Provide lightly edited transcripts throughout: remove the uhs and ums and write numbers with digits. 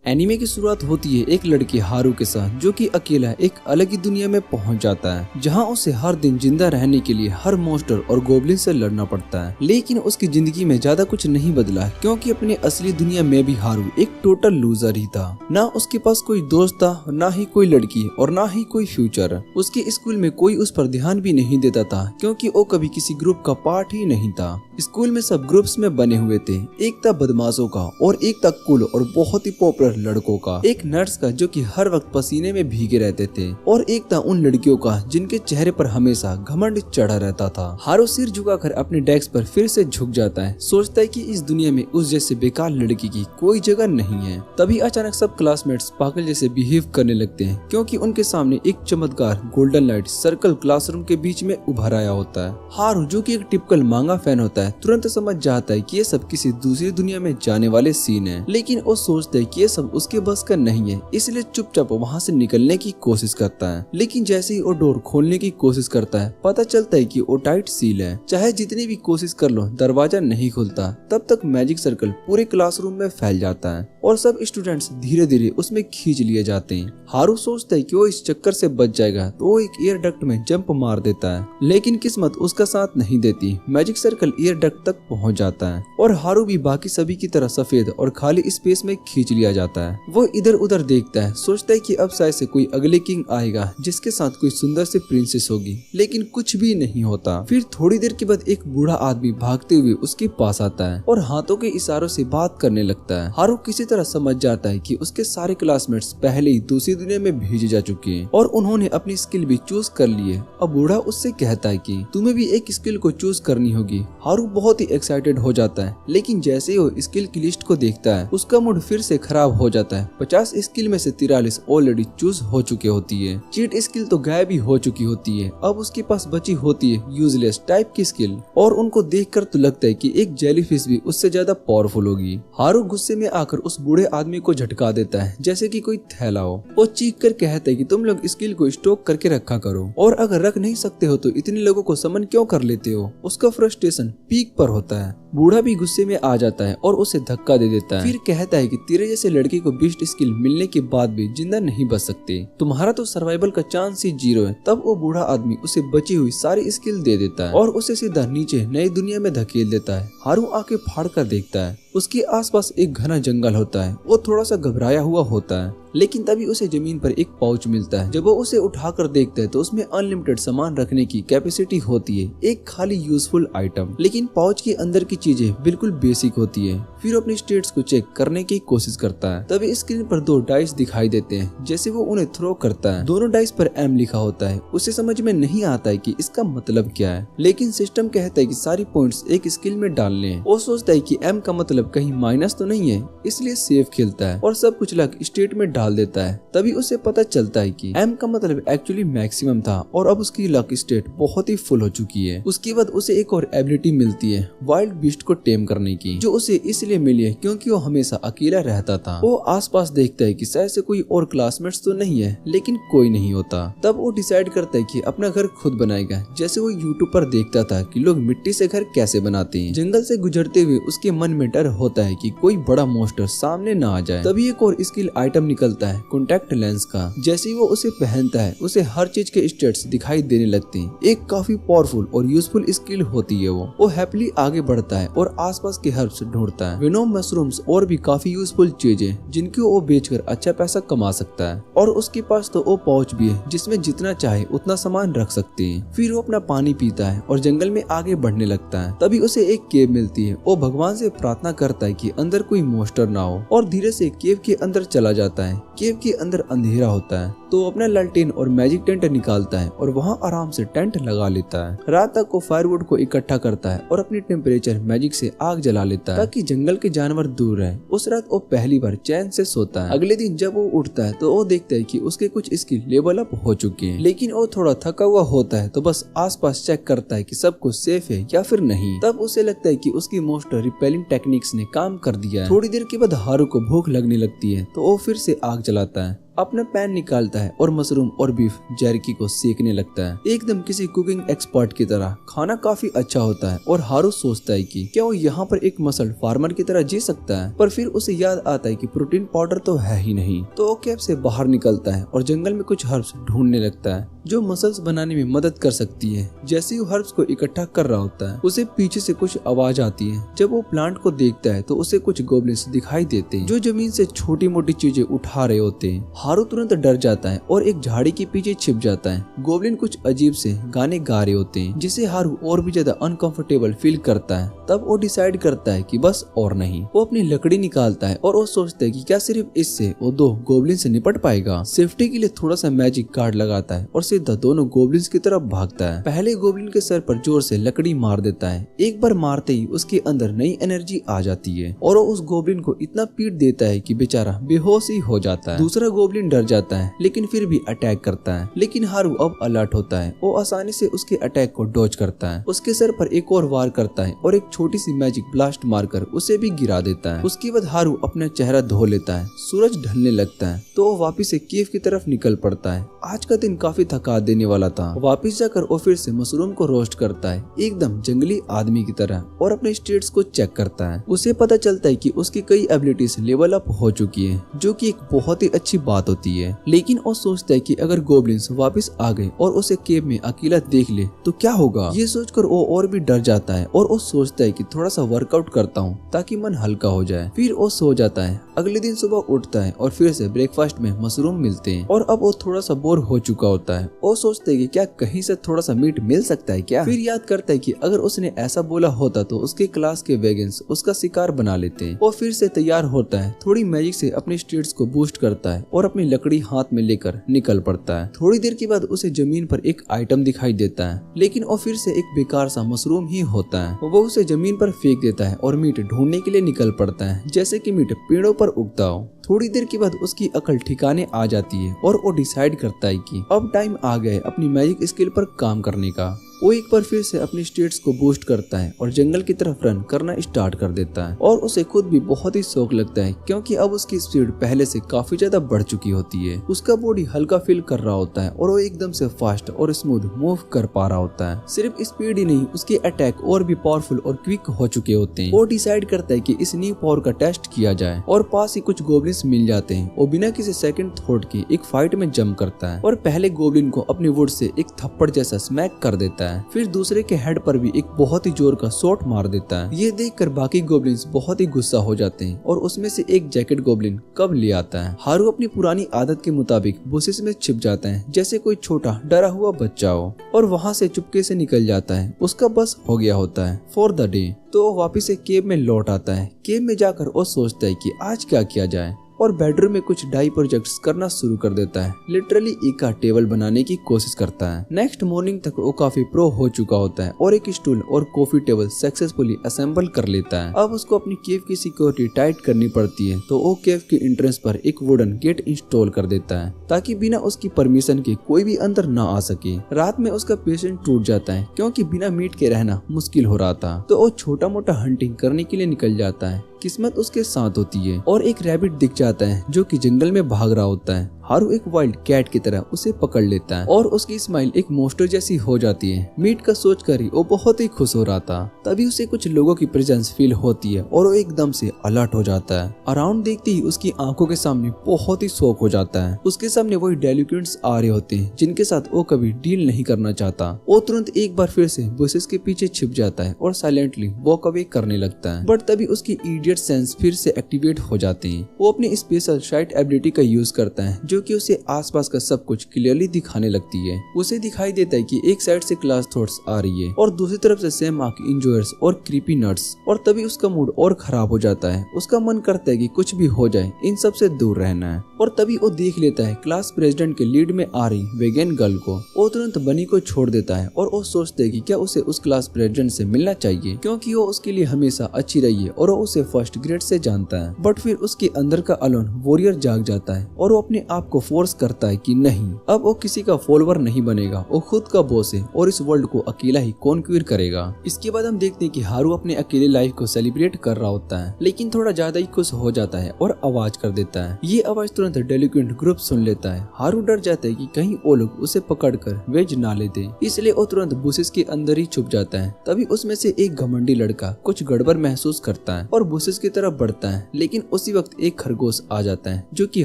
Anime की शुरुआत होती है एक लड़के हारू के साथ, जो कि अकेला एक अलग ही दुनिया में पहुंच जाता है, जहां उसे हर दिन जिंदा रहने के लिए हर मॉन्स्टर और गोब्लिन से लड़ना पड़ता है। लेकिन उसकी जिंदगी में ज्यादा कुछ नहीं बदला, क्योंकि अपने असली दुनिया में भी हारू एक टोटल लूजर ही था। ना उसके पास कोई दोस्त था, ना ही कोई लड़की और ना ही कोई फ्यूचर। उसके स्कूल में कोई उस पर ध्यान भी नहीं देता था, क्योंकि वो कभी किसी ग्रुप का पार्ट ही नहीं था। स्कूल में सब ग्रुप्स में बने हुए थे, एक था बदमाशों का और एक था कूल और बहुत ही पॉपुलर लड़कों का, एक नर्स का जो कि हर वक्त पसीने में भीगे रहते थे, और एक था उन लड़कियों का जिनके चेहरे पर हमेशा घमंड चढ़ा रहता था। हारू सिर झुकाकर अपने डेस्क पर फिर से झुक जाता है, सोचता है कि इस दुनिया में उस जैसे बेकार लड़की की कोई जगह नहीं है। तभी अचानक सब क्लासमेट्स पागल जैसे बिहेव करने लगते हैं, क्योंकि उनके सामने एक चमत्कार गोल्डन लाइट सर्कल क्लासरूम के बीच में उभर आया होता है। हारू, जो कि एक टिपिकल मांगा फैन होता है, तुरंत समझ जाता है कि ये सब किसी दूसरी दुनिया में जाने वाले सीन है, लेकिन वो सोचता है कि ये सब उसके बस का नहीं है, इसलिए चुपचाप वहाँ से निकलने की कोशिश करता है। लेकिन जैसे ही वो डोर खोलने की कोशिश करता है, पता चलता है कि वो टाइट सील है। चाहे जितनी भी कोशिश कर लो, दरवाजा नहीं खुलता। तब तक मैजिक सर्कल पूरे क्लासरूम में फैल जाता है और सब स्टूडेंट्स धीरे धीरे उसमें खींच लिए जाते हैं। हारू सोचता है कि वो इस चक्कर से बच जाएगा, तो वो एक एयर डक्ट में जंप मार देता है, लेकिन किस्मत उसका साथ नहीं देती। मैजिक सर्कल एयर डक्ट तक पहुंच जाता है और हारू भी बाकी सभी की तरह सफेद और खाली स्पेस में खींच लिया जाता है। वो इधर उधर देखता है, सोचता है कि अब शायद से कोई अगले किंग आएगा जिसके साथ कोई सुंदर सी प्रिंसेस होगी, लेकिन कुछ भी नहीं होता। फिर थोड़ी देर के बाद एक बूढ़ा आदमी भागते हुए उसके पास आता है और हाथों के इशारों से बात करने लगता है। हारू किसी तरह समझ जाता है कि उसके सारे क्लासमेट्स पहले ही दूसरी दुनिया में भेजे जा चुके हैं और उन्होंने अपनी स्किल भी चूज कर ली है। अब बूढ़ा उससे कहता है कि तुम्हें भी एक स्किल को चूज करनी होगी। हारू बहुत ही एक्साइटेड हो जाता है, लेकिन जैसे ही वो स्किल की लिस्ट को देखता है, उसका मूड फिर से खराब हो जाता है। 50 स्किल में से 43 ऑलरेडी चूज हो चुकी होती है। चीट स्किल तो गायब ही हो चुकी होती है। अब उसके पास बची होती है यूजलेस टाइप की स्किल, और उनको देखकर तो लगता है कि एक जेलीफिश भी उससे ज्यादा पावरफुल होगी। हारू गुस्से में आकर उस बूढ़े आदमी को झटका देता है जैसे कि कोई थैला हो। वो चीख कर कहता है कि तुम लोग स्किल को स्टॉक करके रखा करो, और अगर रख नहीं सकते हो तो इतने लोगों को समन क्यों कर लेते हो। उसका फ्रस्ट्रेशन पीक पर होता है। बूढ़ा भी गुस्से में आ जाता है और उसे धक्का दे देता है। फिर कहता है कि तेरे जैसे लड़के को बेस्ट स्किल मिलने के बाद भी जिंदा नहीं बच सकते, तुम्हारा तो सर्वाइवल का चांस ही 0 है। तब वो बूढ़ा आदमी उसे बची हुई सारी स्किल दे देता है और उसे सीधा नीचे नई दुनिया में धकेल देता है। हारू आंखें फाड़ कर देखता है, उसके आसपास एक घना जंगल होता है। वो थोड़ा सा घबराया हुआ होता है, लेकिन तभी उसे जमीन पर एक पाउच मिलता है। जब वो उसे उठाकर देखता है तो उसमें अनलिमिटेड सामान रखने की कैपेसिटी होती है, एक खाली यूजफुल आइटम। लेकिन पाउच के अंदर की चीजें बिल्कुल बेसिक होती है। फिर अपने स्टेट्स को चेक करने की कोशिश करता है। तभी स्क्रीन पर 2 डाइस दिखाई देते हैं। जैसे वो उन्हें थ्रो करता है, दोनों डाइस पर M लिखा होता है। उसे समझ में नहीं आता है कि इसका मतलब क्या है, लेकिन सिस्टम कहता है कि सारी पॉइंट्स एक स्किल में डालने हैं। वो सोचता है कि M का मतलब कहीं माइनस तो नहीं है, इसलिए सेफ खेलता है और सब कुछ लक स्टेट में डाल देता है। तभी उसे पता चलता है कि M का मतलब एक्चुअली मैक्सिमम था और अब उसकी लक स्टेट बहुत ही फुल हो चुकी है। उसके बाद उसे एक और एबिलिटी मिलती है वाइल्ड बीस्ट को टेम करने की, जो उसे इसलिए मिली है क्योंकि वो हमेशा अकेला रहता था। वो आसपास देखता है कि शायद से कोई और क्लासमेट्स तो नहीं है, लेकिन कोई नहीं होता। तब वो डिसाइड करता है कि अपना घर खुद बनाएगा, जैसे वो यूट्यूब पर देखता था कि लोग मिट्टी से घर कैसे बनाते हैं। जंगल से गुजरते हुए उसके मन में डर होता है कि कोई बड़ा मॉन्स्टर सामने ना आ जाए। तभी एक और स्किल आइटम निकलता है कॉन्टैक्ट लेंस का। जैसे ही वो उसे पहनता है, उसे हर चीज के स्टेट्स दिखाई देने लगते हैं। एक काफी पावरफुल और यूजफुल स्किल होती है। वो हैप्पीली आगे बढ़ता है और आसपास के हर्ब्स ढूंढता है, वेनोम मशरूम्स और भी काफी यूजफुल चीजें जिनको वो बेचकर अच्छा पैसा कमा सकता है। और उसके पास तो वो पाउच भी है जिसमें जितना चाहे उतना सामान रख सकते हैं। फिर वो अपना पानी पीता है और जंगल में आगे बढ़ने लगता है। तभी उसे एक केव मिलती है। वो भगवान से प्रार्थना करता है कि अंदर कोई मॉन्स्टर ना हो, और धीरे से केव के अंदर चला जाता है। केव के अंदर अंधेरा होता है, तो अपना लालटेन और मैजिक टेंट निकालता है और वहाँ आराम से टेंट लगा लेता है। रात तक वो फायरवुड को इकट्ठा करता है और अपनी टेम्परेचर मैजिक से आग जला लेता है ताकि जंगल के जानवर दूर रहे। उस रात वो पहली बार चैन से सोता है। अगले दिन जब वो उठता है तो वो देखता है कि उसके कुछ स्किल लेवल अप हो चुके हैं, लेकिन वो थोड़ा थका हुआ होता है, तो बस आसपास चेक करता है कि सब कुछ सेफ है या फिर नहीं। तब उसे लगता है कि उसकी मॉन्स्टर रिपेलिंग टेक्निक्स ने काम कर दिया है। थोड़ी देर के बाद हारू को भूख लगने लगती है, तो वो फिर से आग जलाता है अपना पैन निकालता है और मशरूम और बीफ जेरकी को सेकने लगता है, एकदम किसी कुकिंग एक्सपर्ट की तरह। खाना काफी अच्छा होता है और हारू सोचता है कि क्या वो यहाँ पर एक मसल फार्मर की तरह जी सकता है, पर फिर उसे याद आता है कि प्रोटीन पाउडर तो है ही नहीं। तो वो कैब से बाहर निकलता है और जंगल में कुछ हर्ब्स ढूंढने लगता है जो मसल्स बनाने में मदद कर सकती है। जैसे ही वो हर्ब्स को इकट्ठा कर रहा होता है, उसे पीछे से कुछ आवाज आती है। जब वो प्लांट को देखता है तो उसे कुछ गोब्लिन्स दिखाई देते हैं जो जमीन से छोटी मोटी चीजें उठा रहे होते हैं। हारू तुरंत डर जाता है और एक झाड़ी के पीछे छिप जाता है। गोब्लिन कुछ अजीब से गाने गा रहे होते हैं जिससे हारू और भी ज्यादा अनकंफर्टेबल फील करता है। तब वो डिसाइड करता है कि बस और नहीं। वो अपनी लकड़ी निकालता है और वो सोचता है कि क्या सिर्फ इससे वो 2 गोब्लिन से निपट पाएगा। सेफ्टी के लिए थोड़ा सा मैजिक कार्ड लगाता है और सीधा दोनों गोब्लिन्स की तरफ भागता है। पहले गोब्लिन के सर पर जोर से लकड़ी मार देता है। एक बार मारते ही उसके अंदर नई एनर्जी आ जाती है और वो उस गोब्लिन को इतना पीट देता है कि बेचारा बेहोश ही हो जाता है। दूसरा गोब्लिन डर जाता है लेकिन फिर भी अटैक करता है, लेकिन हारू अब अलर्ट होता है। वो आसानी से उसके अटैक को डॉज करता है, उसके सर पर एक और वार करता है और एक छोटी सी मैजिक ब्लास्ट मारकर उसे भी गिरा देता है। उसके बाद हारू अपना चेहरा धो लेता है। सूरज ढलने लगता है तो वो वापिस से केव की तरफ निकल पड़ता है। आज का दिन काफी थका देने वाला था। वापिस जाकर वो फिर से मशरूम को रोस्ट करता है एकदम जंगली आदमी की तरह और अपने स्टेट्स को चेक करता है। उसे पता चलता है कि उसकी कई एबिलिटीज लेवल अप हो चुकी है, जो कि एक बहुत ही अच्छी बात होती है। लेकिन वो सोचता है कि अगर गोब्लिन्स वापस आ गए और उसे केव में अकेला देख ले तो क्या होगा। ये सोचकर वो और भी डर जाता है और वो सोचता है कि थोड़ा सा वर्कआउट करता हूँ ताकि मन हल्का हो जाए। फिर वो सो जाता है। अगले दिन सुबह उठता है और फिर से ब्रेकफास्ट में मशरूम मिलते हैं और अब वो थोड़ा सा बोर हो चुका होता है। वो सोचता है कि क्या कहीं से थोड़ा सा मीट मिल सकता है क्या। फिर याद करता है कि अगर उसने ऐसा बोला होता तो उसके क्लास के वेगन्स उसका शिकार बना लेते हैं। वो फिर से तैयार होता है, थोड़ी मैजिक से अपने स्टेट्स को बूस्ट करता है और अपनी लकड़ी हाथ में लेकर निकल पड़ता है। थोड़ी देर के बाद उसे जमीन पर एक आइटम दिखाई देता है, लेकिन वो फिर से एक बेकार सा मशरूम ही होता है। वो उसे जमीन पर फेंक देता है और मीट ढूंढने के लिए निकल पड़ता है, जैसे कि मीट पेड़ों पर उगता हो। थोड़ी देर के बाद उसकी अकल ठिकाने आ जाती है और वो डिसाइड करता है कि अब टाइम आ गया है अपनी मैजिक स्किल पर काम करने का। वो एक बार फिर से अपने स्टेट्स को बूस्ट करता है और जंगल की तरफ रन करना स्टार्ट कर देता है और उसे खुद भी बहुत ही शौक लगता है क्योंकि अब उसकी स्पीड पहले से काफी ज्यादा बढ़ चुकी होती है। उसका बॉडी हल्का फील कर रहा होता है और वो एकदम से फास्ट और स्मूथ मूव कर पा रहा होता है। सिर्फ स्पीड ही नहीं, उसके अटैक और भी पावरफुल और क्विक हो चुके होते हैं। वो डिसाइड करता है कि इस न्यू पावर का टेस्ट किया जाए और पास ही कुछ गोब्लिन्स मिल जाते हैं। वो बिना किसी सेकंड थॉट के एक फाइट में जंप करता है और पहले गोब्लिन को अपनी वुड से एक थप्पड़ जैसा स्मैक कर देता है। फिर दूसरे के हेड पर भी एक बहुत ही जोर का शॉट मार देता है। ये देखकर बाकी गोब्लिन्स बहुत ही गुस्सा हो जाते हैं और उसमें से एक जैकेट गोब्लिन कब ले आता है। हारू अपनी पुरानी आदत के मुताबिक बुशेस में छिप जाता है जैसे कोई छोटा डरा हुआ बच्चा हो और वहाँ से चुपके से निकल जाता है। उसका बस हो गया होता है फॉर द डे। तो वापिस से केव में लौट आता है। केव में जाकर वो सोचता है कि आज क्या किया जाए और बेडरूम में कुछ डाई प्रोजेक्ट्स करना शुरू कर देता है। लिटरली एक का टेबल बनाने की कोशिश करता है। नेक्स्ट मॉर्निंग तक वो काफी प्रो हो चुका होता है और एक स्टूल और कॉफी टेबल सक्सेसफुली असेंबल कर लेता है। अब उसको अपनी केव की सिक्योरिटी टाइट करनी पड़ती है, तो वो केव के एंट्रेंस पर एक वुडन गेट इंस्टॉल कर देता है ताकि बिना उसकी परमिशन के कोई भी अंदर न आ सके। रात में उसका पेशेंस टूट जाता है क्योंकि बिना मीट के रहना मुश्किल हो रहा था, तो वो छोटा मोटा हंटिंग करने के लिए निकल जाता है। किस्मत उसके साथ होती है और एक रैबिट दिख जाता है जो कि जंगल में भाग रहा होता है। हारू एक वाइल्ड कैट की तरह उसे पकड़ लेता है और उसकी स्माइल एक मोस्टर जैसी हो जाती है। मीट का सोचकर ही वो बहुत ही खुश हो रहा था। तभी उसे कुछ लोगों की प्रेजेंस फील होती है और वो एकदम से अलर्ट हो जाता है। अराउंड देखते ही उसकी आंखों के सामने बहुत ही शॉक हो जाता है। उसके सामने वही डेलिकेंट्स आ रहे होते हैं जिनके साथ वो कभी डील नहीं करना चाहता। वो तुरंत एक बार फिर से बुशेस के पीछे छिप जाता है और साइलेंटली वॉक अवे करने लगता है। बट तभी उसकी इडियट सेंस फिर से एक्टिवेट हो जाते हैं। वो अपनी स्पेशल साइट एबिलिटी का यूज करता है जो कि उसे आसपास का सब कुछ क्लियरली दिखाने लगती है। उसे दिखाई देता है कि एक साइड से क्लास थॉट्स आ रही है और दूसरी तरफ से सेम आंख इंजॉयर्स और क्रीपी नट्स, और तभी उसका मूड और खराब हो जाता है। उसका मन करता है कि कुछ भी हो जाए इन सब से दूर रहना है। और तभी वो देख लेता है क्लास प्रेसिडेंट के लीड में आ रही वेगन गर्ल को। वो तुरंत बनी को छोड़ देता है और वो सोचते है कि क्या उसे उस क्लास प्रेसिडेंट से मिलना चाहिए क्योंकि वो उसके लिए हमेशा अच्छी रही है और वो उसे फर्स्ट ग्रेड से जानता है। बट फिर उसके अंदर का अलोन वॉरियर जाग जाता है और वो अपने आप को फोर्स करता है कि नहीं, अब वो किसी का फॉलोवर नहीं बनेगा, वो खुद का बॉस है और इस वर्ल्ड को अकेला ही कॉन्क्यूर करेगा। इसके बाद हम देखते हैं कि हारू अपने अकेले लाइफ को सेलिब्रेट कर रहा होता है, लेकिन थोड़ा ज्यादा ही खुश हो जाता है और आवाज कर देता है। ये आवाज तुरंत डेलिक्वेंट ग्रुप सुन लेता है। हारू डर जाता है कि कहीं वो लोग उसे पकड़कर वेज ना ले दे, इसलिए वो तुरंत बुशेस के अंदर ही छुप जाता है। तभी उसमें से एक घमंडी लड़का कुछ गड़बड़ महसूस करता है और बुशेस की तरफ बढ़ता है, लेकिन उसी वक्त एक खरगोश आ जाता है जो कि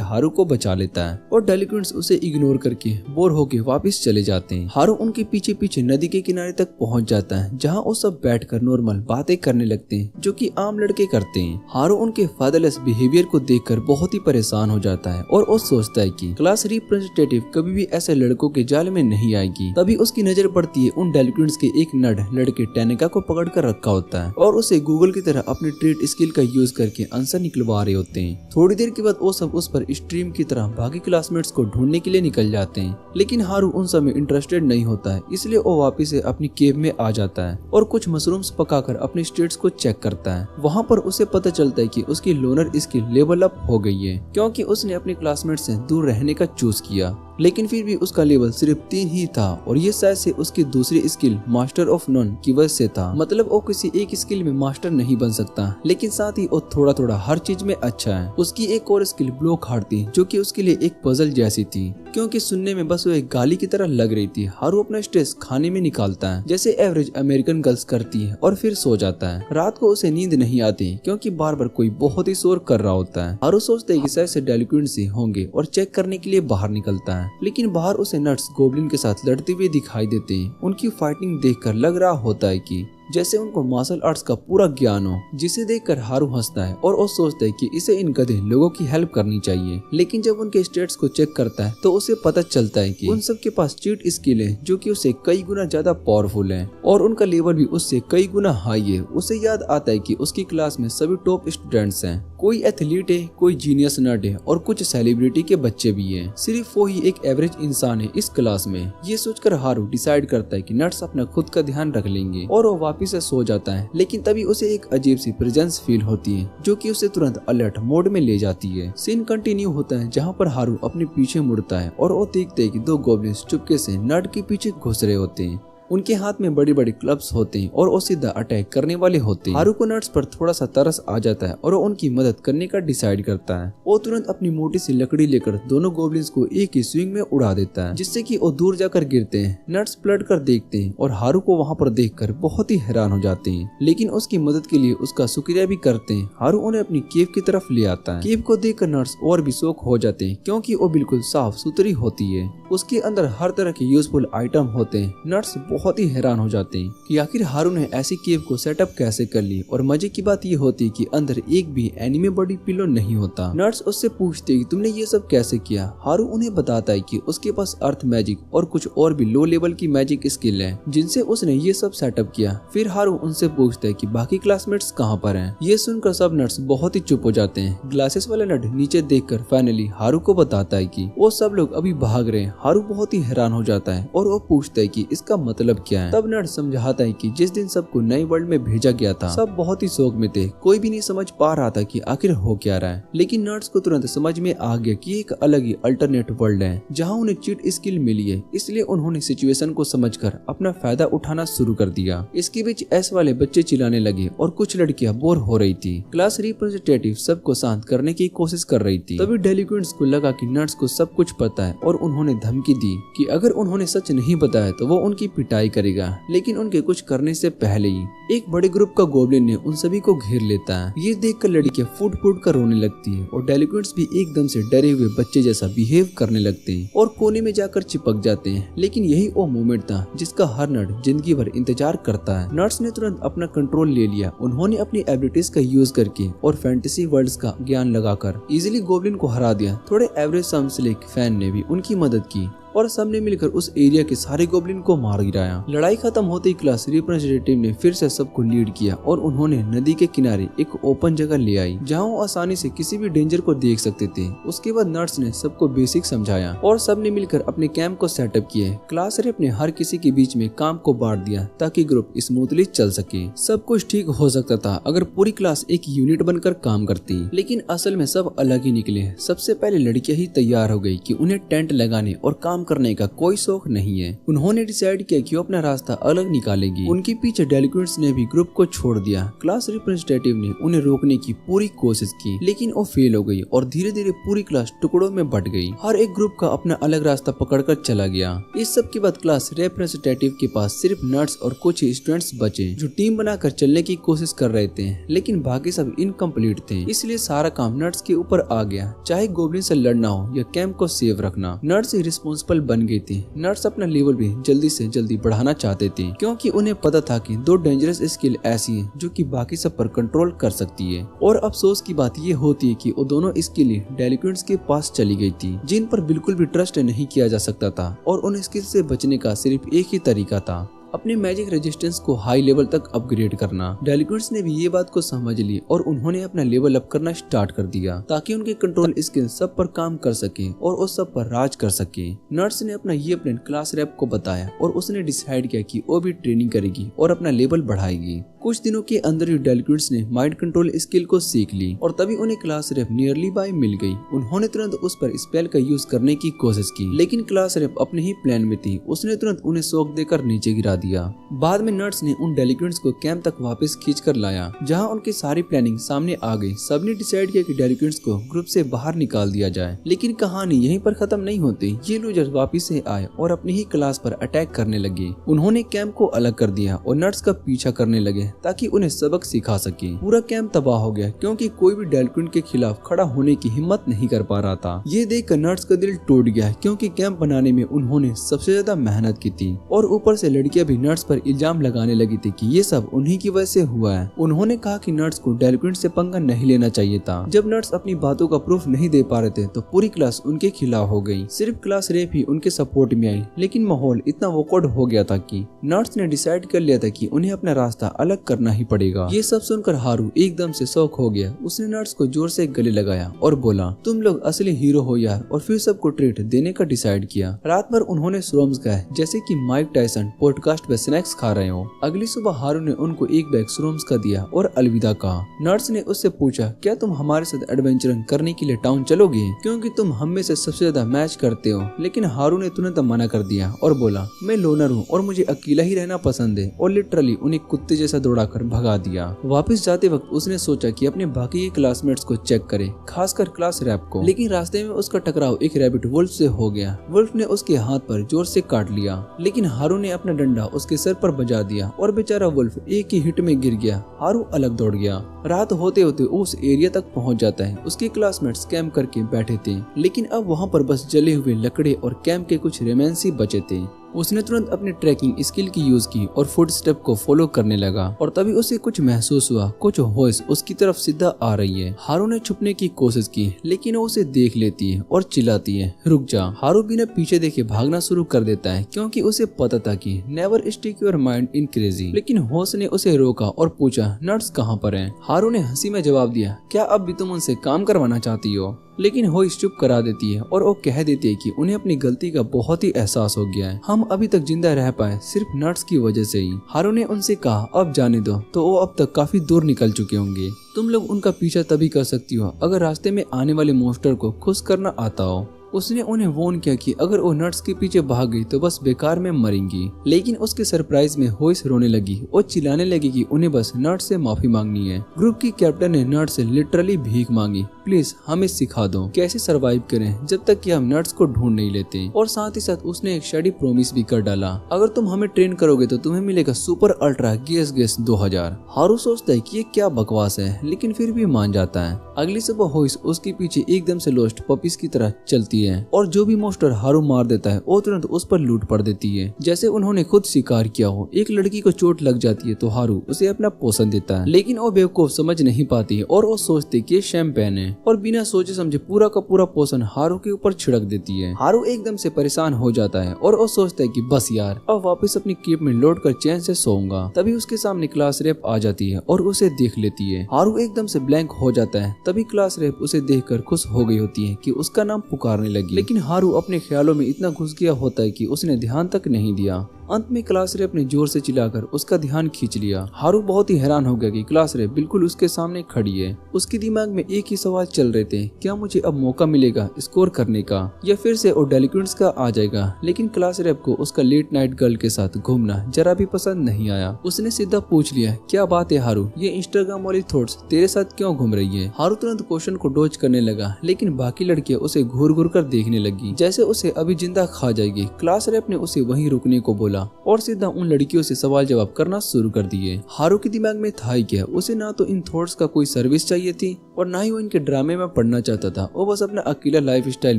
हारू को बचा लेता है और डेलिक्वेंट्स उसे इग्नोर करके बोर होके वापस चले जाते हैं। हारू उनके पीछे पीछे नदी के किनारे तक पहुंच जाता है, जहां वो सब बैठकर नॉर्मल बातें करने लगते हैं जो कि आम लड़के करते हैं। हारू उनके फादरलेस बिहेवियर को देखकर बहुत ही परेशान हो जाता है और वो सोचता है कि क्लास रिप्रेजेंटेटिव कभी भी ऐसे लड़कों के जाल में नहीं आएगी। तभी उसकी नजर पड़ती है उन डेलिक्वेंट्स के एक नर्ड लड़के टेनिका को पकड़ कर रखा होता है और उसे गूगल की तरह अपने ट्रेड स्किल का यूज करके आंसर निकलवा रहे होते हैं। थोड़ी देर के बाद वो सब उस पर स्ट्रीम की तरह बाकी क्लासमेट्स को ढूंढने के लिए निकल जाते हैं, लेकिन हारू उन सब में इंटरेस्टेड नहीं होता है, इसलिए वो वापिस से अपनी केव में आ जाता है और कुछ मशरूम्स पकाकर अपने स्टेट्स को चेक करता है। वहाँ पर उसे पता चलता है कि उसकी लोनर स्किल लेवल अप हो गई है, क्योंकि उसने अपने क्लासमेट से दूर रहने का चूज किया। लेकिन फिर भी उसका लेवल सिर्फ 3 ही था और ये शायद से उसकी दूसरी स्किल मास्टर ऑफ नॉन की वजह से था। मतलब वो किसी एक स्किल में मास्टर नहीं बन सकता, लेकिन साथ ही वो थोड़ा थोड़ा हर चीज में अच्छा है। उसकी एक और स्किल ब्लॉक हार्ट थी, जो कि उसके लिए एक पजल जैसी थी, क्योंकि सुनने में बस वो एक गाली की तरह लग रही थी। हारू अपना स्ट्रेस खाने में निकालता है, जैसे एवरेज अमेरिकन गर्ल्स करती है, और फिर सो जाता है। रात को उसे नींद नहीं आती, क्योंकि बार बार कोई बहुत ही शोर कर रहा होता है। हारू सोचता है कि शायद से डेलिक्वेंट्स होंगे और चेक करने के लिए बाहर निकलता है, लेकिन बाहर उसे नट्स गोब्लिन के साथ लड़ते हुए दिखाई देते हैं। उनकी फाइटिंग देखकर लग रहा होता है कि जैसे उनको मार्शल आर्ट्स का पूरा ज्ञान हो, जिसे देखकर हारू हंसता है और वो सोचता है कि इसे इन गधे लोगों की हेल्प करनी चाहिए। लेकिन जब उनके स्टेट्स को चेक करता है तो उसे पता चलता है कि उन सब के पास चीट स्किल है, जो कि उससे कई गुना ज्यादा पावरफुल है और उनका लेवल भी उससे कई गुना हाई है। उसे याद आता है कि उसकी क्लास में सभी टॉप स्टूडेंट्स हैं, कोई एथलीट है, कोई जीनियस नर्ड है और कुछ सेलिब्रिटी के बच्चे भी हैं। सिर्फ वो ही एक एवरेज इंसान है इस क्लास में। ये सोचकर हारू डिसाइड करता है कि नट्स अपना खुद का ध्यान रख लेंगे और वो वापिस से सो जाता है। लेकिन तभी उसे एक अजीब सी प्रेजेंस फील होती है, जो कि उसे तुरंत अलर्ट मोड में ले जाती है। सीन कंटिन्यू होता है, जहाँ पर हारू अपने पीछे मुड़ता है और वो देखते है कि 2 गोब्लिन्स चुपके से नर्ड के पीछे घुस रहे होते हैं। उनके हाथ में बड़ी बड़ी क्लब्स होते हैं और वो सीधा अटैक करने वाले होते हैं। हारू को नट्स पर थोड़ा सा तरस आ जाता है और वो उनकी मदद करने का डिसाइड करता है। वो तुरंत अपनी मोटी सी लकड़ी लेकर दोनों गोब्लिन्स को एक ही स्विंग में उड़ा देता है, जिससे कि वो दूर जाकर गिरते हैं। नट्स पलट कर देखते हैं और हारू को वहाँ पर देखकर बहुत ही हैरान हो जाते हैं, लेकिन उसकी मदद के लिए उसका शुक्रिया भी करते हैं। हारू उन्हें अपनी केव की तरफ ले आता है। केव को देखकर नट्स और भी शौक हो जाते हैं, क्योंकि वो बिल्कुल साफ सुथरी होती है। उसके अंदर हर तरह के यूजफुल आइटम होते हैं। नट्स बहुत ही हैरान हो जाते हैं कि आखिर हारू ने ऐसी केव को सेटअप कैसे कर ली, और मजे की बात ये होती है कि अंदर एक भी एनीमे बॉडी पिलो नहीं होता। नट्स उससे पूछते हैं कि तुमने ये सब कैसे किया। हारू उन्हें बताता है कि उसके पास अर्थ मैजिक और कुछ और भी लो लेवल की मैजिक स्किल है, जिनसे उसने ये सब सेटअप किया। फिर हारू उनसे पूछता है कि बाकी क्लासमेट्स कहाँ पर हैं। ये सुनकर सब नट्स बहुत ही चुप हो जाते हैं। ग्लासेस वाला नट नीचे देखकर फाइनली हारू को बताता है कि वो सब लोग अभी भाग रहे हैं। हारू बहुत ही हैरान हो जाता है और वो पूछता है कि इसका मतलब क्या है। तब नट समझाता है कि जिस दिन सबको नए वर्ल्ड में भेजा गया था, सब बहुत ही शौक में थे। कोई भी नहीं समझ पा रहा था कि आखिर हो क्या रहा है, लेकिन नट्स को तुरंत समझ में आ गया कि एक अलग ही अल्टरनेट वर्ल्ड है, जहां उन्हें चीट स्किल मिली है। इसलिए उन्होंने सिचुएशन को समझकर अपना फायदा उठाना शुरू कर दिया। इसके बीच एस वाले बच्चे चिल्लाने लगे और कुछ लड़कियां बोर हो रही थी। क्लास रिप्रेजेंटेटिव सबको शांत करने की कोशिश कर रही थी। तभी डेलिक्वेंट्स को लगा कि नट्स को सब कुछ पता है और उन्होंने धमकी दी कि अगर उन्होंने सच नहीं बताया तो वो उनकी पिटाई करेगा। लेकिन उनके कुछ करने से पहले ही एक बड़े ग्रुप का गोब्लिन ने उन सभी को घेर लेता है। ये देखकर लड़कियां फूट फूट कर रोने लगती है और डेलिक्वेंट्स भी एकदम से डरे हुए बच्चे जैसा बिहेव करने लगते हैं और कोने में जाकर चिपक जाते हैं। लेकिन यही वो मोमेंट था जिसका हर नर्ड जिंदगी भर इंतजार करता है। नर्ड्स ने तुरंत अपना कंट्रोल ले लिया। उन्होंने अपनी एबिलिटीज का यूज करके और फैंटेसी वर्ल्ड्स का ज्ञान लगाकर इजीली गोब्लिन को हरा दिया। थोड़े एवरेज समस्लिक फैन ने भी उनकी मदद की और सबने मिलकर उस एरिया के सारे गोब्लिन को मार गिराया। लड़ाई खत्म होते ही क्लास रिप्रेजेंटेटिव ने फिर से सबको लीड किया और उन्होंने नदी के किनारे एक ओपन जगह ले आई, जहां वो आसानी से किसी भी डेंजर को देख सकते थे। उसके बाद नर्स ने सबको बेसिक समझाया और सबने मिलकर अपने कैंप को सेटअप किए। क्लास रेप ने हर किसी के बीच में काम को बांट दिया ताकि ग्रुप स्मूथली चल सके। सब कुछ ठीक हो सकता था अगर पूरी क्लास एक यूनिट बनकर काम करती, लेकिन असल में सब अलग ही निकले। सबसे पहले लड़कियां ही तैयार हो गई कि उन्हें टेंट लगाने और काम काम करने का कोई शौक नहीं है। उन्होंने डिसाइड किया कि वो अपना रास्ता अलग निकालेगी। उनके पीछे डेलिक्वेंट्स ने भी ग्रुप को छोड़ दिया। क्लास रिप्रेजेंटेटिव ने उन्हें रोकने की पूरी कोशिश की, लेकिन वो फेल हो गई और धीरे धीरे पूरी क्लास टुकड़ों में बट गई। हर एक ग्रुप का अपना अलग रास्ता पकड़कर चला गया। इस सब के बाद क्लास रिप्रेजेंटेटिव के पास सिर्फ नर्ड्स और कुछ स्टूडेंट्स बचे जो टीम बनाकर चलने की कोशिश कर रहे थे, लेकिन बाकी सब इनकम्प्लीट थे। इसलिए सारा काम नर्ड्स के ऊपर आ गया, चाहे गोब्लिन से लड़ना हो या कैंप को सेव रखना। नर्ड्स रिस्पॉन्सिबल बन गए थे। नर्ड्स अपना लेवल भी जल्दी से जल्दी बढ़ाना चाहते थे, क्योंकि उन्हें पता था कि 2 डेंजरस स्किल ऐसी है जो कि बाकी सब पर कंट्रोल कर सकती है। और अफसोस की बात ये होती है कि वो दोनों स्किल डेलिक्वेंट्स के पास चली गई थी, जिन पर बिल्कुल भी ट्रस्ट नहीं किया जा सकता था, और उन स्किल से बचने का सिर्फ एक ही तरीका था, अपने मैजिक रेजिस्टेंस को हाई लेवल तक अपग्रेड करना। डेलिक्वेंट्स ने भी ये बात को समझ ली और उन्होंने अपना लेवल अप करना स्टार्ट कर दिया, ताकि उनके कंट्रोल स्किल सब पर काम कर सके और उस सब पर राज कर सके। नर्स ने अपना ये प्लान क्लास रैप को बताया और उसने डिसाइड किया कि वो भी ट्रेनिंग करेगी और अपना लेवल बढ़ाएगी। कुछ दिनों के अंदर ही डेलिक्वेंट्स ने माइंड कंट्रोल स्किल को सीख ली और तभी उन्हें क्लास रैप नियरली बाय मिल गई। उन्होंने तुरंत उस पर स्पेल का यूज करने की कोशिश की, लेकिन क्लास रैप अपने ही प्लान में थी। उसने तुरंत उन्हें शॉक देकर नीचे गिरा दिया। बाद में नर्स ने उन डेलिक्वेंट्स को कैंप तक वापस खींच कर लाया, जहां उनकी सारी प्लानिंग सामने आ गई। सबने डिसाइड किया कि डेलिक्वेंट्स को ग्रुप से बाहर निकाल दिया जाए, लेकिन कहानी यहीं पर खत्म नहीं होती। ये लूजर्स वापिस से आए और अपनी ही क्लास पर अटैक करने लगे। उन्होंने कैंप को अलग कर दिया और नर्स का पीछा करने लगे ताकि उन्हें सबक सिखा सके। पूरा कैंप तबाह हो गया, क्योंकि कोई भी डेलिक्वेंट के खिलाफ खड़ा होने की हिम्मत नहीं कर पा रहा था। ये देखकर नर्स का दिल टूट गया, क्योंकि कैंप बनाने में उन्होंने सबसे ज्यादा मेहनत की थी और ऊपर से लड़कियां भी नर्स पर इल्जाम लगाने लगी थी कि ये सब उन्हीं की वजह से हुआ है। उन्होंने कहा कि नर्स को डेलिक्वेंट से पंगा नहीं लेना चाहिए था। जब नर्स अपनी बातों का प्रूफ नहीं दे पा रहे थे तो पूरी क्लास उनके खिलाफ हो गई। सिर्फ क्लास रेप ही उनके सपोर्ट में आई, लेकिन माहौल इतना awkward हो गया था कि नर्स ने डिसाइड कर लिया था कि उन्हें अपना रास्ता अलग करना ही पड़ेगा। ये सब सुनकर हारू एकदम से शॉक हो गया। उसने नर्स को जोर से गले लगाया और बोला, तुम लोग असली हीरो हो यार, और फिर सबको ट्रीट देने का डिसाइड किया। रात भर उन्होंने श्रोम्स खाए, जैसे कि माइक टायसन पॉडकास्ट पे स्नैक्स खा रहे हो। अगली सुबह हारू ने उनको एक बैग श्रोम्स का दिया और अलविदा कहा। नर्स ने उससे पूछा, क्या तुम हमारे साथ एडवेंचर करने के लिए टाउन चलोगे, क्योंकि तुम हम में से सबसे ज्यादा मैच करते हो। लेकिन हारू ने तुरंत मना कर दिया और बोला, मैं लोनर हूँ और मुझे अकेला ही रहना पसंद है, और लिटरली उन्हें कुत्ते जैसा दौड़ाकर भगा दिया। वापस जाते वक्त उसने सोचा कि अपने बाकी के क्लासमेट्स को चेक करे, खासकर क्लास रैप को, लेकिन रास्ते में उसका टकराव एक रैबिट वुल्फ से हो गया। वुल्फ ने उसके हाथ पर जोर से काट लिया, लेकिन हारू ने अपना डंडा उसके सर पर बजा दिया और बेचारा वुल्फ एक ही हिट में गिर गया। हारू अलग दौड़ गया। रात होते होते उस एरिया तक पहुंच जाता है। उसके क्लासमेट्स कैंप करके बैठे थे, लेकिन अब वहां पर बस जले हुए लकड़े और कैंप के कुछ रेमेंस ही बचे थे। उसने तुरंत अपनी ट्रैकिंग स्किल की यूज की और फुट स्टेप को फॉलो करने लगा, और तभी उसे कुछ महसूस हुआ, कुछ वॉइस उसकी तरफ सीधा आ रही है। हारू ने छुपने की कोशिश की, लेकिन वो उसे देख लेती है और चिल्लाती है, रुक जा। हारू बिना पीछे देखे भागना शुरू कर देता है, क्योंकि उसे पता था कि never stick your mind in crazy. लेकिन होश ने उसे रोका और पूछा, नर्स कहाँ पर है? हारू ने हंसी में जवाब दिया, क्या अब भी तुम उनसे काम करवाना चाहती हो? लेकिन होइस चुप करा देती है और वो कह देती है कि उन्हें अपनी गलती का बहुत ही एहसास हो गया है। हम अभी तक जिंदा रह पाए सिर्फ नर्स की वजह से ही। हारू ने उनसे कहा, अब जाने दो, तो वो अब तक काफी दूर निकल चुके होंगे। तुम लोग उनका पीछा तभी कर सकती हो अगर रास्ते में आने वाले मॉन्स्टर को खुश करना आता हो। उसने उन्हें वॉर्न किया कि अगर वो नर्स के पीछे भाग गई तो बस बेकार में मरेंगी। लेकिन उसके सरप्राइज में होइस रोने लगी और चिल्लाने लगी कि उन्हें बस नर्स से माफी मांगनी है। ग्रुप की कैप्टन ने नर्स से लिटरली भीख मांगी, प्लीज हमें सिखा दो कैसे सरवाइव करें जब तक कि हम नर्स को ढूंढ नहीं लेते। और साथ ही साथ उसने एक शेडी प्रॉमिस भी कर डाला, अगर तुम हमें ट्रेन करोगे तो तुम्हें मिलेगा सुपर अल्ट्रा गेस 2000। हारू सोचता है कि ये क्या बकवास है, लेकिन फिर भी मान जाता है। अगली सुबह होइस उसके पीछे एकदम से लॉस्ट पपीज की तरह चलती है, और जो भी मॉन्स्टर हारू मार देता है वो तुरंत उस पर लूट पड़ देती है, जैसे उन्होंने खुद शिकार किया हो। एक लड़की को चोट लग जाती है तो हारू उसे अपना पोषण देता है, लेकिन वो बेवकूफ समझ नहीं पाती है और वो सोचती कि ये शैम्पेन है, और बिना सोचे समझे पूरा का पूरा पोषण हारू के ऊपर छिड़क देती है। हारू एकदम से परेशान हो जाता है और वो सोचता है कि बस यार, अब वापस अपनी केप में लौट कर चैन से सोऊंगा। तभी उसके सामने क्लास रेप आ जाती है और उसे देख लेती है। हारू एकदम से ब्लैंक हो जाता है। तभी क्लास रेप उसे देखकर खुश हो गई होती है कि उसका नाम पुकारने लगी, लेकिन हारू अपने ख्यालों में इतना घुस गया होता है कि उसने ध्यान तक नहीं दिया। अंत में क्लास रेप ने जोर से चिल्लाकर उसका ध्यान खींच लिया। हारू बहुत ही हैरान हो गया कि क्लास रेप बिल्कुल उसके सामने खड़ी है। उसके दिमाग में एक ही सवाल चल रहे थे, क्या मुझे अब मौका मिलेगा स्कोर करने का या फिर से वो डेलिक्वेंट्स का आ जाएगा। लेकिन क्लास रेप को उसका लेट नाइट गर्ल के साथ घूमना जरा भी पसंद नहीं आया। उसने सीधा पूछ लिया, क्या बात है हारू, ये इंस्टाग्राम वाली थॉट्स तेरे साथ क्यों घूम रही है। हारू तुरंत क्वेश्चन को डॉज करने लगा, लेकिन बाकी लड़कियां उसे घूर घूर कर देखने लगी जैसे उसे अभी जिंदा खा जाएगी। क्लास रेप ने उसे वहीं रुकने को बोला और सीधा उन लड़कियों से सवाल जवाब करना शुरू कर दिए। हारू के दिमाग में था ही क्या, उसे ना तो इन थॉट्स का कोई सर्विस चाहिए थी और ना ही वो इनके ड्रामे में पढ़ना चाहता था। वो बस अपना अकेला लाइफ स्टाइल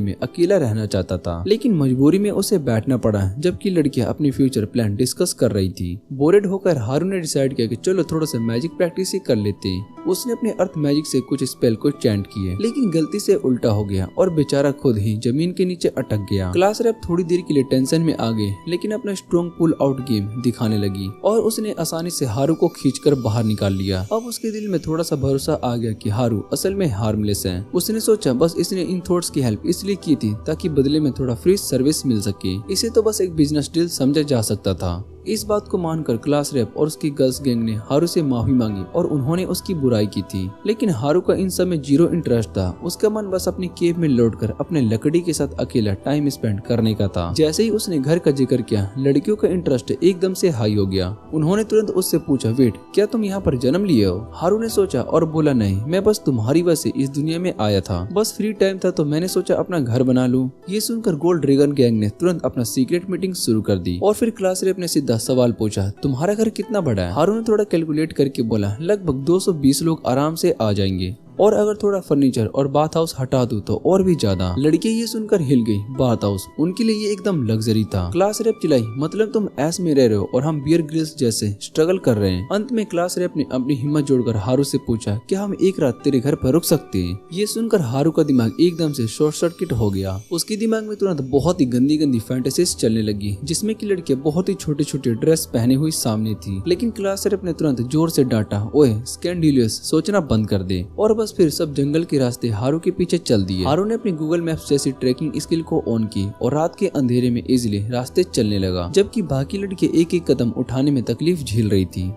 में अकेला रहना चाहता था। लेकिन मजबूरी में उसे बैठना पड़ा जबकि लड़कियां अपनी फ्यूचर प्लान डिस्कस कर रही थी। बोरेड होकर हारू ने डिसाइड किया कि चलो थोड़ा सा मैजिक प्रैक्टिस ही कर लेते हैं। उसने अपने अर्थ मैजिक से कुछ स्पेल को चैंट किए, लेकिन गलती से उल्टा हो गया और बेचारा खुद ही जमीन के नीचे अटक गया। क्लास रेप थोड़ी देर के लिए टेंशन में आ गई, लेकिन अपना स्ट्रॉन्ग पुल आउट गेम दिखाने लगी और उसने आसानी से हारू को खींचकर बाहर निकाल लिया। अब उसके दिल में थोड़ा सा भरोसा आ गया कि हारू असल में हार्मलेस है। उसने सोचा बस इसने इन थॉट्स की हेल्प इसलिए की थी ताकि बदले में थोड़ा फ्री सर्विस मिल सके। इसे तो बस एक बिजनेस डील समझा जा सकता था। इस बात को मानकर क्लास रेप और उसकी गर्ल्स गैंग ने हारू से माफी मांगी और उन्होंने उसकी बुराई की थी। लेकिन हारू का इन सब में जीरो इंटरेस्ट था। उसका मन बस अपनी केव में लौटकर अपने लकड़ी के साथ अकेला टाइम स्पेंड करने का था। जैसे ही उसने घर का जिक्र किया, लड़कियों का इंटरेस्ट एकदम से हाई हो गया। उन्होंने तुरंत उससे पूछा, वेट, क्या तुम यहाँ पर जन्म लिए हो? हारू ने सोचा और बोला, नहीं, मैं बस तुम्हारी वजह से इस दुनिया में आया था। बस फ्री टाइम था तो मैंने सोचा अपना घर बना लूं। ये सुनकर गोल्ड ड्रैगन गैंग ने तुरंत अपना सीक्रेट मीटिंग शुरू कर दी और फिर क्लास रेप ने सीधा सवाल पूछा, तुम्हारा घर कितना बड़ा है? हारू ने थोड़ा कैलकुलेट करके बोला, लगभग 220 लोग आराम से आ जाएंगे और अगर थोड़ा फर्नीचर और बाथ हाउस हटा दूं तो और भी ज्यादा। लड़कियां ये सुनकर हिल गई। बाथ हाउस उनके लिए ये एकदम लग्जरी था। क्लास रेप चिल्लाई, मतलब तुम ऐस में रह रहे हो और हम बियर ग्रिल्स जैसे स्ट्रगल कर रहे हैं। अंत में क्लास रेप ने अपनी हिम्मत जोड़कर हारू से पूछा, क्या हम एक रात तेरे घर पर रुक सकते हैं? ये सुनकर हारू का दिमाग एकदम से शॉर्ट सर्किट हो गया। उसके दिमाग में तुरंत बहुत ही गंदी गंदी फैंटेसीज चलने लगी जिसमें की लड़कियां बहुत ही छोटे छोटे ड्रेस पहने हुई सामने थी। लेकिन क्लास रेप ने तुरंत जोर से डांटा, ओए स्कैंडिलियस, सोचना बंद कर दे। और बस फिर सब जंगल के रास्ते हारू के पीछे चल दिए। हारू ने अपनी गूगल मैप्स जैसी ट्रैकिंग स्किल को ऑन की और रात के अंधेरे में इजीली रास्ते चलने लगा, जबकि बाकी लड़के एक एक कदम उठाने में तकलीफ झेल रही थी।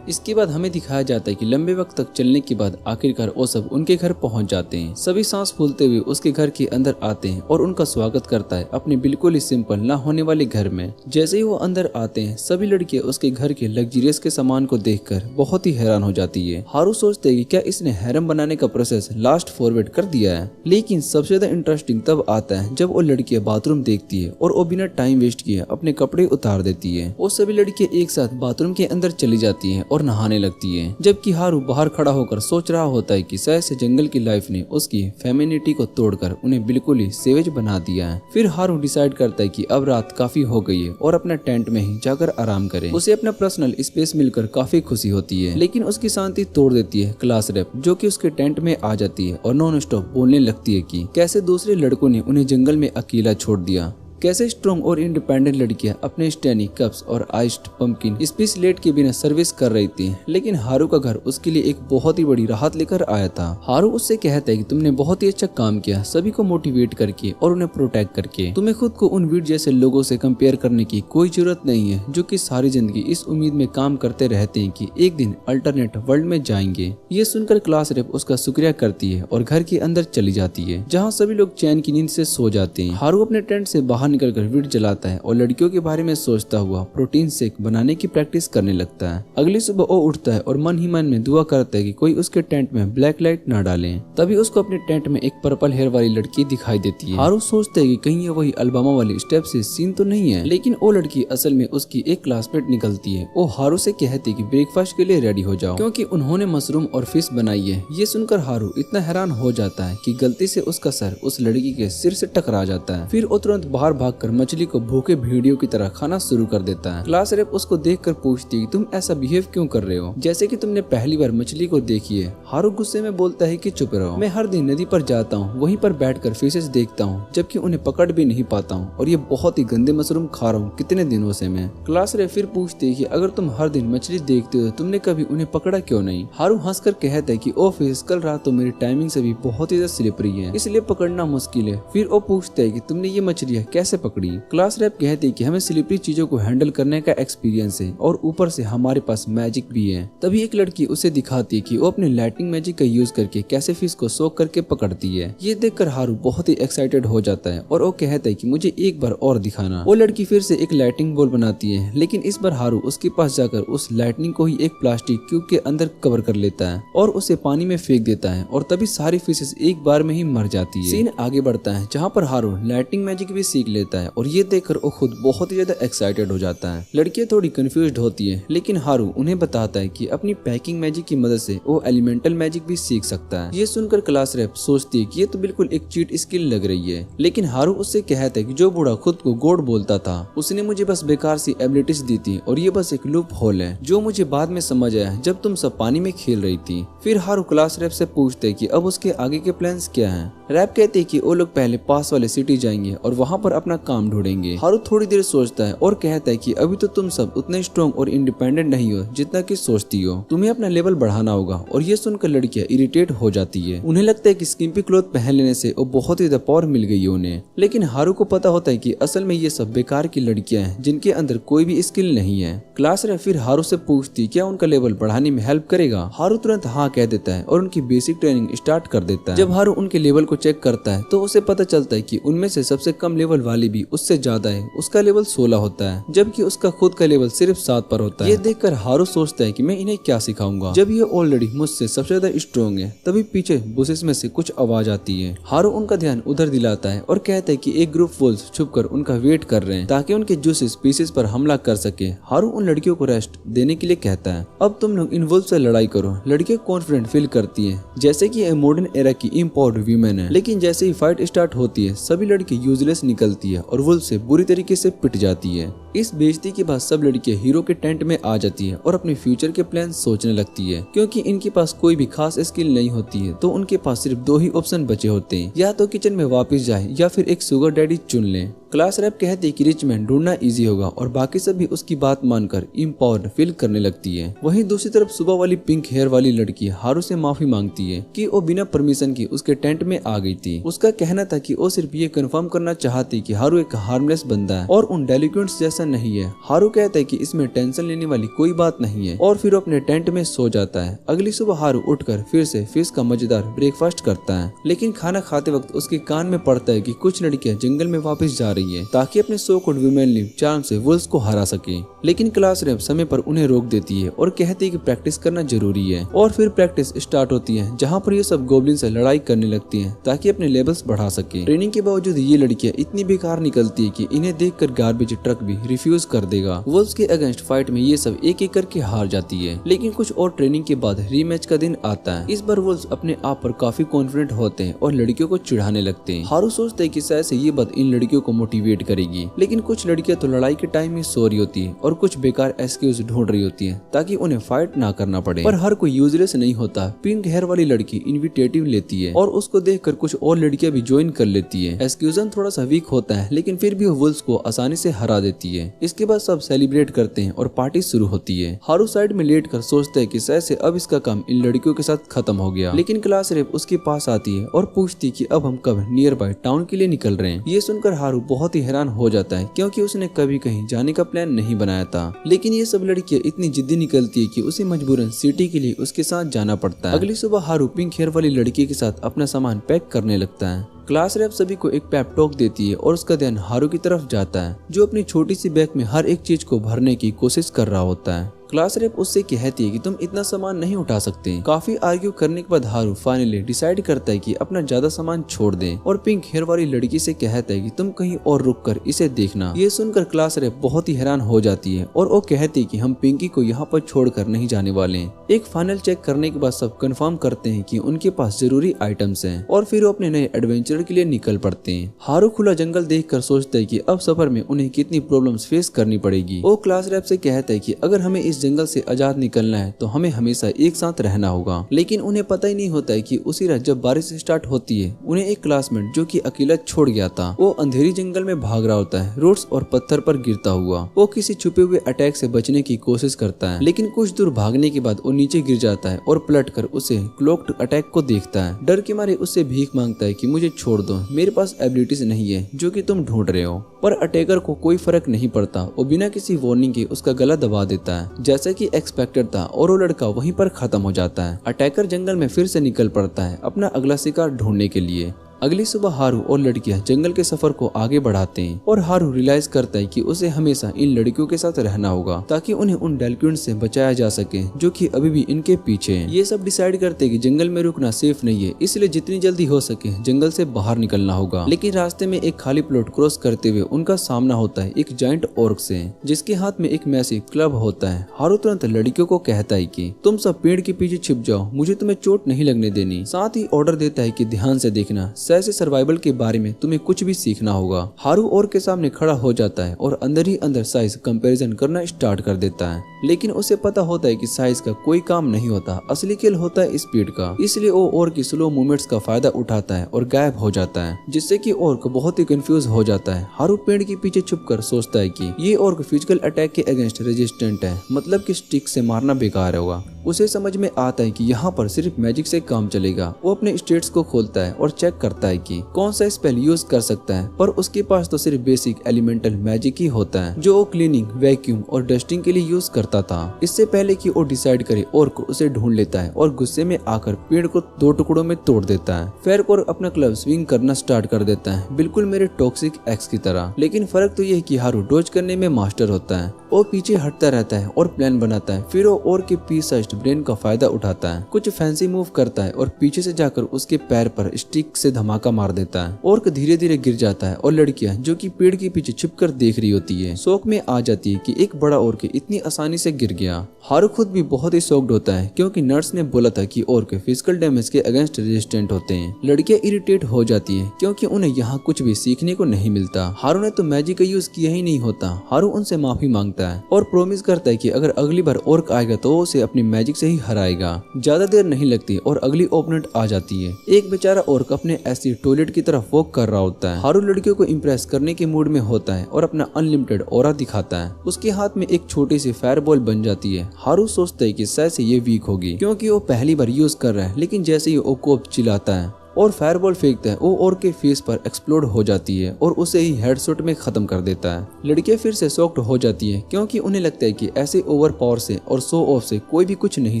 इसके बाद हमें दिखाया जाता है कि लंबे वक्त तक चलने के बाद आखिरकार वो सब उनके घर पहुंच जाते हैं। सभी सांस फूलते हुए उसके घर के अंदर आते हैं और उनका स्वागत करता है अपने बिल्कुल ही सिंपल ना होने वाले घर में। जैसे ही वो अंदर आते हैं, सभी लड़कियां उसके घर के लग्जरियस के सामान को देखकर बहुत ही हैरान हो जाती है। हारू सोचते है कि क्या इसने हैरम बनाने का प्रोसेस लास्ट फॉरवर्ड कर दिया है। लेकिन सबसे ज्यादा इंटरेस्टिंग तब आता है जब वो लड़कियां बाथरूम देखती है और वो बिना टाइम वेस्ट किए अपने कपड़े उतार देती है। वो सभी लड़कियां एक साथ बाथरूम के अंदर चली जाती है और नहाने लगती है, जबकि हारू बाहर खड़ा होकर सोच रहा होता है कि शायद से जंगल की लाइफ ने उसकी फेमिनिटी को तोड़कर उन्हें बिल्कुल ही सेवेज बना दिया है। फिर हारू डिसाइड करता है कि अब रात काफी हो गई है और अपना टेंट में ही जाकर आराम करे। उसे अपना पर्सनल स्पेस मिलकर काफी खुशी होती है, लेकिन उसकी शांति तोड़ देती है क्लास रेप, जो कि उसके टेंट में आ जाती है और नॉन स्टॉप बोलने लगती है कि कैसे दूसरे लड़कों ने उन्हें जंगल में अकेला छोड़ दिया, कैसे स्ट्रॉन्ग और इंडिपेंडेंट लड़कियां अपने स्टैनी कप्स और आइस्ड पंपकिन स्पीच लेट के बिना सर्विस कर रही थी। लेकिन हारू का घर उसके लिए एक बहुत ही बड़ी राहत लेकर आया था। हारू उससे कहता है कि तुमने बहुत ही अच्छा काम किया, सभी को मोटिवेट करके और उन्हें प्रोटेक्ट करके। तुम्हें खुद को उन वीर जैसे लोगों से कंपेयर करने की कोई जरूरत नहीं है जो कि सारी जिंदगी इस उम्मीद में काम करते रहते हैं कि एक दिन अल्टरनेट वर्ल्ड में जाएंगे। ये सुनकर क्लास रेप उसका शुक्रिया करती है और घर के अंदर चली जाती है, जहाँ सभी लोग चैन की नींद से सो जाते हैं। हारू अपने टेंट से बाहर निकलकर वीड जलाता है और लड़कियों के बारे में सोचता हुआ प्रोटीन शेक बनाने की प्रैक्टिस करने लगता है। अगली सुबह वो उठता है और मन ही मन में दुआ करता है कि कोई उसके टेंट में ब्लैक लाइट न डाले। तभी उसको अपने टेंट में एक पर्पल हेयर वाली लड़की दिखाई देती है। हारू सोचता है कि कहीं ये वही अल्बामा वाली स्टेप से सीन तो नहीं है, लेकिन वो लड़की असल में उसकी एक क्लासमेट निकलती है। वो हारू से कहती है कि ब्रेकफास्ट के लिए रेडी हो जाओ, क्योंकि उन्होंने मशरूम और फिश बनाई है। ये सुनकर हारू इतना हैरान हो जाता है कि गलती से उसका सर उस लड़की के सिर से टकरा जाता है। फिर वो तुरंत बाहर भागकर मछली को भूखे भेड़ियों की तरह खाना शुरू कर देता है। क्लास रेप उसको देखकर पूछती है कि तुम ऐसा बिहेव क्यों कर रहे हो, जैसे कि तुमने पहली बार मछली को देखी है। हारू गुस्से में बोलता है कि चुप रहो, मैं हर दिन नदी पर जाता हूँ, वहीं पर बैठकर फिशेस देखता हूँ, जबकि उन्हें पकड़ भी नहीं पाता हूँ और ये बहुत ही गंदे मशरूम खा रहा हूँ कितने दिनों से मैं। क्लास रेप फिर पूछती है कि अगर तुम हर दिन मछली देखते हो तुमने कभी उन्हें पकड़ा क्यों नहीं। हारू हंसकर कहता है कि ओ फिश, कल रात तो मेरी टाइमिंग से भी बहुत ही ज्यादा स्लिपरी है, इसलिए पकड़ना मुश्किल है। फिर वो पूछता है कि तुमने ये मछलियाँ कैसे कैसे पकड़ी। क्लास रैप कहती है कि हमें स्लिपरी चीजों को हैंडल करने का एक्सपीरियंस है और ऊपर से हमारे पास मैजिक भी है। तभी एक लड़की उसे दिखाती है कि वो अपने लाइटिंग मैजिक का यूज करके कैसे फिश को सोख करके पकड़ती है। ये देखकर हारू बहुत ही एक्साइटेड हो जाता है और वो कहता है कि मुझे एक बार और दिखाना। वो लड़की फिर से एक लाइटिंग बॉल बनाती है, लेकिन इस बार हारू उसके पास जाकर उस लाइटनिंग को ही एक प्लास्टिक क्यूब के अंदर कवर कर लेता है और उसे पानी में फेंक देता है और तभी सारी फिशेस एक बार में ही मर जाती है। सीन आगे बढ़ता है जहाँ पर हारू लाइटिंग मैजिक भी सीख लेता है और ये देखकर वो खुद बहुत ही ज्यादा एक्साइटेड हो जाता है। लड़कियां थोड़ी कंफ्यूज्ड होती है, लेकिन हारू उन्हें बताता है कि अपनी पैकिंग मैजिक की मदद से वो एलिमेंटल मैजिक भी सीख सकता है। ये सुनकर क्लास रैप सोचती है कि ये तो बिल्कुल एक चीट स्किल लग रही है, लेकिन हारू उससे कहता है कि जो बूढ़ा खुद को गॉड बोलता था उसने मुझे बस बेकार सी एबिलिटीज दी थी और ये बस एक लूप होल है जो मुझे बाद में समझ आया जब तुम सब पानी में खेल रही थी। फिर हारू क्लास रैप से पूछते कि अब उसके आगे के प्लान्स क्या हैं। रैप कहते हैं कि वो लोग पहले पास वाले सिटी जाएंगे और वहाँ पर अपना काम ढूंढेंगे। हारू थोड़ी देर सोचता है और कहता है कि अभी तो तुम सब उतने स्ट्रॉन्ग और इंडिपेंडेंट नहीं हो जितना कि सोचती हो, तुम्हें अपना लेवल बढ़ाना होगा। और ये सुनकर लड़कियां इरिटेट हो जाती है, उन्हें लगता है कि स्किम्पी क्लॉथ पहन लेने से वो बहुत ही ज्यादा पावर मिल गई है उन्हें। लेकिन हारू को पता होता है कि असल में ये सब बेकार की लड़कियां हैं जिनके अंदर कोई भी स्किल नहीं है। क्लास रैप फिर हारू से पूछती क्या उनका लेवल बढ़ाने में हेल्प करेगा। हारू तुरंत हाँ कह देता है और उनकी बेसिक ट्रेनिंग स्टार्ट कर देता है। जब हारू उनके लेवल को चेक करता है तो उसे पता चलता है कि उनमें से सबसे कम लेवल वाली भी उससे ज्यादा है, उसका लेवल 16 होता है जबकि उसका खुद का लेवल सिर्फ 7 पर होता है। ये देखकर हारू सोचता है कि मैं इन्हें क्या सिखाऊंगा जब ये ऑलरेडी मुझसे सबसे ज्यादा स्ट्रॉन्ग है। तभी पीछे बुशेस में से कुछ आवाज आती है। हारू उनका ध्यान उधर दिलाता है और कहता है कि एक ग्रुप वुल्फ छुपकर उनका वेट कर रहे हैं ताकि उनके जूसेस पीसेस पर हमला कर सके। हारू उन लड़कियों को रेस्ट देने के लिए कहता है अब तुम लोग इन वुल्फ से लड़ाई करो। लड़कियां कॉन्फिडेंट फील करती है जैसे कि मॉडर्न एरा की इम्पावर्ड वीमेन है, लेकिन जैसे ही फाइट स्टार्ट होती है सभी लड़की यूजलेस निकलती है और वुल्फ से बुरी तरीके से पिट जाती है। इस बेइज्जती के बाद सब लड़कियां हीरो के टेंट में आ जाती है और अपने फ्यूचर के प्लान सोचने लगती है। क्योंकि इनके पास कोई भी खास स्किल नहीं होती है तो उनके पास सिर्फ 2 ही ऑप्शन बचे होते हैं, या तो किचन में वापस जाए या फिर एक सुगर डैडी चुन ले। क्लास रैप कहती है कि रिच मैन ढूंढना इजी होगा और बाकी सब भी उसकी बात मानकर इम्पावर्ड फील करने लगती है। वहीं दूसरी तरफ सुबह वाली पिंक हेयर वाली लड़की हारू से माफी मांगती है कि वो बिना परमिशन के उसके टेंट में आ गई थी। उसका कहना था कि वो सिर्फ ये कंफर्म करना चाहती कि हारू एक हार्मलेस बंदा है और उन डेलिक्वेंट्स जैसा नहीं है। हारू कहता है कि इसमें टेंशन लेने वाली कोई बात नहीं है और फिर वो अपने टेंट में सो जाता है। अगली सुबह हारू उठकर फिर से फिश का मजेदार ब्रेकफास्ट करता है, लेकिन खाना खाते वक्त उसके कान में पड़ता है कि कुछ लड़कियां जंगल में वापस जा रही है ताकि अपने सो कोड वुमेनली चार्म से वुल्फ्स को हरा सके। लेकिन क्लास रैप समय पर उन्हें रोक देती है और कहती है कि प्रैक्टिस करना जरूरी है। और फिर प्रैक्टिस स्टार्ट होती है जहाँ पर ये सब गोब्लिन से लड़ाई करने लगती है ताकि अपने लेवल्स बढ़ा सके। ट्रेनिंग के बावजूद ये लड़कियां इतनी बेकार निकलती है कि इन्हें देखकर गार्बेज ट्रक भी रिफ्यूज कर देगा। वुल्फ्स के अगेंस्ट फाइट में ये सब एक एक करके हार जाती है। लेकिन कुछ और ट्रेनिंग के बाद रीमैच का दिन आता है। इस बार वुल्फ्स अपने आप पर काफी कॉन्फिडेंट होते हैं और लड़कियों को चिढ़ाने लगते हैं। हारू सोचता है कि शायद से ये बात इन लड़कियों को मोटिवेट करेगी, लेकिन कुछ लड़कियां तो लड़ाई के टाइम में सो रही होती है और कुछ बेकार एक्सक्यूज ढूंढ रही होती है ताकि उन्हें फाइट ना करना पड़े। पर हर कोई यूजलेस नहीं होता। पिंक हेयर वाली लड़की इन्विटेटिव लेती है और उसको देखकर कुछ और लड़कियां भी ज्वाइन कर लेती है। एक्सक्यूजन थोड़ा सा वीक होता है लेकिन फिर भी वो वुल्फ्स को आसानी से हरा देती है। इसके बाद सब सेलिब्रेट करते हैं और पार्टी शुरू होती है। हारू साइड में लेट कर सोचता है कि शायद से अब इसका काम इन लड़कियों के साथ खत्म हो गया। लेकिन क्लास रैप उसके पास आती है और पूछती कि अब हम कब नियर बाय टाउन के लिए निकल रहे हैं। ये सुनकर हारू बहुत ही हैरान हो जाता है क्योंकि उसने कभी कहीं जाने का प्लान नहीं बनाया था। लेकिन ये सब लड़कियां इतनी जिद्दी निकलती है कि उसे मजबूरन सिटी के लिए उसके साथ जाना पड़ता है। अगली सुबह हारू पिंक हेयर वाली लड़की के साथ अपना सामान पैक करने लगता है। क्लास रैप सभी को एक पेप टॉक देती है और उसका ध्यान हारू की तरफ जाता है जो अपनी छोटी सी बैग में हर एक चीज को भरने की कोशिश कर रहा होता है। क्लास रैप उससे कहती है कि तुम इतना सामान नहीं उठा सकते। काफी आर्ग्यू करने के बाद हारू फाइनली डिसाइड करता है कि अपना ज्यादा सामान छोड़ दे और पिंक हेयर वाली लड़की से कहता है कि तुम कहीं और रुककर इसे देखना। ये सुनकर क्लास रैप बहुत ही हैरान हो जाती है और वो कहती है कि हम पिंकी को यहाँ पर छोड़कर नहीं जाने वाले हैं। एक फाइनल चेक करने के बाद सब कंफर्म करते हैं कि उनके पास जरूरी आइटम्स हैं और फिर वो अपने नए एडवेंचर के लिए निकल पड़ते हैं। हारू खुला जंगल देखकर सोचता है कि अब सफर में उन्हें कितनी प्रॉब्लम्स फेस करनी पड़ेगी। वो क्लास रैप से कहता है कि अगर हमें इस जंगल से आजाद निकलना है तो हमें हमेशा एक साथ रहना होगा। लेकिन उन्हें पता ही नहीं होता है कि उसी रात जब बारिश स्टार्ट होती है, उन्हें एक क्लासमेट जो कि अकेला छोड़ गया था, वो अंधेरी जंगल में भाग रहा होता है, रोड्स और पत्थर पर गिरता हुआ। वो किसी छुपे हुए अटैक से बचने की कोशिश करता है, लेकिन कुछ दूर भागने के बाद वो नीचे गिर जाता है और पलटकर उसे क्लोक्ड अटैक को देखता है। डर के मारे उससे भीख मांगता है कि मुझे छोड़ दो, मेरे पास एबिलिटीज नहीं है जो कि तुम ढूंढ रहे हो। पर अटैकर को कोई फर्क नहीं पड़ता, वो बिना किसी वार्निंग के उसका गला दबा देता है जैसा कि एक्सपेक्टेड था, और वो लड़का वहीं पर खत्म हो जाता है। अटैकर जंगल में फिर से निकल पड़ता है अपना अगला शिकार ढूंढने के लिए। अगली सुबह हारू और लड़कियां जंगल के सफर को आगे बढ़ाते हैं और हारू रियलाइज करता है कि उसे हमेशा इन लड़कियों के साथ रहना होगा ताकि उन्हें उन डेलिक्वेंट से बचाया जा सके जो कि अभी भी इनके पीछे हैं। ये सब डिसाइड करते हैं कि जंगल में रुकना सेफ नहीं है, इसलिए जितनी जल्दी हो सके जंगल से बाहर निकलना होगा। लेकिन रास्ते में एक खाली प्लॉट क्रॉस करते हुए उनका सामना होता है एक जायंट ऑर्क से, जिसके हाथ में एक मैसिव क्लब होता है। हारू तुरंत लड़कियों को कहता है कि तुम सब पेड़ के पीछे छिप जाओ, मुझे तुम्हें चोट नहीं लगने देनी। साथ ही ऑर्डर देता है कि ध्यान से देखना, सहज सर्वाइवल के बारे में तुम्हें कुछ भी सीखना होगा। हारू और के सामने खड़ा हो जाता है और अंदर ही अंदर साइज कंपैरिजन करना स्टार्ट कर देता है, लेकिन उसे पता होता है कि साइज का कोई काम नहीं होता, असली खेल होता है स्पीड का। इसलिए वो और की स्लो मूवमेंट्स का फायदा उठाता है और गायब हो जाता है, जिससे कि ऑर्क बहुत ही कंफ्यूज हो जाता है। हारू पेड़ के पीछे छुपकर सोचता है कि ये ऑर्क फिजिकल अटैक के अगेंस्ट रेजिस्टेंट है, मतलब कि स्टिक से मारना बेकार होगा। उसे समझ में आता है कि यहाँ पर सिर्फ मैजिक से काम चलेगा। वो अपने स्टेट्स को खोलता है और चेक करता है कि कौन सा स्पेल यूज कर सकता है, पर उसके पास तो सिर्फ बेसिक एलिमेंटल मैजिक ही होता है जो वो क्लीनिंग, वैक्यूम और डस्टिंग के लिए यूज करता था। इससे पहले कि वो डिसाइड करे, ऑर्क उसे ढूंढ लेता है और गुस्से में आकर पेड़ को 2 टुकड़ों में तोड़ देता है। फेरकोर अपना क्लब स्विंग करना स्टार्ट कर देता है, बिल्कुल मेरे टॉक्सिक एक्स की तरह। लेकिन फर्क तो यह है कि हारू डॉज करने में मास्टर होता है। वो पीछे हटता रहता है और प्लान बनाता है, फिर वो ऑर्क के पीस साइज्ड ब्रेन का फायदा उठाता है, कुछ फैंसी मूव करता है और पीछे से जाकर उसके पैर पर स्टिक से धमाका मार देता है। ऑर्क धीरे धीरे गिर जाता है और लड़कियां जो कि पेड़ के पीछे छिपकर देख रही होती है, शौक में आ जाती है कि एक बड़ा ऑर्क इतनी आसानी से गिर गया। हारू खुद भी बहुत ही शॉक्ड होता है क्योंकि नर्स ने बोला था कि ऑर्क फिजिकल डैमेज के अगेंस्ट रेजिस्टेंट होते हैं। लड़कियां इरिटेट हो जाती है क्योंकि उन्हें यहाँ कुछ भी सीखने को नहीं मिलता। हारू ने तो मैजिक का यूज किया ही नहीं होता। हारू उनसे माफी मांगता है और प्रॉमिस करता है कि अगर अगली बार ऑर्क आएगा तो उसे अपनी मैजिक से ही हराएगा। ज्यादा देर नहीं लगती और अगली ओपोनेंट आ जाती है। एक बेचारा ऑर्क अपने ऐसी टॉयलेट की तरफ वॉक कर रहा होता है। हारू लड़कियों को इम्प्रेस करने के मूड में होता है और अपना अनलिमिटेड ऑरा दिखाता है। उसके हाथ में एक छोटी सी फायर बॉल बन जाती है। हारू सोचता है कि शायद से ये वीक होगी क्योंकि वो पहली बार यूज कर रहा है, लेकिन जैसे ही वो कोप चिल्लाता है और फायरबॉल फेंकता है, वो ऑर्क के फेस पर एक्सप्लोड हो जाती है और उसे ही हेडशॉट में खत्म कर देता है। लड़कियां फिर से शॉक्ड हो जाती है क्योंकि उन्हें लगता है कि ऐसे ओवर पावर से और शो ऑफ से कोई भी कुछ नहीं